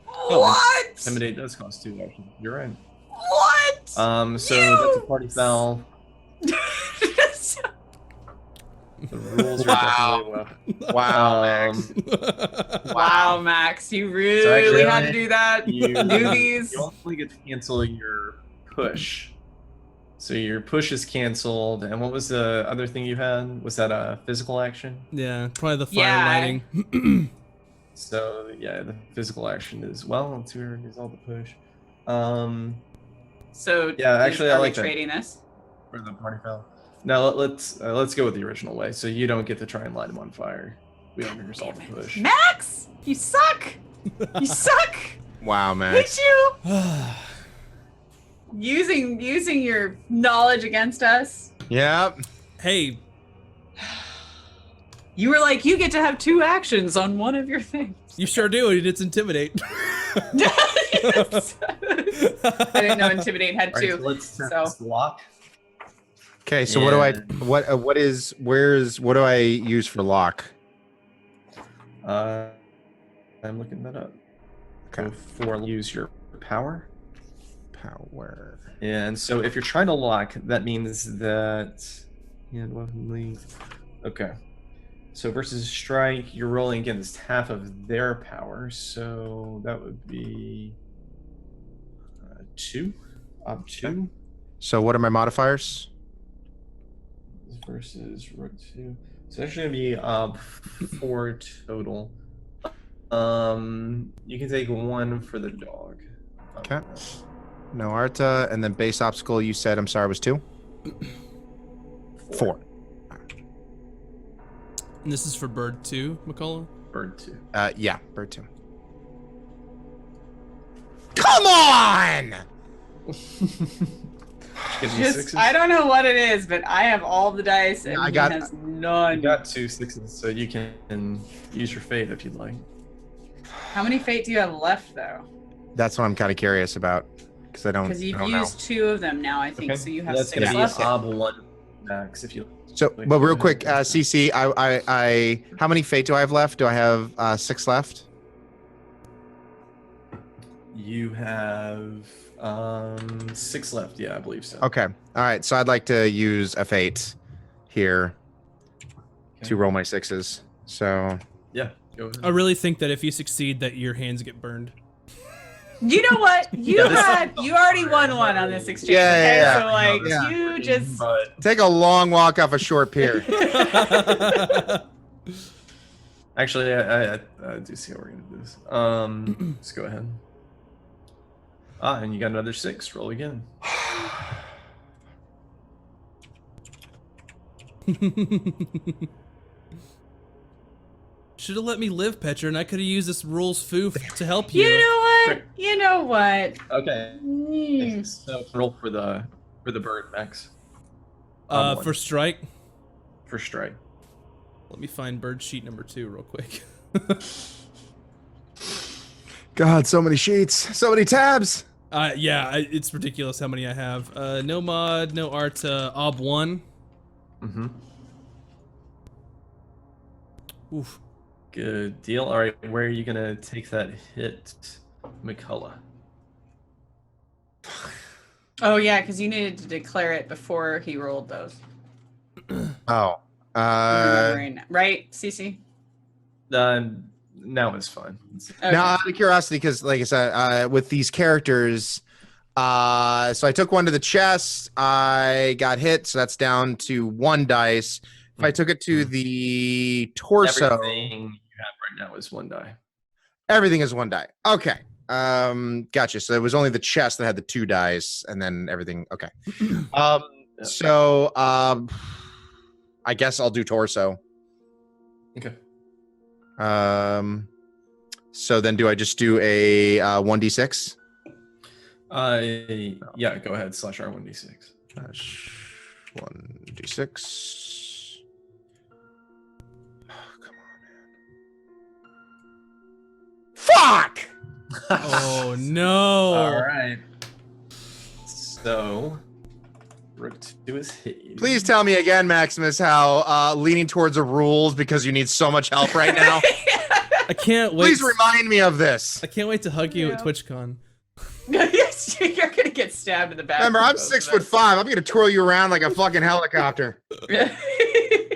What? Intimidate does cost 2 actions. You're right. What? So that's a party foul. The rules are definitely Wow, Max. Wow, Max, you really So actually, had to do that. You, Do these. you only get to cancel your push. So your push is canceled. And what was the other thing you had? Was that a physical action? Yeah, probably the fire Yeah. lighting. So yeah, the physical action is let's see where is all the push. So Yeah, actually, I are we like that. trading this. For the party foul. Now let's go with the original way. So you don't get to try and light him on fire. We don't resolve the push. Max, you suck. You suck. Wow, Max. Hate you. Using your knowledge against us. Yep. Hey, You were like, you get to have 2 actions on one of your things. you sure do. It's intimidate. Yes. I didn't know intimidate had All right, 2. so let's So test lock. Okay, so what do I use for lock? I'm looking that up. Okay. So for use your power. Power. And so if you're trying to lock, that means that weapon length. Okay. So versus strike, you're rolling against half of their power. So that would be 2. Up 2. So what are my modifiers? Versus rook 2. So it's actually gonna be 4 total. You can take 1 for the dog. Okay. No Arta, and then base obstacle you said, I'm sorry, was 2? 4. And this is for bird 2, McCullough? Bird 2. Yeah, bird 2. Come on! I don't know what it is, but I have all the dice and I he got- has none. You got 2 6s, so you can use your fate if you'd like. How many fate do you have left, though? That's what I'm kind of curious about, because I don't Because you've know. used 2 of them now, I think. Okay. So you have That's 6 gonna left. be ob 1 max if you. So, but real quick, CC, I how many fate do I have left? Do I have 6 left? You have 6 left. Yeah, I believe so. Okay. All right. So I'd like to use a fate here. to roll my 6s. So Yeah, go ahead. I really think that if you succeed, that your hands get burned. You know what? You already won one on this exchange. Yeah, okay? So like yeah. you just But take a long walk off a short pier. actually, I do see how we're gonna do this. Let's go ahead. And you got another 6. Roll again. Should have let me live, Petra, and I could have used this rules foo to help you. You know what? You know what? Okay. Mm. So roll for the bird, Max. For strike. For strike. Let me find bird sheet number 2 real quick. God, so many sheets, so many tabs. Yeah, it's ridiculous how many I have. No mod, no art, ob 1. Mm-hmm. Oof. Good deal. All right, where are you gonna take that hit, McCullough? Oh yeah, because you needed to declare it before he rolled those. Oh, Right, Cece? Now it's fine. Okay. Now, out of curiosity, because like I said, with these characters, so I took one to the chest, I got hit, so that's down to 1 dice. If I took it to the torso, Everything you have right now is 1 die. everything is 1 die. Okay. Gotcha. So it was only the chest that had the 2 dice, and then everything. Okay. So I guess I'll do torso. Okay. So then do I just do a 1d6? Yeah, go ahead. Slash R1d6. 1d6. Fuck! Oh no! All right. So, Rook 2 is hit you. Please tell me again, Maximus, how leaning towards the rules because you need so much help right now. I can't wait. Please remind me of this. I can't wait to hug you at Yeah. TwitchCon. Yes, you're gonna get stabbed in the back. Remember, I'm 6'5". I'm gonna twirl you around like a fucking helicopter.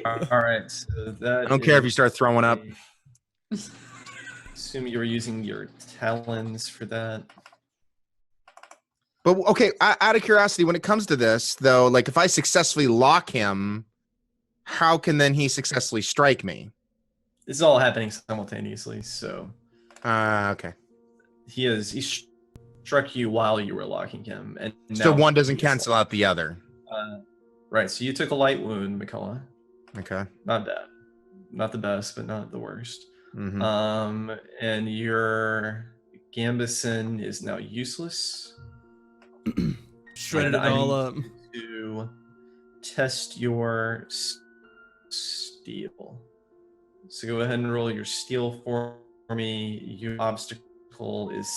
All right. So that I don't care if you start throwing up. Assume you were using your talons for that. But okay, out of curiosity, when it comes to this, though, like if I successfully lock him, how can then he successfully strike me? This is all happening simultaneously. So Okay. he struck you while you were locking him, and So now one doesn't he's cancel out the other. Right. So you took a light wound, McCullough. Okay. Not bad. Not the best, but not the worst. Mhm. And your Gambison is now useless. Shredded it I all need up. to test your steel. So go ahead and roll your steel for me. Your obstacle is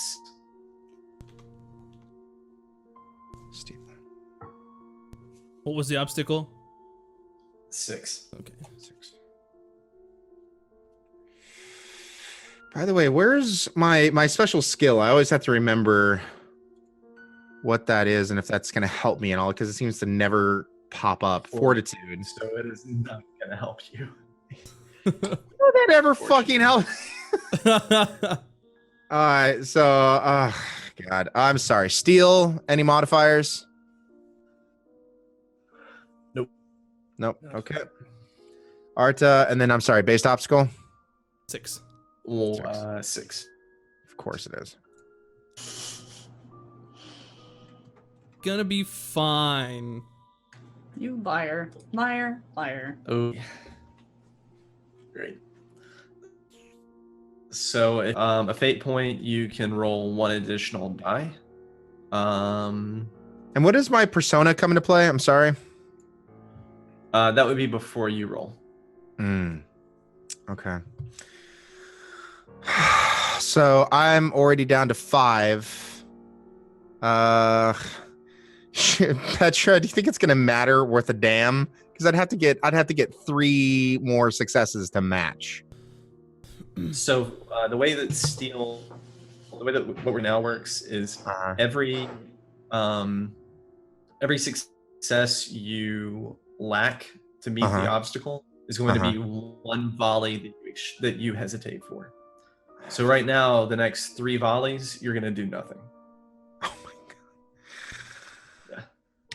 Steve. What was the obstacle? 6. Okay. 6. By the way, where's my special skill? I always have to remember what that is and if that's going to help me and all, because it seems to never pop up. Fortitude. So it is not going to help you. Will that ever fucking help? All right, so God, I'm sorry. Steel, any modifiers? Nope. Nope. Okay. Arta, and then I'm sorry, based obstacle? 6. Well, 6. Of course it is. Gonna be fine. You liar, liar, liar. Oh, great. So, a fate point, you can roll 1 additional die. And what is my persona come into play? I'm sorry. That would be before you roll. Okay. So I'm already down to 5. Petra, do you think it's gonna matter worth a damn? Because I'd have to get 3 more successes to match. So the way that what we're now works is every success you lack to meet the obstacle is going to be one volley that you hesitate for. So right now, the next 3 volleys, you're going to do nothing. Oh my god.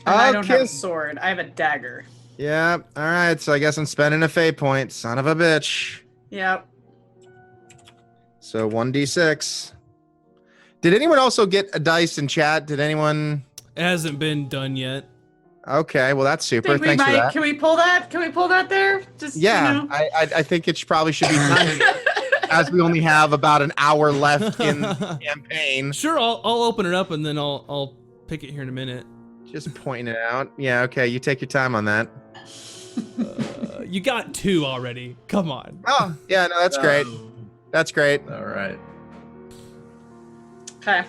And I don't have a sword. I have a dagger. Yeah. All right. So I guess I'm spending a fate point. Son of a bitch. Yep. So 1d6. Did anyone also get a dice in chat? Did anyone? It hasn't been done yet. Okay. Well, that's super. Thanks for that. Can we pull that? Can we pull that there? Just Yeah. You know. I think it probably should be done. As we only have about an hour left in the campaign. Sure, I'll open it up and then I'll pick it here in a minute. Just pointing it out. Yeah, okay, you take your time on that. You got 2 already. Come on. Oh, yeah, no, that's great. That's great. All right. Okay.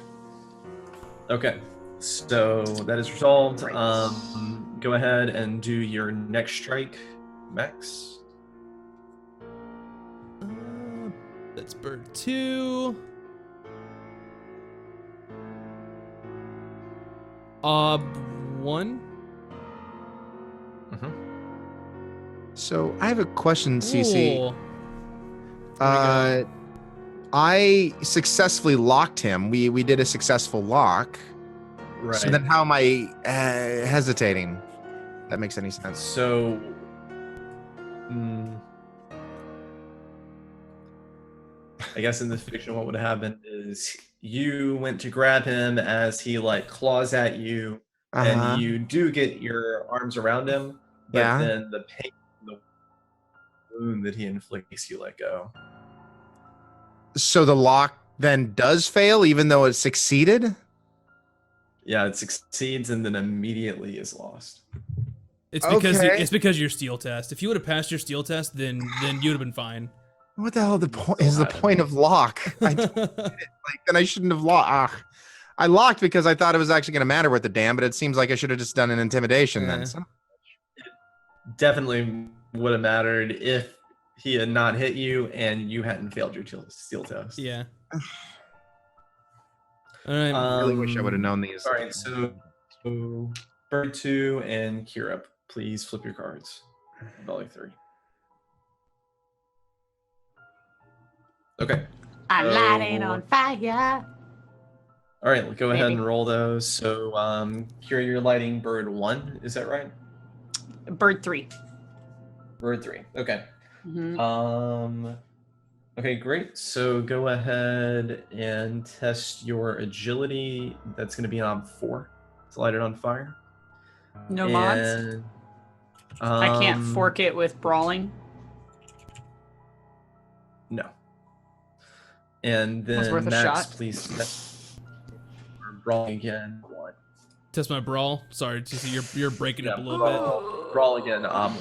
Okay. So that is resolved. Right. Go ahead and do your next strike, Max. That's bird 2. 1. So I have a question, CC. Ooh. I successfully locked him. We did a successful lock. Right. So then how am I hesitating? That makes any sense. So, I guess in this fiction, what would happen is you went to grab him as he like claws at you, and you do get your arms around him, but then the pain, the wound that he inflicts, you let go. So the lock then does fail, even though it succeeded? Yeah, it succeeds and then immediately is lost. It's because your steel test. If you would have passed your steel test, then you'd have been fine. What the hell is the point of lock? I don't get it. Like, then I shouldn't have locked. I locked because I thought it was actually going to matter with the dam, but it seems like I should have just done an intimidation then. So. Definitely would have mattered if he had not hit you and you hadn't failed your steel test. Yeah. All right. I really wish I would have known these. All right, so Bird 2 and Kira, please flip your cards. Volley 3. Okay. I'm lighting on fire. All right, go ahead and roll those. So, Kira, you're lighting Bird 1, is that right? Bird 3. Bird 3. Okay. Mm-hmm. Okay, great. So go ahead and test your agility. That's going to be on 4 to light it on fire. No mods? I can't fork it with brawling? No. And then worth a Max, shot. please test brawling again. 1. Test my brawl. Sorry, TC, you're breaking up a little bit. Brawl again, 1.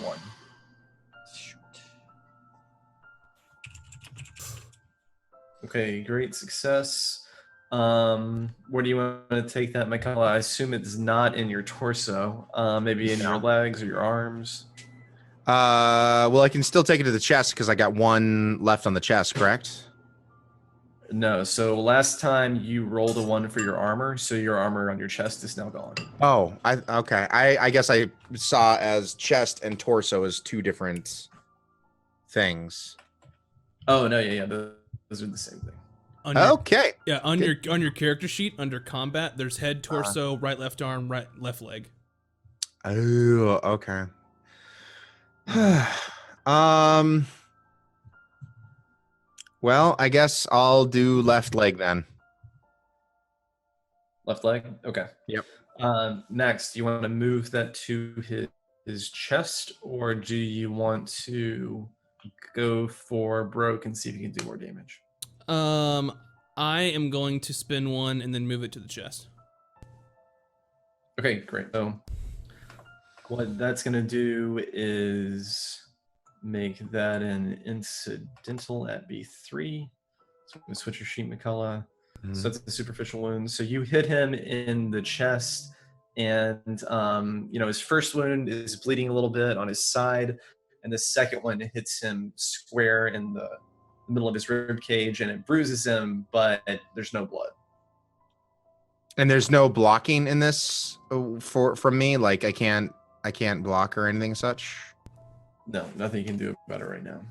Okay, great success. Where do you want to take that, Michaela? I assume it's not in your torso. Maybe in your legs or your arms. Well, I can still take it to the chest because I got 1 left on the chest, correct? No, so last time you rolled a 1 for your armor, so your armor on your chest is now gone. Oh, okay. I guess I saw as chest and torso as 2 different things. Oh no, yeah, those are the same thing. Okay. Yeah, on your character sheet under combat, there's head, torso, right, left arm, right, left leg. Oh, okay. Well, I guess I'll do left leg then. Left leg? Okay. Yep. Next, do you want to move that to his chest, or do you want to go for broke and see if you can do more damage? I am going to spin 1 and then move it to the chest. Okay, great. So what that's going to do is make that an incidental at B3. So I'm going to switch your sheet, McCullough. So that's a superficial wound. So you hit him in the chest, and his first wound is bleeding a little bit on his side, and the second one hits him square in the middle of his rib cage, and it bruises him, but there's no blood. And there's no blocking in this from me. Like I can't block or anything such. No, nothing you can do about it right now.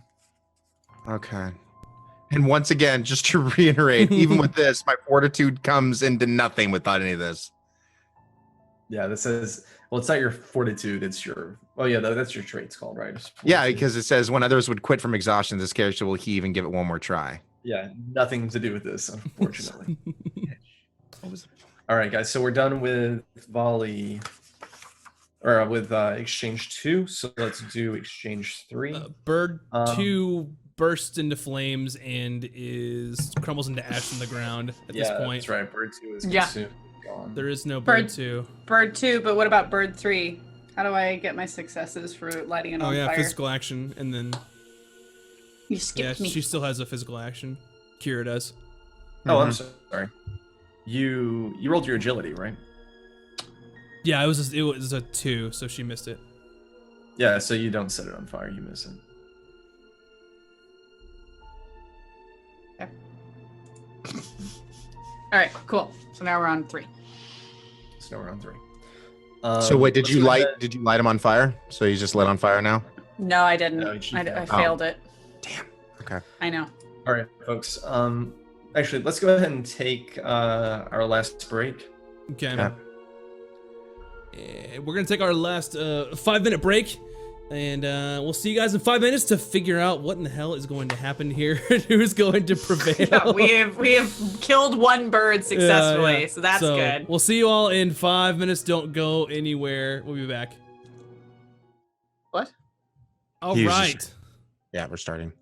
Okay. And once again, just to reiterate, even with this, my fortitude comes into nothing without any of this. Yeah, this says, well, it's not your fortitude, it's your, oh yeah, that's your trait's called, right? Yeah, because it says when others would quit from exhaustion, this character will heave and give it one more try. Yeah, nothing to do with this, unfortunately. All right, guys, so we're done with volley, or with exchange 2, so let's do exchange 3. Bird 2 bursts into flames and crumbles into ash on the ground at this point. That's right, bird 2 is consumed. Gone. There is no bird 2. Bird 2, but what about bird 3? How do I get my successes for lighting it on fire? Oh yeah, physical action, and then you skipped me. She still has a physical action. Kira does. Oh, I'm sorry. You rolled your agility, right? Yeah, it was a 2, so she missed it. Yeah, so you don't set it on fire, you miss it. Okay. All right, cool. So now we're on 3. So now we're on 3. So wait, did you light him on fire? So he's just lit on fire now? No, I didn't. No, I failed it. Damn. Okay. I know. All right, folks. Actually, let's go ahead and take our last break. Okay. Yeah. We're gonna take our last 5-minute break, and we'll see you guys in 5 minutes to figure out what in the hell is going to happen here and who's going to prevail. Yeah, we have killed one bird successfully, so that's good. We'll see you all in 5 minutes. Don't go anywhere. We'll be back. What? All right. Yeah, we're starting.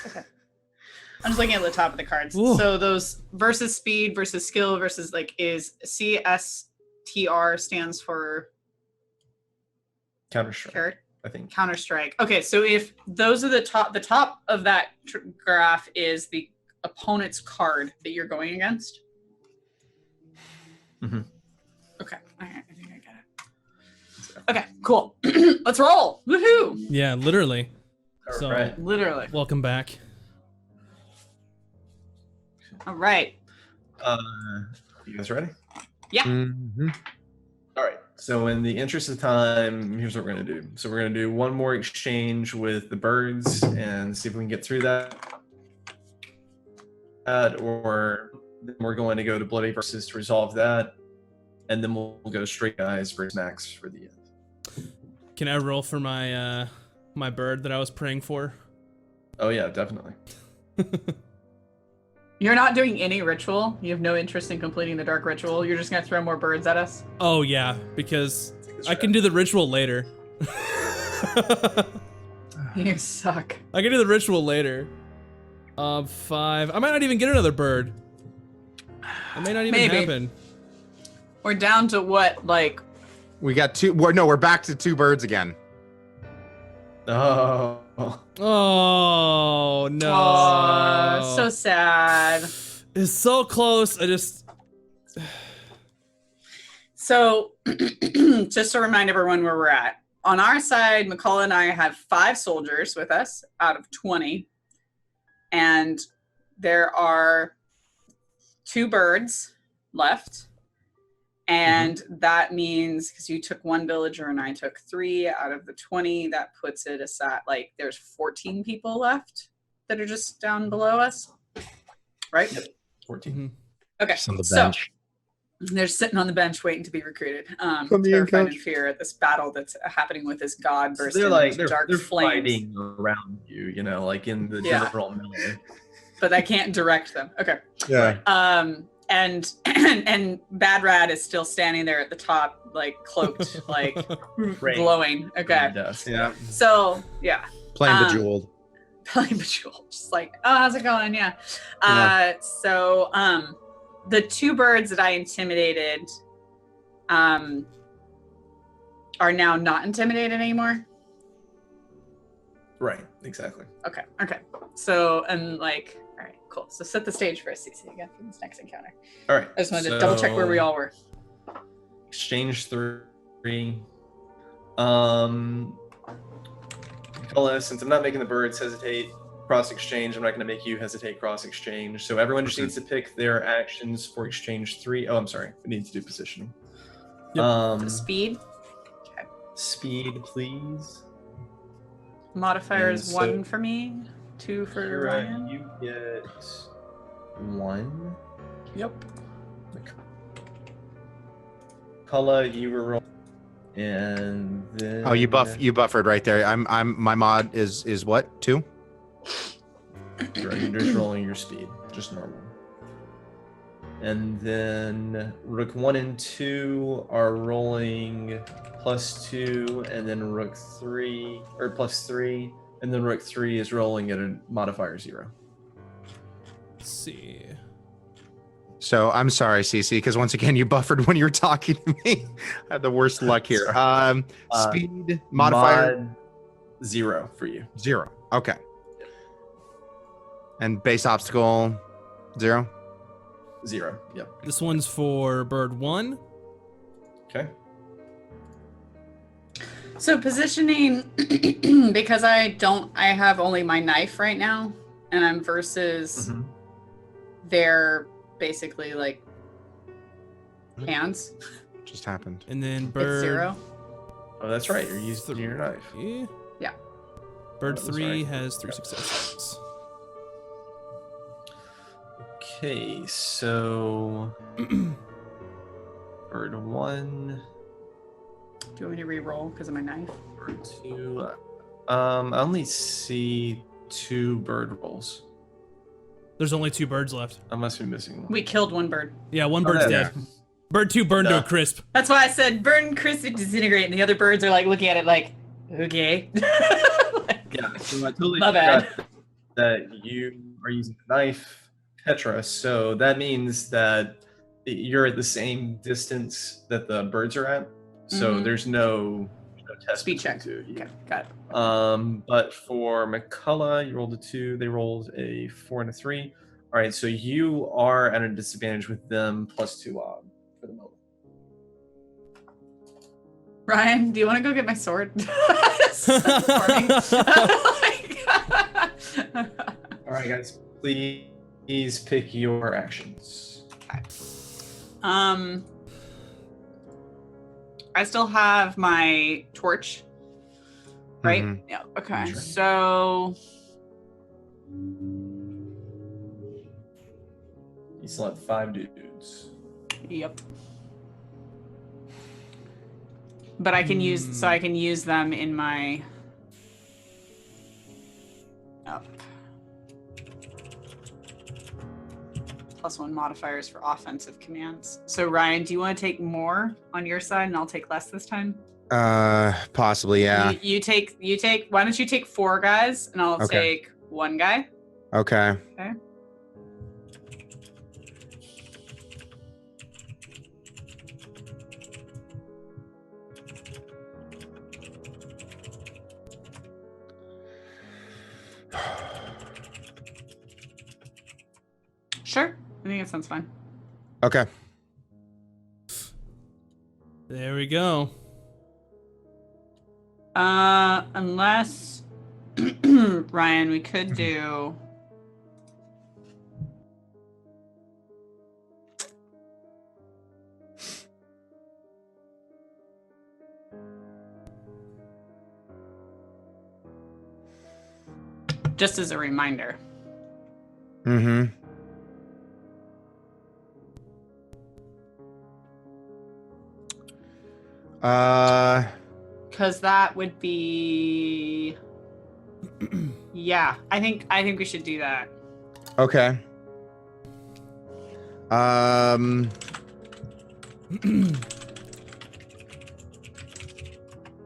Okay. I'm just looking at the top of the cards. Ooh. So those versus speed versus skill versus is CSTR stands for Counter-Strike, I think. Counter-Strike. Okay, so if those are the top of that graph is the opponent's card that you're going against. Mm-hmm. Okay, all right, I think I get it. Okay, cool. Let's roll. Woohoo! Yeah, literally. All So, right. Literally. welcome back. All right. You guys ready? Yeah. Mm-hmm. All right. So in the interest of time, here's what we're going to do. So we're going to do one more exchange with the birds and see if we can get through that. Or then we're going to go to Bloody Versus to resolve that. And then we'll go straight guys versus Max for the end. Can I roll for my my bird that I was praying for? Oh, yeah, definitely. You're not doing any ritual. You have no interest in completing the dark ritual. You're just gonna throw more birds at us. Oh yeah, because I can do the ritual later. You suck. I can do the ritual later. 5. I might not even get another bird. It may not even Maybe. happen. We're down to what, We got 2. We're back to 2 birds again. Oh. Oh no! Aw, so sad. It's so close. I just. So, just to remind everyone where we're at. On our side, McCullough and I have 5 soldiers with us out of 20. And there are 2 birds left. And that means, because you took 1 villager and I took 3 out of the 20, that puts it at there's 14 people left that are just down below us. Right? Yep. 14. Mm-hmm. Okay. Just on the so, bench. they're sitting on the bench waiting to be recruited. Come in, Terrified coach. in fear at this battle that's happening with this god So bursting they're into dark they're flames. fighting around you, in the Yeah. general melee. But I can't direct them. Okay. Yeah. And Bad Rad is still standing there at the top, cloaked, glowing. Okay. Yeah. So yeah. Playing Bejeweled. Playing Bejeweled. Just oh, how's it going? Yeah. So the 2 birds that I intimidated are now not intimidated anymore. Right. Exactly. Okay. So all right, cool. So set the stage for us, CC, again for this next encounter. All right. I just wanted to double check where we all were. Exchange 3. Nicola, since I'm not making the birds hesitate cross exchange, I'm not going to make you hesitate cross exchange. So everyone just needs to pick their actions for exchange 3. Oh, I'm sorry. We need to do positioning. Yep. The speed. Speed, please. Modifier And is so- 1 for me, 2 for Kira, Ryan. you get 1. Yep. Kala, you were rolling, and then Oh, you buffered right there. My mod is what? 2? You're just rolling your speed, just normal. And then Rook 1 and 2 are rolling +2, and then Rook 3 or +3, and then Rook 3 is rolling at a modifier 0. Let's see. So I'm sorry, CC, because once again you buffered when you were talking to me. I had the worst luck here. Speed modifier Mod 0 for you. 0. Okay. And base obstacle 0. 0. Yep. This one's for bird 1. Okay. So positioning, because I have only my knife right now, and I'm versus Mhm. their basically like hands. Just happened. And then It's bird 0. Oh, that's right. You're using your knife. Yeah. Bird Oh, that's 3 right. has 3 successes. Okay, so bird 1, Do you want me to re-roll because of my knife? bird 2. I only see 2 bird rolls. There's only 2 birds left. I must be missing one. We killed one bird. Yeah, one Oh, bird's yeah. dead. Bird 2 burned to No. a crisp. That's why I said burn, crisp, disintegrate, and the other birds are like looking at it like, okay. Yeah, so I totally My forgot bad. that you are using a knife, Petra. So that means that you're at the same distance that the birds are at. So Mhm. there's no test. Speed between check. the two of you. Okay, got it. But for McCullough, you rolled a 2. They rolled a 4 and a 3. All right, so you are at a disadvantage with them +2 odd for the moment. Ryan, do you want to go get my sword? Farming. All right, guys, please pick your actions. I still have my torch, right? Mhm. Yeah. Okay. Sure. So You still have 5 dudes. yep. But I can use them in my +1 modifiers for offensive commands. So Ryan, do you want to take more on your side and I'll take less this time? Possibly, yeah. You take why don't you take 4 guys and I'll Okay. take 1 guy? Okay. Okay. Sure. I think that sounds fine. Okay. There we go. Unless Ryan, we could do just as a reminder. Mm-hmm. Because that would be yeah, I think we should do that. Okay.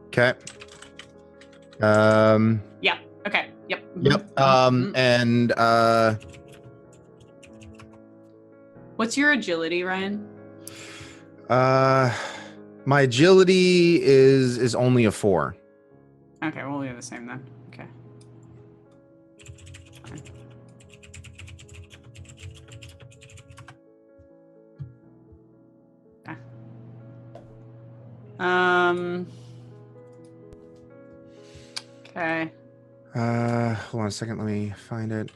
Okay. Yeah. Okay. Yep. Yep. Mhm. And What's your agility, Ryan? my agility is only a 4. Okay, we'll do the same then. Okay. Fine. Okay. Okay. Hold on a second. Let me find it.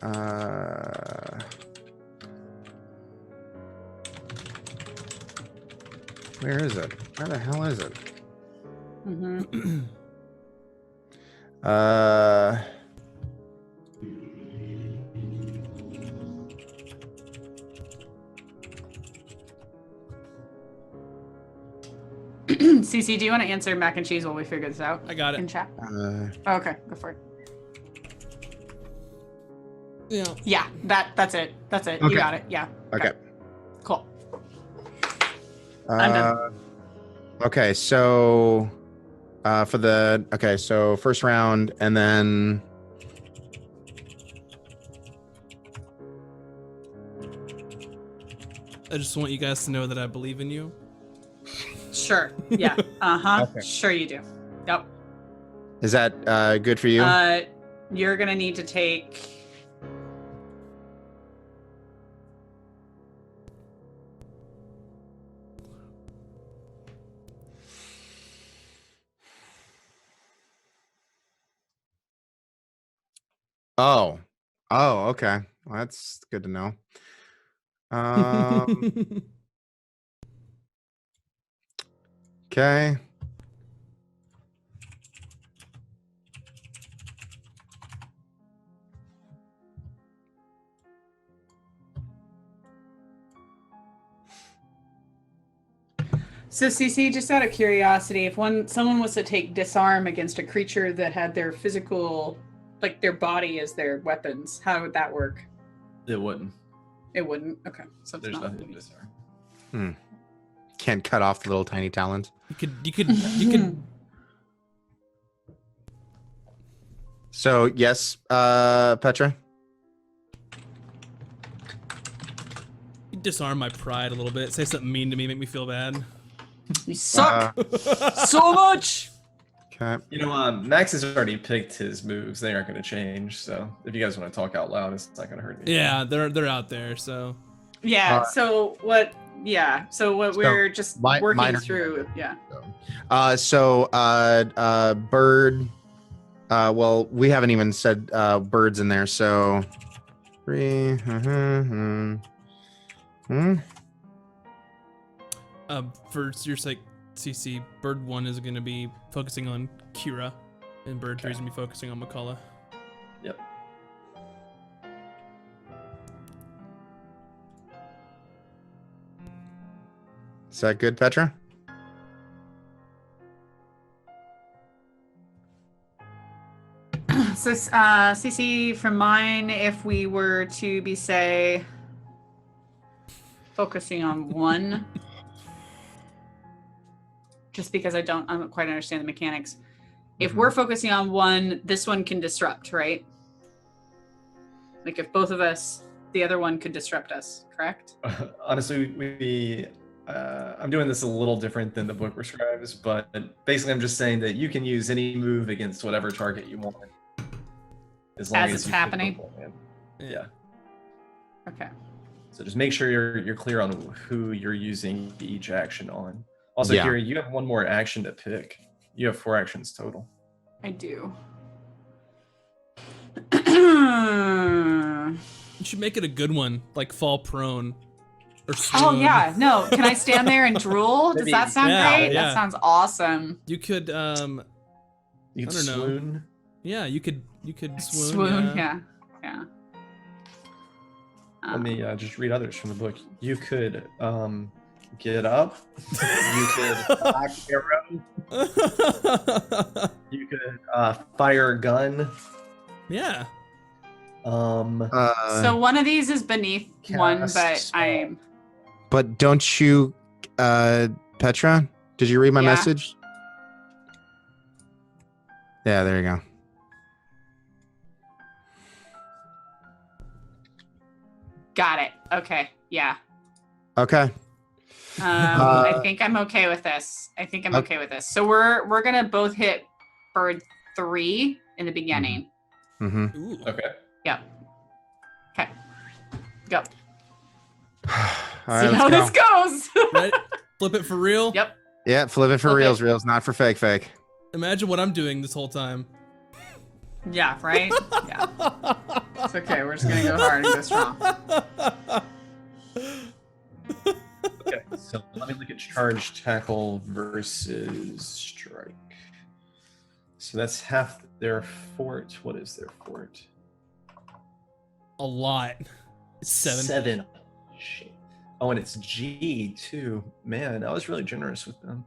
Where is it? Where the hell is it? Mm-hmm. Uh, CC, do you want to answer mac and cheese while we figure this out? I got it. In chat. uh, Okay, go for it. Yeah. Yeah, that's it. That's it. Okay. You got it. Yeah. okay. Cool. I'm done. Okay, so so first round, and then I just want you guys to know that I believe in you. Sure. Yeah. Uh-huh. Okay. Sure you do. Yep. is that good for you? You're gonna need to take. Oh, okay. Well, that's good to know. Okay. So CC, just out of curiosity, if someone was to take disarm against a creature that had their physical, like their body as their weapons, how would that work? It wouldn't. It wouldn't. Okay, so it's There's not. nothing to disarm. Can't cut off the little tiny talons. You could. So yes, Petra. Disarm my pride a little bit. Say something mean to me, make me feel bad. You suck so much. Okay. You know, Max has already picked his moves. They aren't going to change. So if you guys want to talk out loud, it's not going to hurt me. Yeah, they're out there. So Yeah. So what? Yeah. So what we're just working minor- through. Yeah. Bird. Well, we haven't even said birds in there. So 3. for your sake, CC, Bird 1 is going to be focusing on Kira, and Bird 3 is going to be focusing on McCullough. Yep. Is that good, Petra? So CC, from mine, if we were to be, say, focusing on one, just because I don't quite understand the mechanics. If we're focusing on one, this one can disrupt, right? Like if both of us, the other one could disrupt us, correct? Honestly, I'm doing this a little different than the book prescribes, but basically I'm just saying that you can use any move against whatever target you want. As long As as it's you happening? put the ball in. Yeah. Okay. So just make sure you're clear on who you're using each action on. Also, Yeah. Kira, you have one more action to pick. You have 4 actions total. I do. You should make it a good one, like fall prone. Or Oh swoon. yeah, no. Can I stand there and drool? Does Maybe- that sound Yeah, great? yeah. That sounds awesome. You could You can I don't know. swoon. yeah, you could swoon. Swoon, yeah. Let me just read others from the book. You could get up. You could back arrow. You could fire a gun. Yeah. So one of these is beneath one, but cast I'm But don't you, Petra? Did you read my Yeah. message? Yeah, there you go. got it. Okay, yeah. Okay. I think I'm okay with this. So we're gonna both hit bird 3 in the beginning. Mm-hmm. Ooh. Okay. Yep. Okay. Go. All See right, how let's this go. goes. Right? Flip it for real. Yep. Yeah, flip it for Okay. reals, not for fake. Imagine what I'm doing this whole time. Yeah, right? Yeah. It's okay. We're just gonna go hard and go strong. Okay. So let me look at charge, tackle versus strike. So that's half their fort. What is their fort? A lot. It's 7. 7. Shit. Oh, and it's G too. Man, I was really generous with them.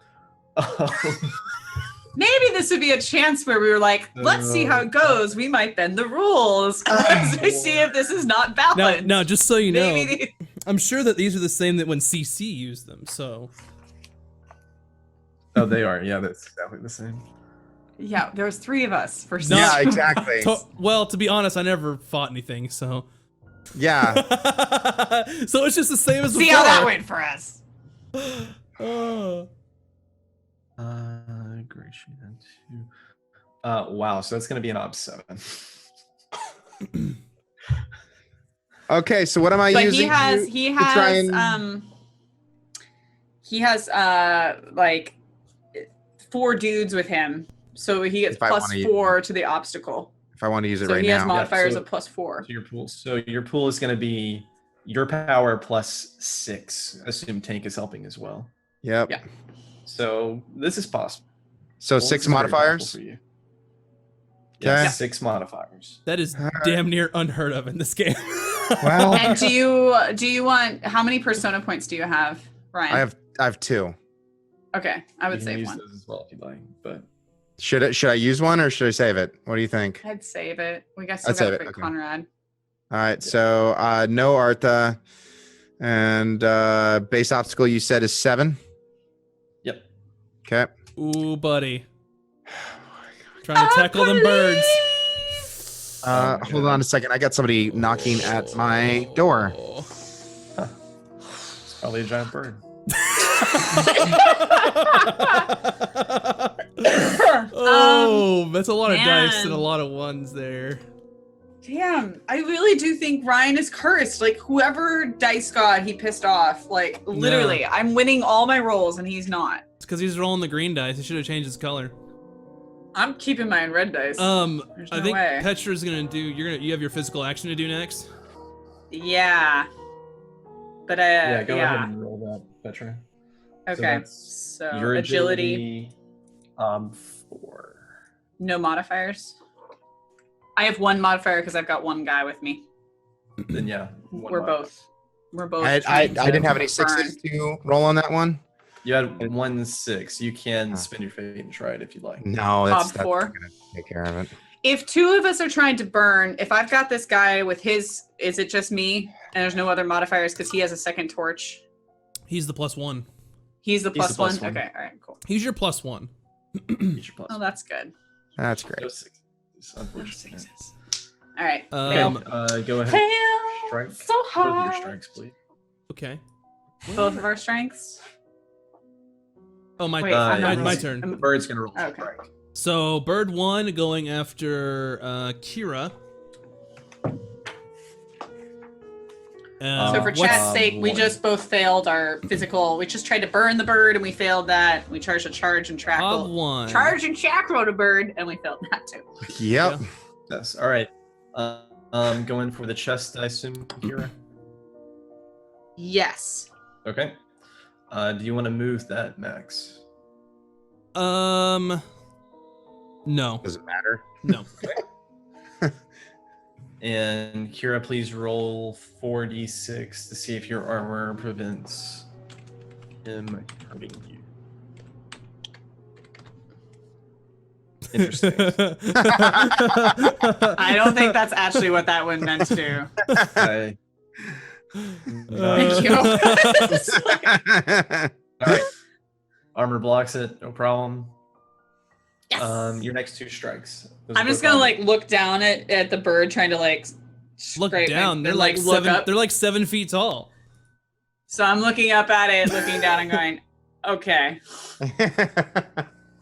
Maybe this would be a chance where we were like, let's see how it goes. We might bend the rules. Let's see if this is not balanced. Now, just so you know, Maybe I'm sure that these are the same that when CC used them. So. Oh, they are. Yeah, that's exactly the same. Yeah, there was 3 of us for No. Yeah, exactly. Well, to be honest, I never fought anything, so. Yeah. So it's just the same as See before. how that went for us. Oh. Great. Wow. So that's gonna be an ob 7. Okay, so what am I But using? he has like 4 dudes with him, so he gets If I wanna +4 to the obstacle. If I want to use it So right he has now. modifiers so- of +4. So your pool is gonna be your power +6. Assume tank is helping as well. Yep. Yeah. So this is possible. So This 6 is very modifiers. possible for you. Okay. Yeah, 6 modifiers. That is damn near unheard of in this game. Well, And do you want, how many persona points do you have, Ryan? I have 2. Okay, I would You can save use one. those as well if you like, but Should I use one or should I save it? What do you think? I'd save it. We got I'd still save got it, for okay. Conrad. All right. So no Artha, and base obstacle you said is 7. yep. Okay. Ooh, buddy. Trying to tackle them birds. Hold on a second. I got somebody knocking at my door. Oh. It's probably a giant bird. Oh, that's a lot of dice man. and a lot of ones there. Damn, I really do think Ryan is cursed. Like whoever dice god he pissed off, like literally, I'm winning all my rolls and he's not. It's because he's rolling the green dice. He should have changed his color. I'm keeping mine red dice. There's I no think way. Petra's gonna do. You have your physical action to do next. Yeah. But Yeah, go ahead and roll that, Petra. Okay. that's So your agility, 4. no modifiers. I have 1 modifier because I've got 1 guy with me. Then yeah, one We're modifier. both. We're both. I trying didn't to have any burn. 6s to roll on that one. You had 1 6. You can Huh. spin your fate and try it if you'd like. No, that's not 4. gonna take care of it. If 2 of us are trying to burn, if I've got this guy with his, is it just me and there's no other modifiers because he has a second torch? He's the +1. He's the He's the plus +1. one. Okay, all right, cool. He's your +1. Use your plus. Oh, that's good. That's great. No 6s, unfortunately. All right. Um, Go ahead. Fail Strike. so Both of your hard. strikes, please. Okay. Both of our strengths. Oh, my Wait, I'm not my rolling. turn. The bird's gonna roll Okay. strike. So bird 1 going after Kira. So for what's- chat's sake, we 1. just both failed our physical. We just tried to burn the bird and we failed that. We charged a charge and Ob trackle. 1. Charge and chakra the bird and we failed that too. Yep. Yes. All right. Going for the chest, I assume, Kira. Yes. Okay. Do you want to move that, Max? No. Does it matter? No. And Kira, please roll 4d6 to see if your armor prevents him hurting you. Interesting. I don't think that's actually what that one meant to do. I- Thank you. All right. Armor blocks it, no problem. Yes. Your next 2 strikes. Those I'm are just both gonna on. like look down at the bird, trying to like Look scrape down. and, They're like like look 7. up. They're like 7 feet tall. So I'm looking up at it, looking down, and going, okay.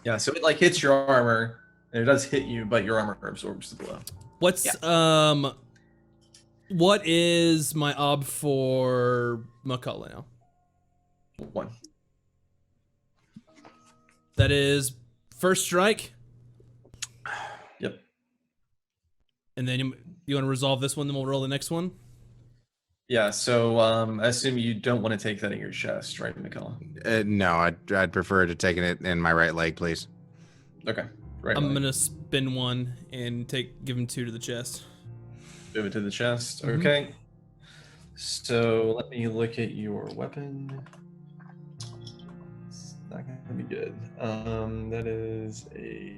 Yeah, so it like hits your armor, and it does hit you, but your armor absorbs the blow. What's what is my ob for McCullough now? 1. That is first strike, Yep. and then you want to resolve this one, then we'll roll the next one. Yeah, so I assume you don't want to take that in your chest, right, McCullough? No, I'd prefer to taking it in my right leg, please. Okay. Right. I'm gonna spin one and give him 2 to the chest. Move it to the chest. Mhm. Okay. So let me look at your weapon. It's not gonna be good. That is a.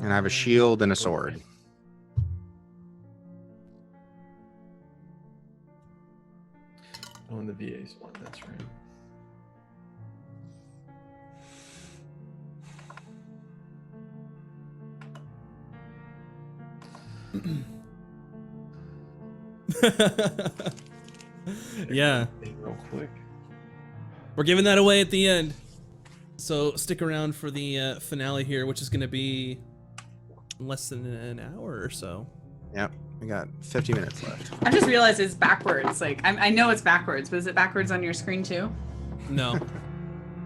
And I have a shield and a sword. Oh, and the VA's one. That's right. Yeah. Real quick. We're giving that away at the end. So stick around for the finale here, which is going to be less than an hour or so. Yep, we got 50 minutes left. I just realized it's backwards. Like, I know it's backwards, but is it backwards on your screen too? No.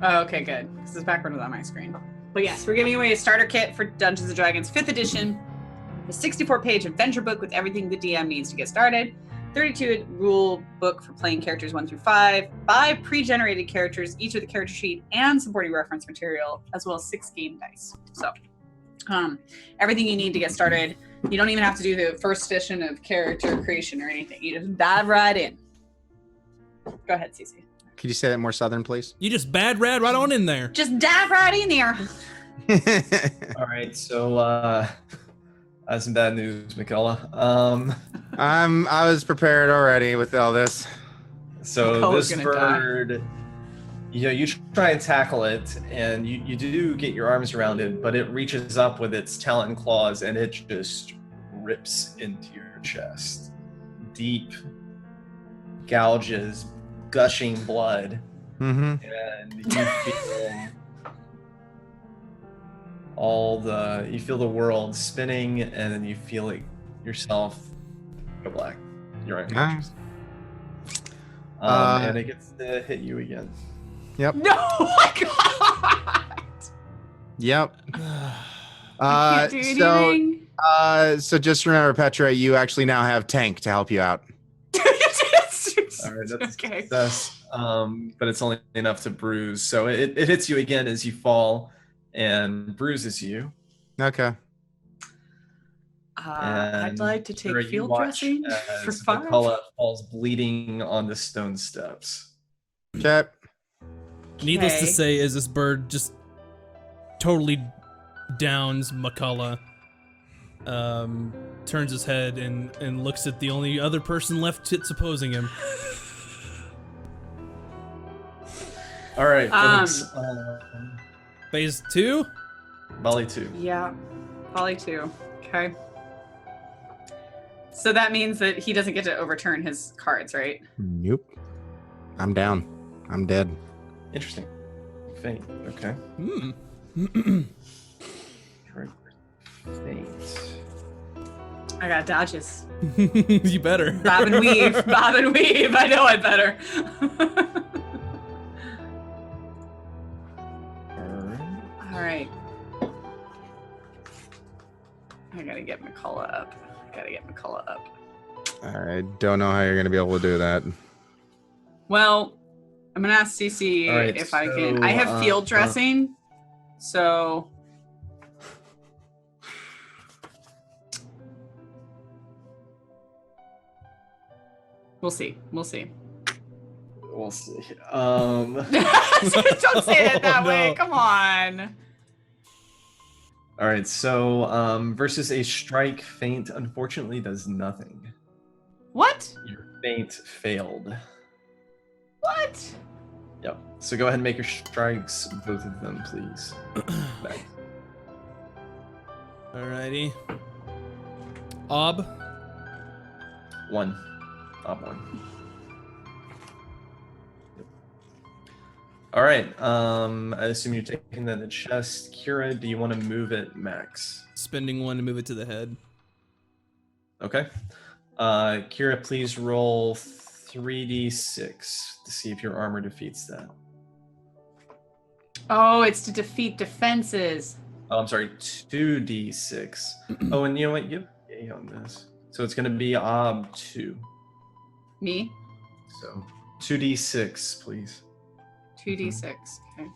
Oh, okay, good. Because it's backwards on my screen. But yes, we're giving away a starter kit for Dungeons & Dragons 5th edition. A 64-page adventure book with everything the DM needs to get started. 32 rule book for playing characters 1 through 5. 5 pre-generated characters, each with a character sheet and supporting reference material, as well as 6 game dice. So, everything you need to get started. You don't even have to do the first edition of character creation or anything. You just dive right in. Go ahead, Cece. Could you say that more southern, please? You just bad rad right on in there. Just dive right in there. All right. So, I have some bad news, McCullough. I was prepared already with all this. So McCullough's this gonna die. bird, you try and tackle it, and you do get your arms around it, but it reaches up with its talon and claws, and it just rips into your chest. Deep gouges, gushing blood, Mm-hmm. and you feel the world spinning, and then you feel it yourself go black. You're unconscious. And it gets to hit you again. Yep. No, my God. Yep. I can't do anything. So just remember, Petra, you actually now have Tank to help you out. All right, that's okay. a success. But it's only enough to bruise. So it hits you again as you fall and bruises you. Okay. I'd like to take Kira, you field watch dressing as for 5. McCullough falls bleeding on the stone steps. Okay. Needless to Okay. say, as this bird just totally downs McCullough, turns his head and looks at the only other person left that's opposing him. All right, folks. Phase 2? Volley 2. Yeah, Volley 2. Okay. So that means that he doesn't get to overturn his cards, right? Nope. I'm down. I'm dead. Interesting. Faint. Okay. Faint. I got dodges. You better. Bob and weave. Bob and weave. I know I better. All right. I gotta get McCullough up. I don't know how you're going to be able to do that. Well, I'm gonna ask Cece All right, if I so, can. I have field dressing, so we'll see. We'll see. Don't say it that way. No. Come on. All right, so versus a strike, feint unfortunately does nothing. What? Your feint failed. What? Yep. So go ahead and make your strikes, both of them, please. Back. Alrighty. Ob. 1. Op 1. Yep. All right. I assume you're taking that in the chest. Kira, do you want to move it, Max? Spending 1 to move it to the head. Okay. Kira, please roll 3d6 to see if your armor defeats that. Oh, it's to defeat defenses. Oh, I'm sorry, 2d6. Oh, and you know what? You have A on this. So it's going to be Ob 2. Me? So 2d6, please. 2d6. Okay.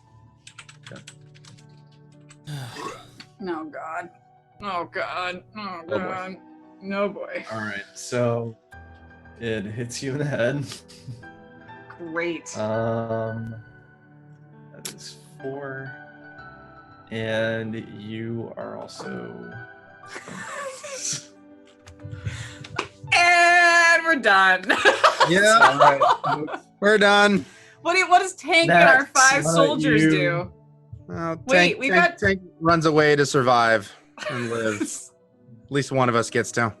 Oh God. Oh God. Oh boy. God. No boy. All right, so it hits you in the head. Great. That is 4, and you are also. And we're done. Yeah, All right. we're done. What does Tank and our 5 Next, soldiers you- do? Well, Wait, we got- Tank runs away to survive and live. At least one of us gets to.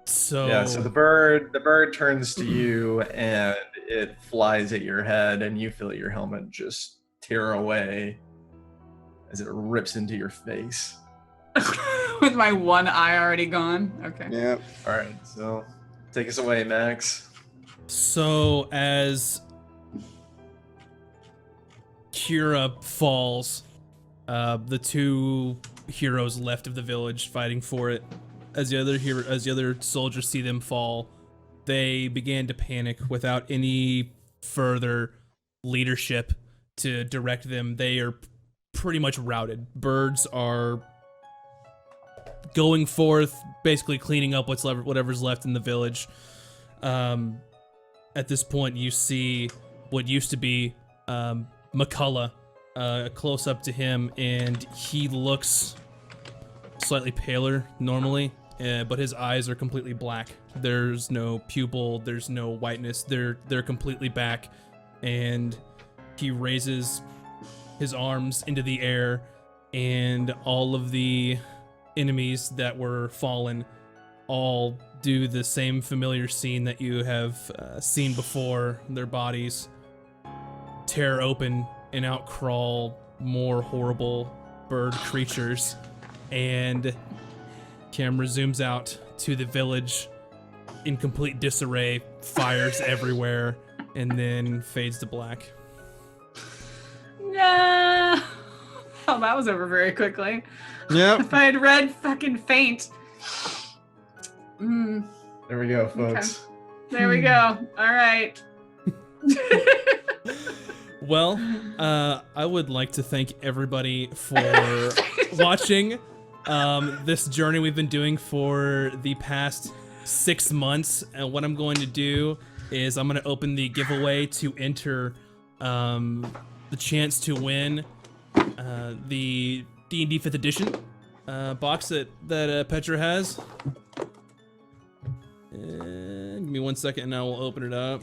So So the bird turns to you and it flies at your head, and you feel your helmet just tear away as it rips into your face. With my one eye already gone. Okay. Yeah. All right, so take us away, Max. So as Kira falls, the 2 heroes left of the village fighting for it, as the other soldiers see them fall, they began to panic without any further leadership to direct them. They are pretty much routed. Birds are going forth, basically cleaning up whatever's left in the village. At this point, you see what used to be McCullough, close up to him, and he looks slightly paler normally, but his eyes are completely black. There's no pupil, there's no whiteness. They're completely back, and he raises his arms into the air, and all of the enemies that were fallen all do the same familiar scene that you have seen before. Their bodies tear open, and out crawl more horrible bird creatures. And camera zooms out to the village in complete disarray, fires everywhere, and then fades to black. No. Oh, that was over very quickly. Yep. If I had read fucking Faint. There we go, folks. There we go. All right. Well, I would like to thank everybody for watching this journey we've been doing for the past 6 months. And what I'm going to do is I'm going to open the giveaway to enter the chance to win the D&D 5th edition box that Petra has. Give me 1 second and I will open it up.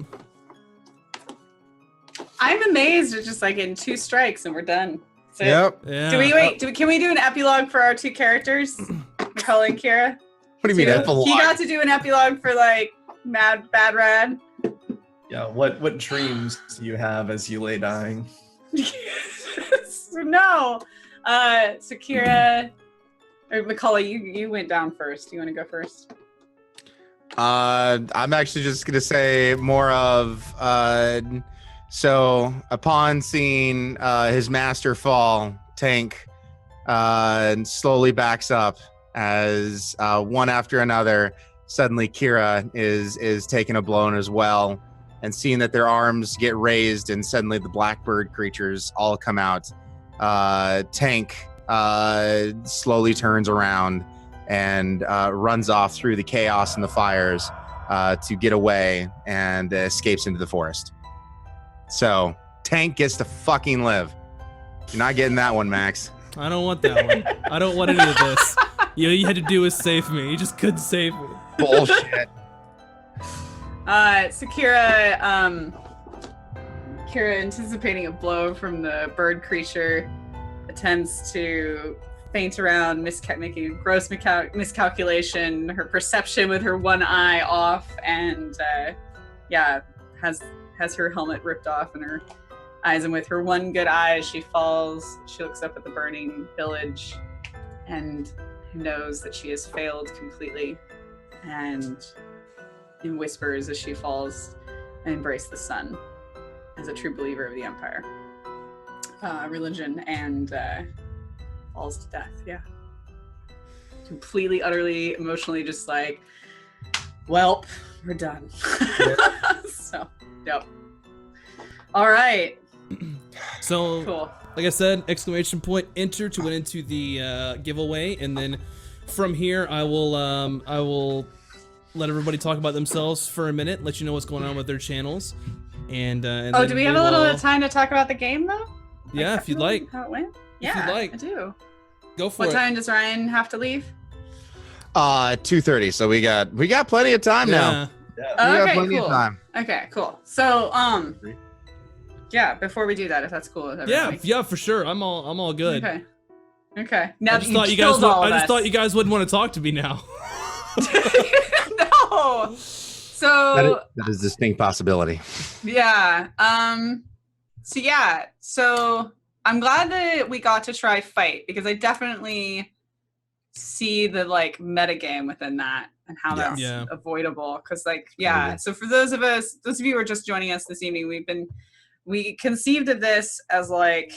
I'm amazed it's just like in 2 strikes and we're done. So Yep. Yeah. do we wait? Can we do an epilogue for our 2 characters? Nicole and Kira? What do you mean Too? epilogue? He got to do an epilogue for like Bad Rad. Yeah, what dreams do you have as you lay dying? No. So Kira or McCullough, you went down first. You want to go first? I'm actually just gonna say more of so upon seeing his master fall, Tank slowly backs up as one after another. Suddenly Kira is taking a blow as well, and seeing that their arms get raised and suddenly the blackbird creatures all come out. Tank slowly turns around and runs off through the chaos and the fires to get away and escapes into the forest. So Tank gets to fucking live. You're not getting that one, Max. I don't want that one. I don't want any of this. All you had to do was save me. You just couldn't save me. Bullshit. So Kira, anticipating a blow from the bird creature, attempts to feint around, making a gross miscalculation, her perception with her one eye off, and has her helmet ripped off in her eyes, and with her one good eye, she falls. She looks up at the burning village and knows that she has failed completely, and whispers as she falls, embrace the sun as a true believer of the Empire, religion, and falls to death. Yeah. Completely, utterly, emotionally, just like, welp, we're done. So, yep. All right. So, Cool. like I said, exclamation point, enter to win into the giveaway, and then from here I will let everybody talk about themselves for a minute, let you know what's going on with their channels, and Oh, then do we have a little bit of time to talk about the game though? Yeah, if you'd like. How it went? If Yeah, you'd like. I do. Go for What it. time does Ryan have to leave? 2:30. So we got plenty of time now. We got Okay, plenty cool. of time. Okay, cool. So, yeah, before we do that, if that's cool with everybody. Yeah, for sure. I'm all good. Okay. Now I that just you thought killed all of I just us. thought you guys wouldn't want to talk to me now. No. So That is a distinct possibility. yeah. So I'm glad that we got to try fight because I definitely see the like meta game within that and how Yeah. that's Yeah. avoidable. Cause like, Totally. so for those of you who are just joining us this evening, we conceived of this as like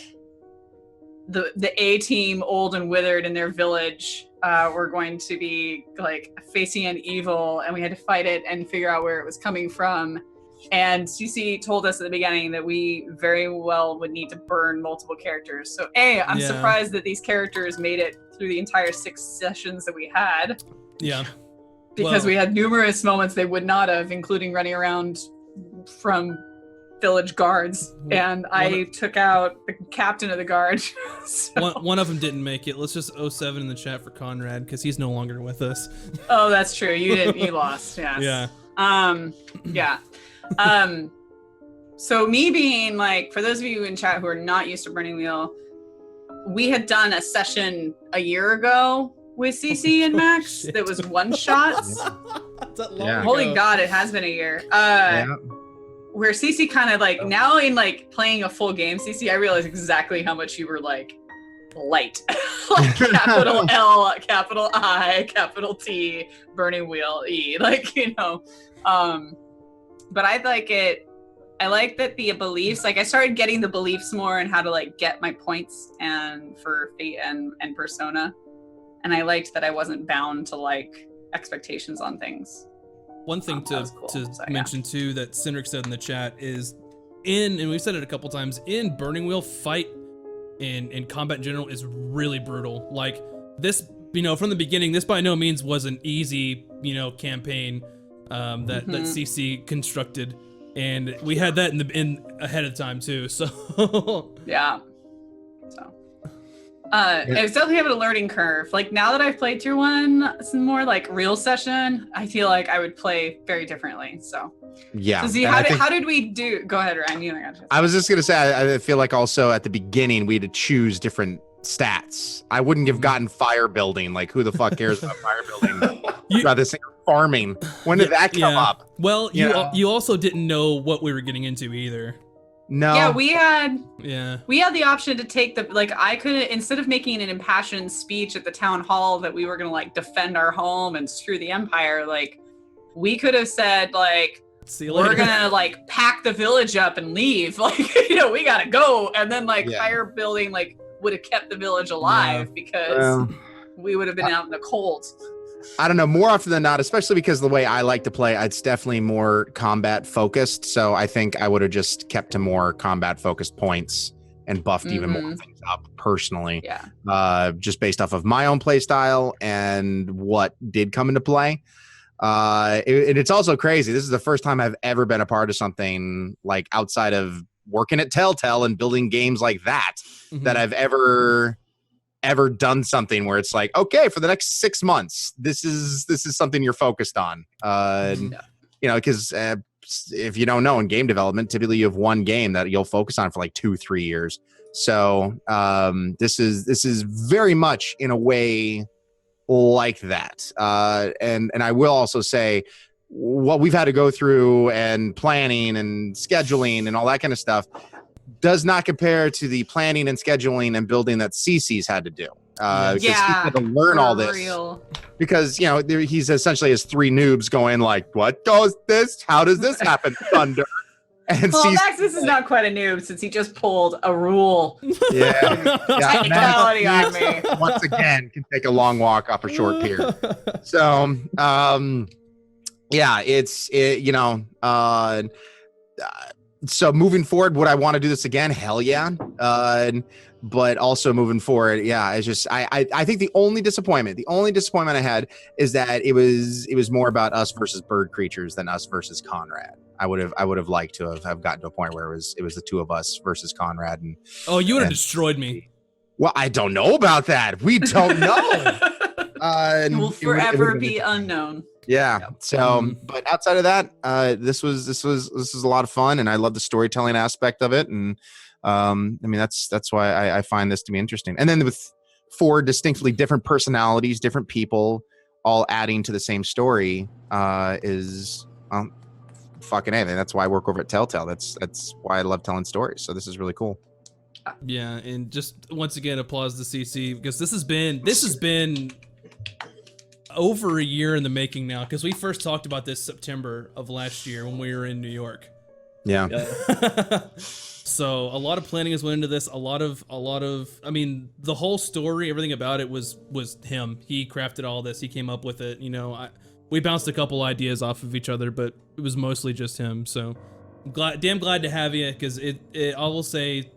the A team, old and withered in their village, were going to be like facing an evil, and we had to fight it and figure out where it was coming from. And CC told us at the beginning that we very well would need to burn multiple characters. So I'm Yeah. surprised that these characters made it through the entire 6 sessions that we had, Yeah. because Well- we had numerous moments they would not have, including running around from village guards, and I took out the captain of the guard. So- One of them didn't make it. Let's just 07 in the chat for Conrad because he's no longer with us. Oh, that's true. You lost. Yes. Yeah. Yeah. So me being like, for those of you in chat who are not used to Burning Wheel, we had done a session a year ago with CC and Max shit. that was one shots. That long Yeah. Holy ago. God, it has been a year. Yeah. Where CC kind of like, now in like playing a full game, CC, I realize exactly how much you were like light. Like capital L, capital I, capital T, Burning Wheel E. Like, but I like it. I like that the beliefs, like I started getting the beliefs more and how to like get my points and for Fate and Persona. And I liked that I wasn't bound to like expectations on things. One thing That to was cool. So, yeah. mention too that Cindric said in the chat is and we've said it a couple times, in Burning Wheel, fight in combat in general is really brutal. Like this, from the beginning, this by no means was an easy, campaign that CC constructed, and we had that in ahead of time too. So Yeah. So it was definitely have a learning curve. Like now that I've played through some more like real session, I feel like I would play very differently. So Yeah. so Z, And how did we do? Go ahead, Ryan. You got I was just gonna say, I feel like also at the beginning we had to choose different stats. I wouldn't have gotten fire building. Like, who the fuck cares about fire building? Rather say farming. When did that come up? Well, Yeah. you also didn't know what we were getting into either. No. Yeah, we had the option to take I could, instead of making an impassioned speech at the town hall that we were gonna like defend our home and screw the empire, like we could have said like, See you later. we're gonna like pack the village up and leave, like we gotta go, and then fire building like would have kept the village alive because we would have been out in the cold. I don't know, more often than not, especially because the way I like to play, it's definitely more combat focused. So I think I would have just kept to more combat focused points and buffed even more things up personally. Yeah. Just based off of my own play style and what did come into play. It's also crazy. This is the first time I've ever been a part of something like outside of working at Telltale and building games like that, that I've ever done something where it's like, okay, for the next 6 months, this is something you're focused on. Because if you don't know, in game development, typically you have one game that you'll focus on for like 2-3 years. So this is very much in a way like that. And I will also say what we've had to go through and planning and scheduling and all that kind of stuff does not compare to the planning and scheduling and building that CC's had to do. Because he had to learn all this. Because, he's essentially has 3 noobs going like, what does this? How does this happen? Thunder. And Maximus is not quite a noob since he just pulled a rule. Yeah. Technicality on me. Once again, can take a long walk up a short pier. So, So moving forward, would I want to do this again? Hell yeah. But also moving forward, yeah, it's just I think the only disappointment I had is that it was more about us versus bird creatures than us versus Conrad. I would have liked to have gotten to a point where it was the two of us versus Conrad. And Oh, you would have and- destroyed me. well, I don't know about that. We don't know. It will forever be unknown. Yeah. Yep. So, but outside of that, this was a lot of fun, and I love the storytelling aspect of it. And I mean, that's why I find this to be interesting. And then with 4 distinctly different personalities, different people, all adding to the same story, is fucking anything. That's why I work over at Telltale. That's why I love telling stories. So this is really cool. Yeah, and just once again, applause to CC because this has been over a year in the making now. Because we first talked about this September of last year when we were in New York. Yeah. So a lot of planning has went into this. A lot of. I mean, the whole story, everything about it was him. He crafted all this. He came up with it. You know, we bounced a couple ideas off of each other, but it was mostly just him. So, damn glad to have you because I will say.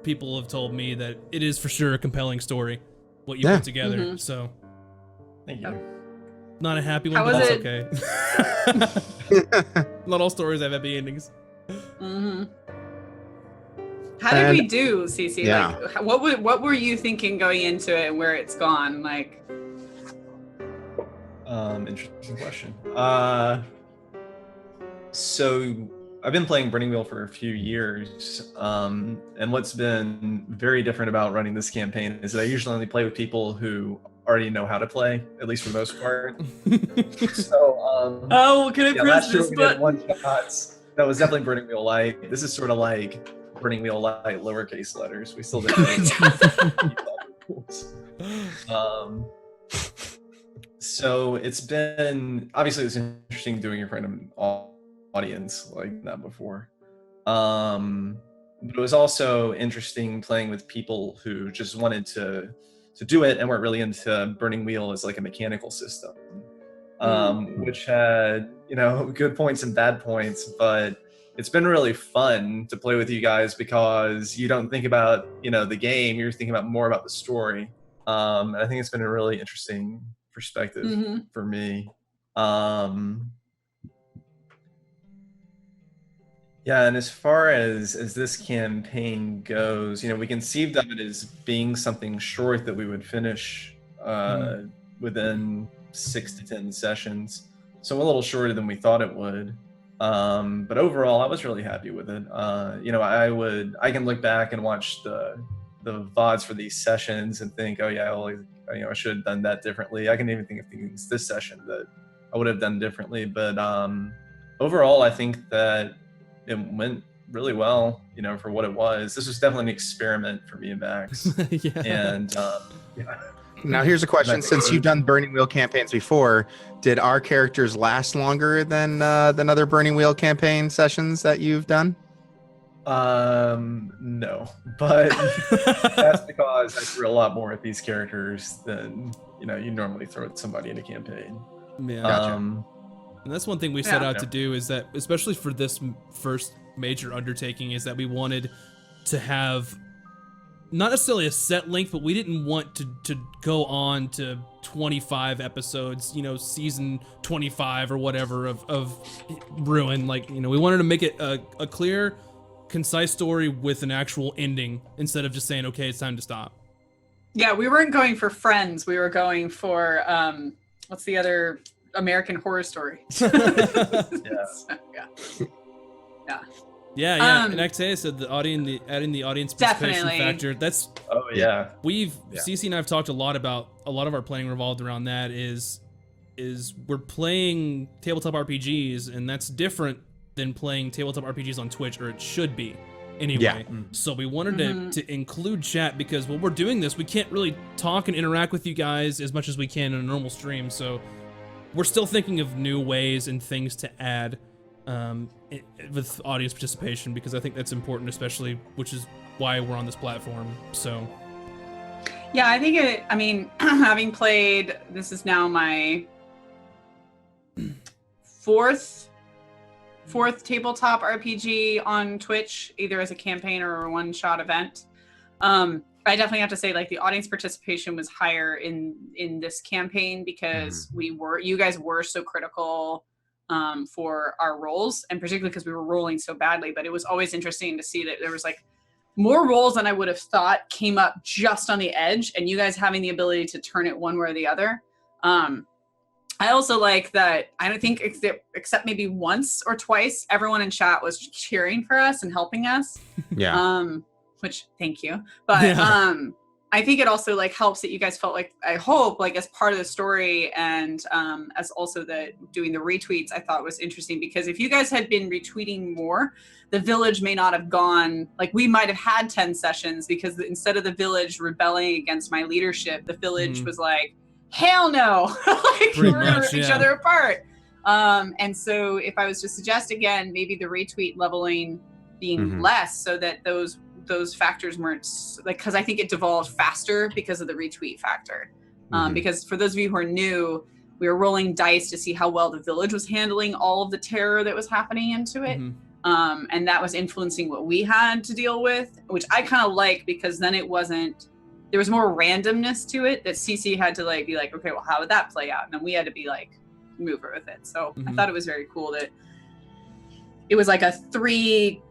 People have told me that it is for sure a compelling story, what you put together. Mm-hmm. So, Thank you. not a happy one, How but was that's okay. Not all stories have happy endings. Mm-hmm. How did we do, Cece? Yeah. Like, what were you thinking going into it and where it's gone? Like, Interesting question. So I've been playing Burning Wheel for a few years, and what's been very different about running this campaign is that I usually only play with people who already know how to play, at least for the most part. So, oh, can I press last year this we did button? one shots. That was definitely Burning Wheel Light. This is sort of like Burning Wheel Light, lowercase letters. We still didn't. So it's been obviously interesting doing it in front of an audience like that before. But it was also interesting playing with people who just wanted to do it and weren't really into Burning Wheel as like a mechanical system, which had, you know, good points and bad points, but it's been really fun to play with you guys because you don't think about, you know, the game, you're thinking about more about the story. And I think it's been a really interesting perspective for me. Yeah, and as far as this campaign goes, you know, we conceived of it as being something short that we would finish within 6 to 10 sessions. So a little shorter than we thought it would. But overall, I was really happy with it. You know, I can look back and watch the VODs for these sessions and think, oh yeah, well, you know, I should have done that differently. I can even think of things this session that I would have done differently. But overall, I think that it went really well, you know, for what it was. This was definitely an experiment for me and Max. Yeah. And yeah. Now here's a question: since you've done Burning Wheel campaigns before, did our characters last longer than other Burning Wheel campaign sessions that you've done? No, but that's because I threw a lot more at these characters than, you know, you normally throw at somebody in a campaign. Yeah. Gotcha. And that's one thing we set out to do is that, especially for this first major undertaking, is that we wanted to have not necessarily a set length, but we didn't want to go on to 25 episodes, you know, season 25 or whatever of Ruin. Like, you know, we wanted to make it a clear, concise story with an actual ending instead of just saying, okay, it's time to stop. Yeah, we weren't going for Friends. We were going for, what's the other American Horror Story? Yeah. Yeah. And Actea said adding the audience participation Definitely. factor. That's Cece and I have talked a lot about a lot of our planning revolved around that. Is we're playing tabletop RPGs, and that's different than playing tabletop RPGs on Twitch, or it should be anyway. Yeah. So we wanted to include chat because while we're doing this, we can't really talk and interact with you guys as much as we can in a normal stream. So we're still thinking of new ways and things to add with audience participation, because I think that's important, especially, which is why we're on this platform. So Yeah, I think I mean, having played, this is now my fourth fourth tabletop RPG on Twitch, either as a campaign or a one-shot event. I definitely have to say, like, the audience participation was higher in this campaign because you guys were so critical for our rolls, and particularly because we were rolling so badly. But it was always interesting to see that there was like more rolls than I would have thought came up just on the edge, and you guys having the ability to turn it one way or the other. I also like that, I don't think except maybe once or twice, everyone in chat was cheering for us and helping us. Yeah. Which, thank you. But I think it also like helps that you guys felt like, I hope, like as part of the story and as also doing the retweets, I thought was interesting, because if you guys had been retweeting more, the village may not have gone, like we might have had 10 sessions, because instead of the village rebelling against my leadership, the village was like, hell no, like we're gonna rip each other apart. And so if I was to suggest again, maybe the retweet leveling being less, so that those factors weren't like, because I think it devolved faster because of the retweet factor. Because for those of you who are new, we were rolling dice to see how well the village was handling all of the terror that was happening into it. And that was influencing what we had to deal with, which I kind of like, because then there was more randomness to it, that CC had to like be like, okay, well, how would that play out? And then we had to be like, move it with it. So I thought it was very cool that it was like a three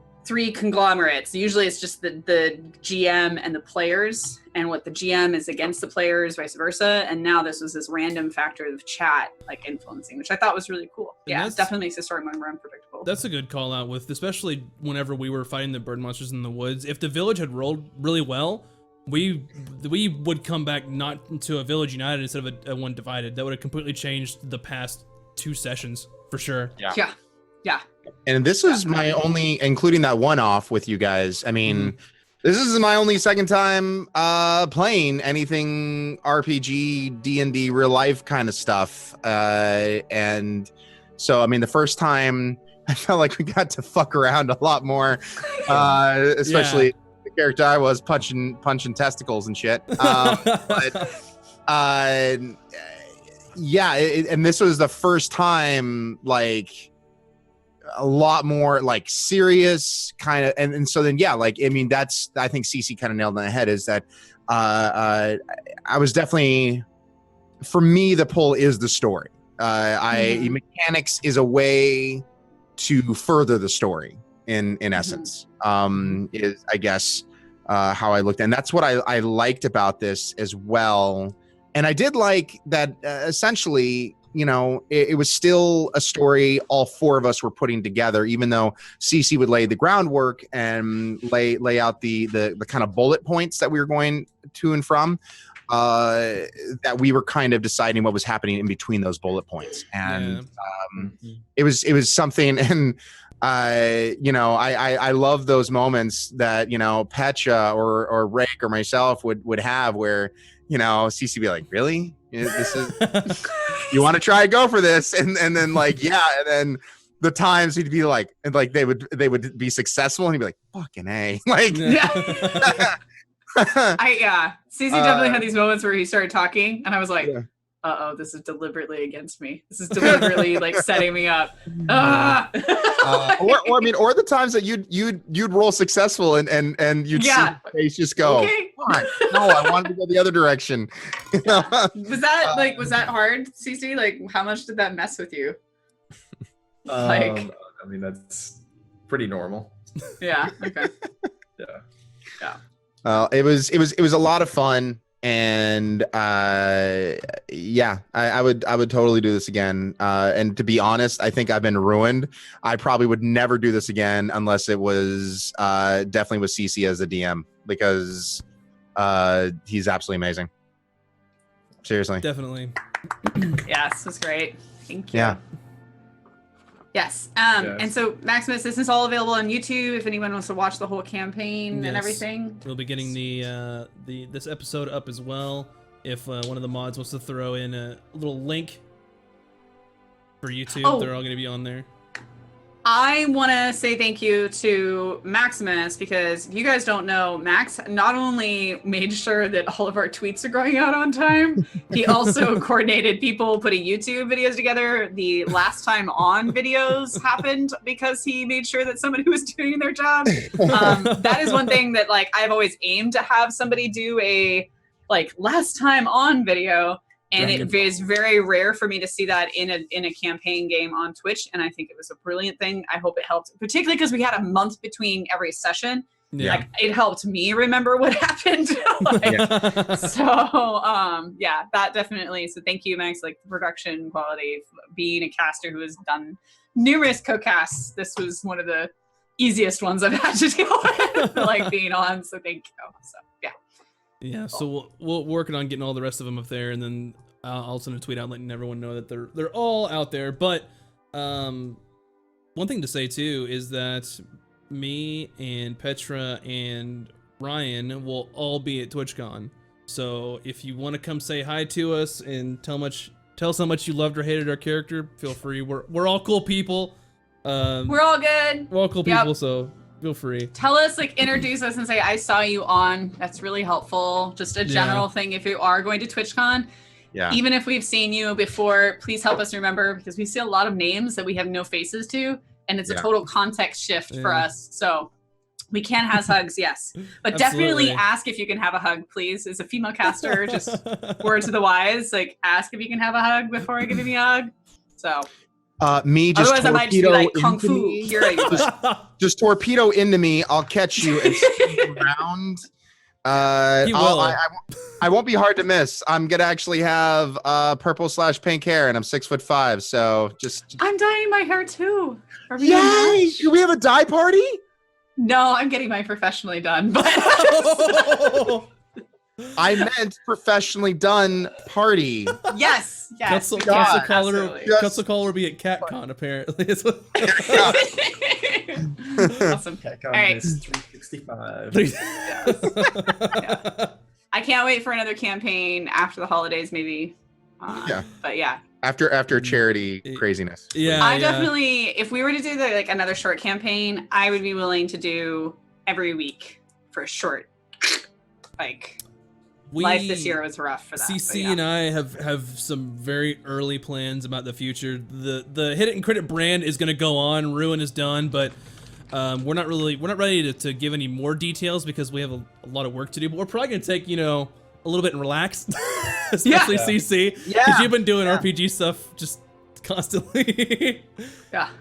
conglomerates. Usually it's just the GM and the players, and what the GM is against the players, vice versa. And now this was this random factor of chat like influencing, which I thought was really cool. And it definitely makes the story more unpredictable. That's a good call out, with especially whenever we were fighting the bird monsters in the woods. If the village had rolled really well, we would come back not to a village united instead of a one divided. That would have completely changed the past 2 sessions for sure. Yeah. And this was my only, including that one-off with you guys. I mean, this is my only second time playing anything RPG, D&D, real life kind of stuff. And so, I mean, the first time I felt like we got to fuck around a lot more, especially the character I was punching testicles and shit. And this was the first time, like, a lot more like serious kind of, and so then like, I mean, that's, I think CC kind of nailed it on the head, is that I was definitely, for me, the pull is the story. Mechanics is a way to further the story in essence, is, I guess, how I looked. And that's what I liked about this as well. And I did like that essentially, you know, it was still a story all 4 of us were putting together, even though CC would lay the groundwork and lay out the kind of bullet points that we were going to and from, that we were kind of deciding what was happening in between those bullet points. And it was something, and you know, I love those moments that, you know, Petra or Raeke or myself would have, where, you know, CC be like, really? This is you want to try go for this, and then like, and then the times he'd be like, and like they would be successful, and he'd be like, fucking A, like CC definitely had these moments where he started talking, and I was like, uh-oh, this is deliberately against me. This is deliberately like setting me up. Or I mean, or the times that you'd roll successful and you'd see your face just go, okay. No, I wanted to go the other direction. Was that hard, CC? Like, how much did that mess with you? I mean, that's pretty normal. Yeah. Okay. Yeah. It was a lot of fun. And I would totally do this again. And to be honest, I think I've been ruined. I probably would never do this again unless it was definitely with CC as the DM, because he's absolutely amazing. Seriously. Definitely. Yes, that's great. Thank you. Yeah. Yes. And so Maximus, this is all available on YouTube if anyone wants to watch the whole campaign and everything. We'll be getting this episode up as well. If one of the mods wants to throw in a little link for YouTube, they're all going to be on there. I want to say thank you to Maximus because if you guys don't know, Max not only made sure that all of our tweets are going out on time, he also coordinated people putting YouTube videos together. The last time on videos happened because he made sure that somebody was doing their job. That is one thing that like I've always aimed to have somebody do a like last time on video. And it is very rare for me to see that in a campaign game on Twitch, and I think it was a brilliant thing. I hope it helped, particularly because we had a month between every session. Yeah. Like it helped me remember what happened. Yeah, that definitely. So thank you, Max. Like the production quality, being a caster who has done numerous co-casts, this was one of the easiest ones I've had to deal with, like being on. So thank you. So yeah. Yeah, so we'll working on getting all the rest of them up there, and then I'll send a tweet out letting everyone know that they're all out there. But one thing to say too is that me and Petra and Ryan will all be at TwitchCon. So if you want to come say hi to us and tell us how much you loved or hated our character, feel free. We're all cool people. We're all good. We're all cool people, so feel free. Tell us, like, introduce us and say, I saw you on. That's really helpful. Just a general thing if you are going to TwitchCon. Yeah. Even if we've seen you before, please help us remember because we see a lot of names that we have no faces to, and it's a total context shift for us. So we can have hugs, yes. But definitely ask if you can have a hug, please. As a female caster, just words to the wise, like, ask if you can have a hug before giving me a hug. So... me just otherwise I might just be like kung fu. Here I go. Just torpedo into me. I'll catch you and spin you around. I won't be hard to miss. I'm gonna actually have purple/pink hair, and I'm 6'5". So just I'm dyeing my hair too. yay! Can we have a dye party? No, I'm getting mine professionally done. But I meant professionally done party. Yes. Council caller will be at CatCon apparently. Awesome. CatCon All right. is 365. I can't wait for another campaign after the holidays, maybe. But yeah. After charity craziness. I definitely, if we were to do another short campaign, I would be willing to do every week for a short, life this year was rough for that. CC and I have some very early plans about the future. The Hit It and Crit It brand is going to go on. Ruin is done, but we're not ready to give any more details because we have a lot of work to do. But we're probably going to take a little bit and relax, especially CC, because you've been doing RPG stuff just constantly.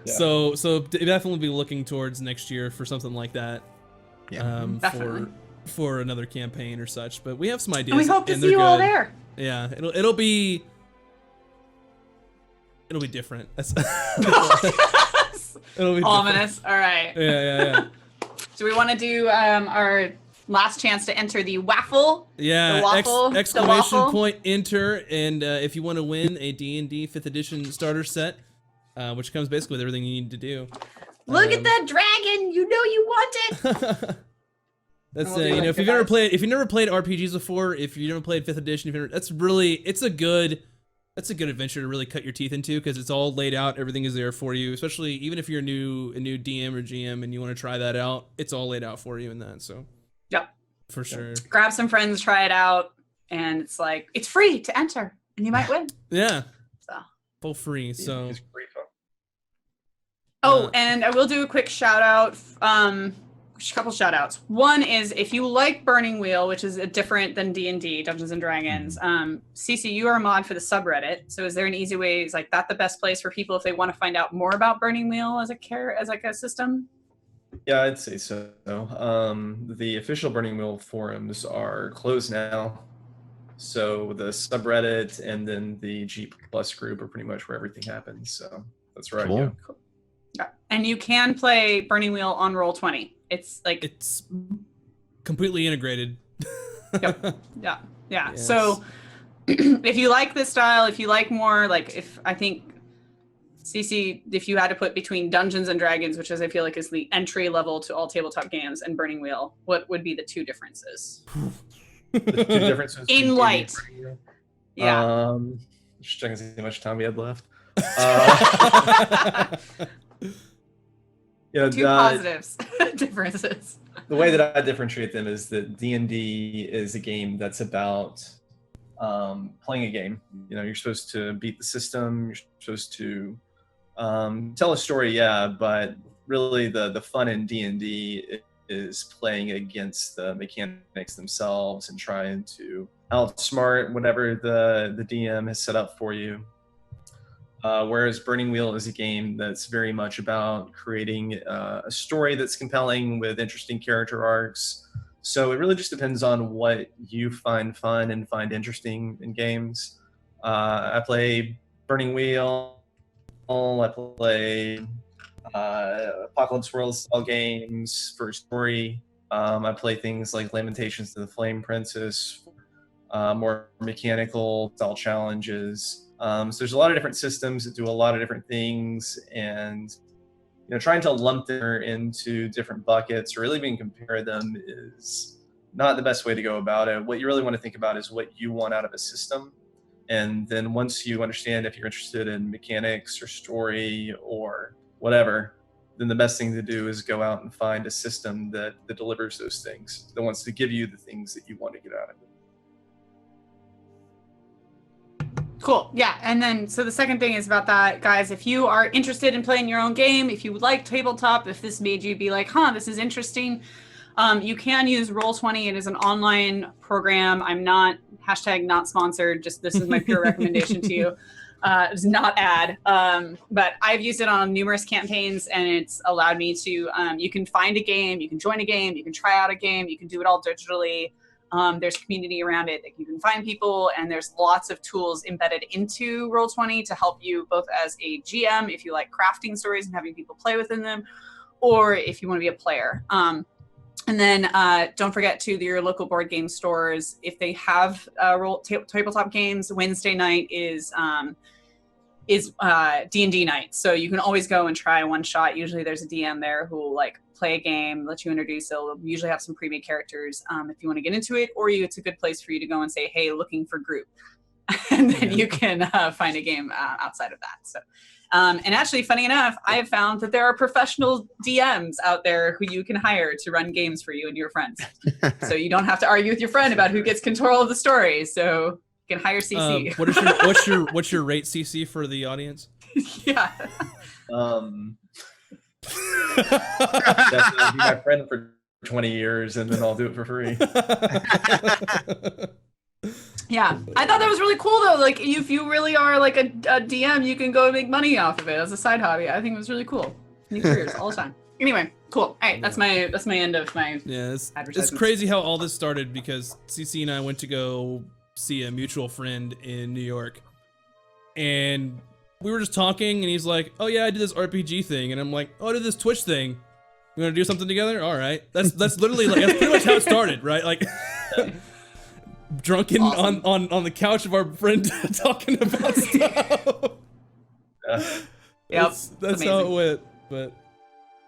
So definitely be looking towards next year for something like that. Definitely. For another campaign or such, but we have some ideas. And we hope to see you all there. Yeah, it'll be different. It'll be ominous. All right. Yeah. Do we want to do our last chance to enter the waffle? Yeah. The waffle. Exclamation point enter, and if you want to win a D&D 5th edition starter set, which comes basically with everything you need to do. Look at that dragon! You know you want it. That's if you've never played RPGs before, if you've never played 5th edition, it's a good adventure to really cut your teeth into because it's all laid out, everything is there for you. Especially even if you're a new DM or GM and you want to try that out, it's all laid out for you in that. So for sure. Grab some friends, try it out, and it's free to enter, and you might win. So full free. So it's free fun. And I will do a quick shout out. A couple shout outs. One is if you like Burning Wheel, which is different than D&D, Dungeons and Dragons, CC, you are a mod for the subreddit. So is there an easy way, is that the best place for people if they want to find out more about Burning Wheel as a system? Yeah, I'd say so. The official Burning Wheel forums are closed now. So the subreddit and then the G+ group are pretty much where everything happens. So that's right. Cool. Cool. Yeah. And you can play Burning Wheel on Roll20. It's completely integrated. Yep. Yeah. Yes. So if you like this style, if you like more, CC, if you had to put between Dungeons and Dragons, which I feel is the entry level to all tabletop games, and Burning Wheel, what would be the two differences? The two differences in light. Yeah. Just checking to see how much time we had left. Two positives differences. The way that I differentiate them is that D&D is a game that's about playing a game. You're supposed to beat the system. You're supposed to tell a story, but really the fun in D&D is playing against the mechanics themselves and trying to outsmart whatever the DM has set up for you. Whereas Burning Wheel is a game that's very much about creating a story that's compelling with interesting character arcs. So it really just depends on what you find fun and find interesting in games. I play Burning Wheel. I play Apocalypse World style games for story. I play things like Lamentations of the Flame Princess, more mechanical style challenges. So there's a lot of different systems that do a lot of different things, and trying to lump them into different buckets or really even compare them is not the best way to go about it. What you really want to think about is what you want out of a system. And then once you understand if you're interested in mechanics or story or whatever, then the best thing to do is go out and find a system that delivers those things, that wants to give you the things that you want to get out of it. Cool. Yeah. And then, so the second thing is about that, guys, if you are interested in playing your own game, if you would like tabletop, if this made you be like, this is interesting, you can use Roll20. It is an online program. I'm not sponsored. Just this is my pure recommendation to you. It's not ad. But I've used it on numerous campaigns, and it's allowed me to, you can find a game, you can join a game, you can try out a game, you can do it all digitally. There's community around it that you can find people, and there's lots of tools embedded into Roll20 to help you both as a GM, if you like crafting stories and having people play within them, or if you want to be a player. And then don't forget to your local board game stores, if they have tabletop games, Wednesday night is D&D night. So you can always go and try one shot. Usually there's a DM there who will play a game, let you introduce. They'll usually have some pre-made characters if you want to get into it, or it's a good place for you to go and say, hey, looking for group. And then you can find a game outside of that. So, and actually, funny enough, I have found that there are professional DMs out there who you can hire to run games for you and your friends. So you don't have to argue with your friend about who gets control of the story. So you can hire CC. What's your rate, CC, for the audience? Yeah. Definitely be my friend for 20 years, and then I'll do it for free. Yeah, I thought that was really cool though. If you really are a DM, you can go make money off of it as a side hobby. I think it was really cool. New careers all the time. Anyway, cool. All right, that's my end of my It's crazy how all this started because CC and I went to go see a mutual friend in New York, and we were just talking, and he's like, "Oh yeah, I did this RPG thing," and I'm like, "Oh, I did this Twitch thing. You want to do something together? All right." That's literally that's pretty much how it started, right? Drunken awesome. on the couch of our friend talking about stuff. Yep, that's how it went. But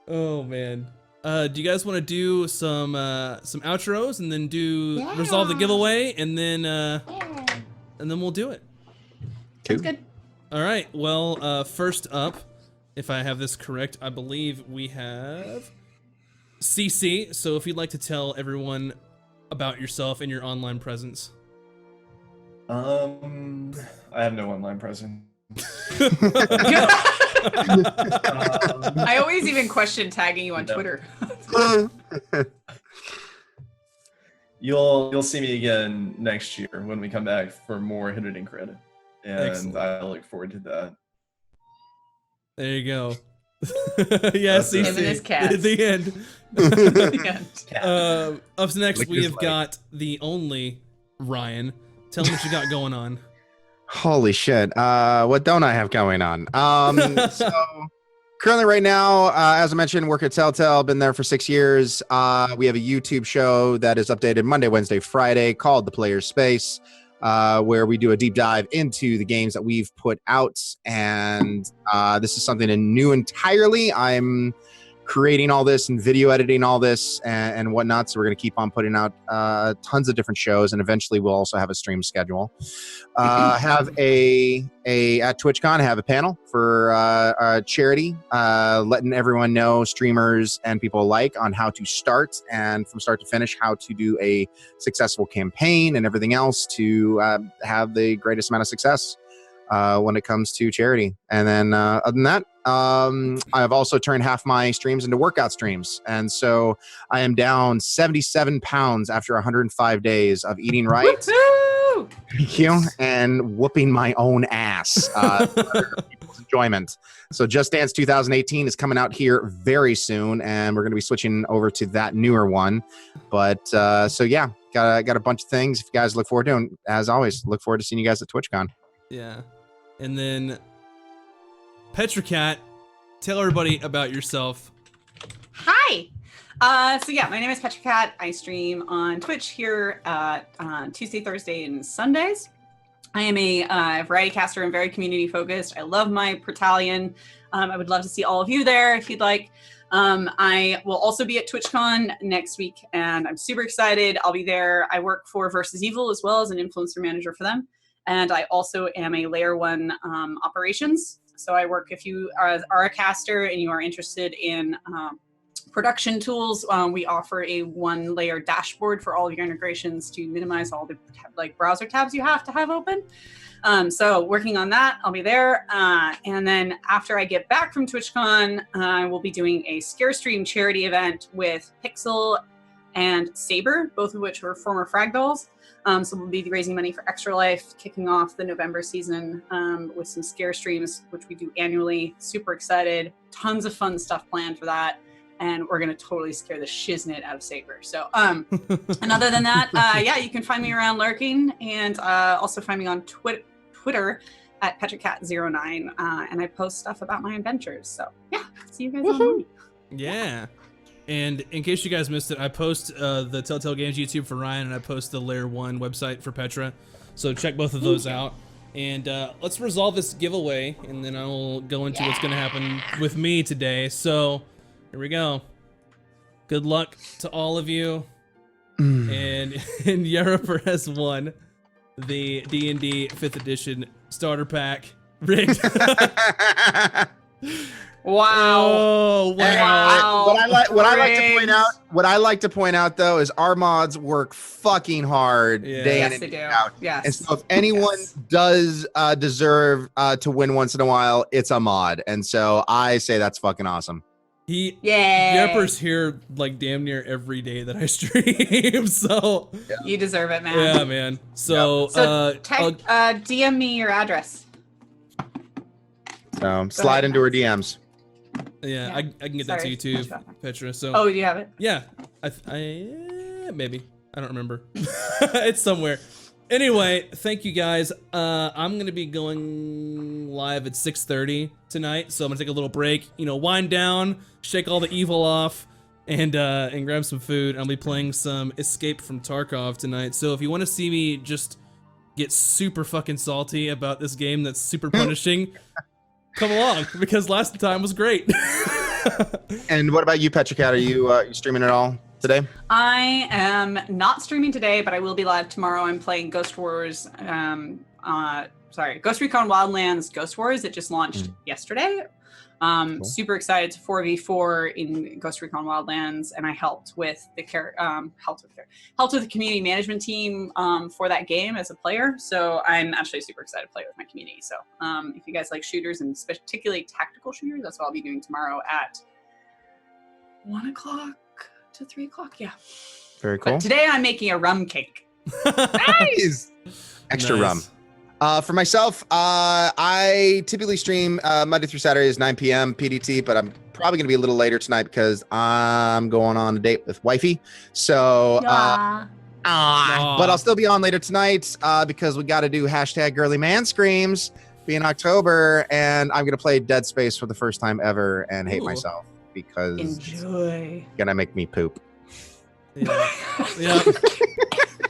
oh man, do you guys want to do some outros and then resolve the giveaway and then we'll do it? That's good. All right. Well, first up, if I have this correct, I believe we have CC. So if you'd like to tell everyone about yourself and your online presence. I have no online presence. I always even question tagging you on Twitter. You'll see me again next year when we come back for more Hidden Credit, and excellent. I look forward to that. There you go. Yes, him and his cat. At the end. Up next, we have got the only Ryan. Tell him what you got going on. Holy shit. What don't I have going on? So currently right now, as I mentioned, work at Telltale. Been there for 6 years. We have a YouTube show that is updated Monday, Wednesday, Friday called The Player's Space, where we do a deep dive into the games that we've put out. And this is something new entirely. I'm creating all this and video editing all this and whatnot. So we're going to keep on putting out tons of different shows, and eventually we'll also have a stream schedule. Have at TwitchCon, have a panel for charity, letting everyone know, streamers and people alike, on how to start and from start to finish, how to do a successful campaign and everything else to have the greatest amount of success when it comes to charity. And then other than that, I've also turned half my streams into workout streams. And so I am down 77 pounds after 105 days of eating right. Woo-hoo! Thank you. And whooping my own ass for people's enjoyment. So Just Dance 2018 is coming out here very soon, and we're going to be switching over to that newer one. But so yeah, got a bunch of things. If you guys look forward to, and as always, look forward to seeing you guys at TwitchCon. Yeah. And then PetraCat, tell everybody about yourself. Hi. So yeah, my name is PetraCat. I stream on Twitch here on Tuesday, Thursday, and Sundays. I am a variety caster and very community focused. I love my Pertalion. I would love to see all of you there if you'd like. I will also be at TwitchCon next week, and I'm super excited. I'll be there. I work for Versus Evil as well as an influencer manager for them. And I also am a Layer 1 operations. So I work, if you are a caster and you are interested in production tools, we offer a 1-layer dashboard for all of your integrations to minimize all the browser tabs you have to have open. So working on that, I'll be there. And then after I get back from TwitchCon, I will be doing a Scarestream charity event with Pixel and Saber, both of which were former Frag Dolls. So we'll be raising money for Extra Life, kicking off the November season with some scare streams, which we do annually. Super excited. Tons of fun stuff planned for that. And we're going to totally scare the shiznit out of Saber. So, and other than that, yeah, you can find me around lurking, and also find me on Twitter at PetraCat09. And I post stuff about my adventures. So yeah, see you guys online. Yeah. And in case you guys missed it, I post the Telltale Games YouTube for Ryan, and I post the Layer 1 website for Petra. So check both of those out. And let's resolve this giveaway, and then I will go into what's going to happen with me today. So here we go. Good luck to all of you. And Yaraper has won the D&D 5th edition starter pack. Rigged. Wow. Oh, wow. What I like to point out though is our mods work fucking hard day in and day out. Yes. And so if anyone does deserve to win once in a while, it's a mod. And so I say that's fucking awesome. Yepper's here like damn near every day that I stream. So you deserve it, man. Yeah, man. So, DM me your address. So slide into her DMs. Yeah, I can get that to you too, Petra. So oh, you have it? Yeah, maybe I don't remember. It's somewhere. Anyway, thank you guys. I'm gonna be going live at 6:30 tonight, so I'm gonna take a little break. Wind down, shake all the evil off, and grab some food. I'll be playing some Escape from Tarkov tonight. So if you want to see me just get super fucking salty about this game that's super punishing. Come along, because last time was great. And what about you, PetraCat? Are you streaming at all today? I am not streaming today, but I will be live tomorrow. I'm playing Ghost Recon Wildlands Ghost Wars. It just launched yesterday. Cool. Super excited to 4v4 in Ghost Recon Wildlands, and I helped with the community management team for that game as a player. So I'm actually super excited to play with my community. So if you guys like shooters, and particularly tactical shooters, that's what I'll be doing tomorrow at 1 o'clock to 3 o'clock. Yeah. Very cool. But today I'm making a rum cake. Nice. Extra rum. For myself, I typically stream Monday through Saturdays, 9 p.m. PDT, but I'm probably going to be a little later tonight because I'm going on a date with wifey. So, but I'll still be on later tonight because we got to do #GirlyManScreams in October, and I'm going to play Dead Space for the first time ever and hate myself because it's going to make me poop. Yeah.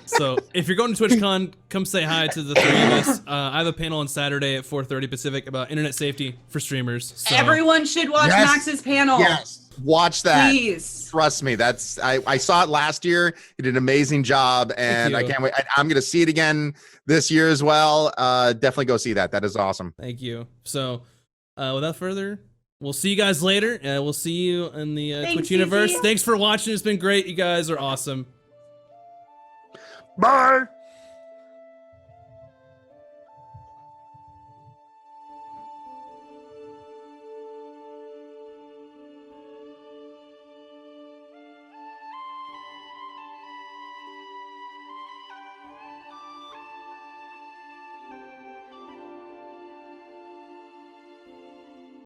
So if you're going to TwitchCon, come say hi to the three of us. I have a panel on Saturday at 4:30 Pacific about internet safety for streamers. So. Everyone should watch Yes. Max's panel. Yes, watch that. Please. Trust me, I saw it last year. You did an amazing job, and I you. can't wait. I'm going to see it again this year as well. Definitely go see that. That is awesome. Thank you. So without further, we'll see you guys later. We'll see you in the Twitch universe. Easy. Thanks for watching. It's been great. You guys are awesome. Bye.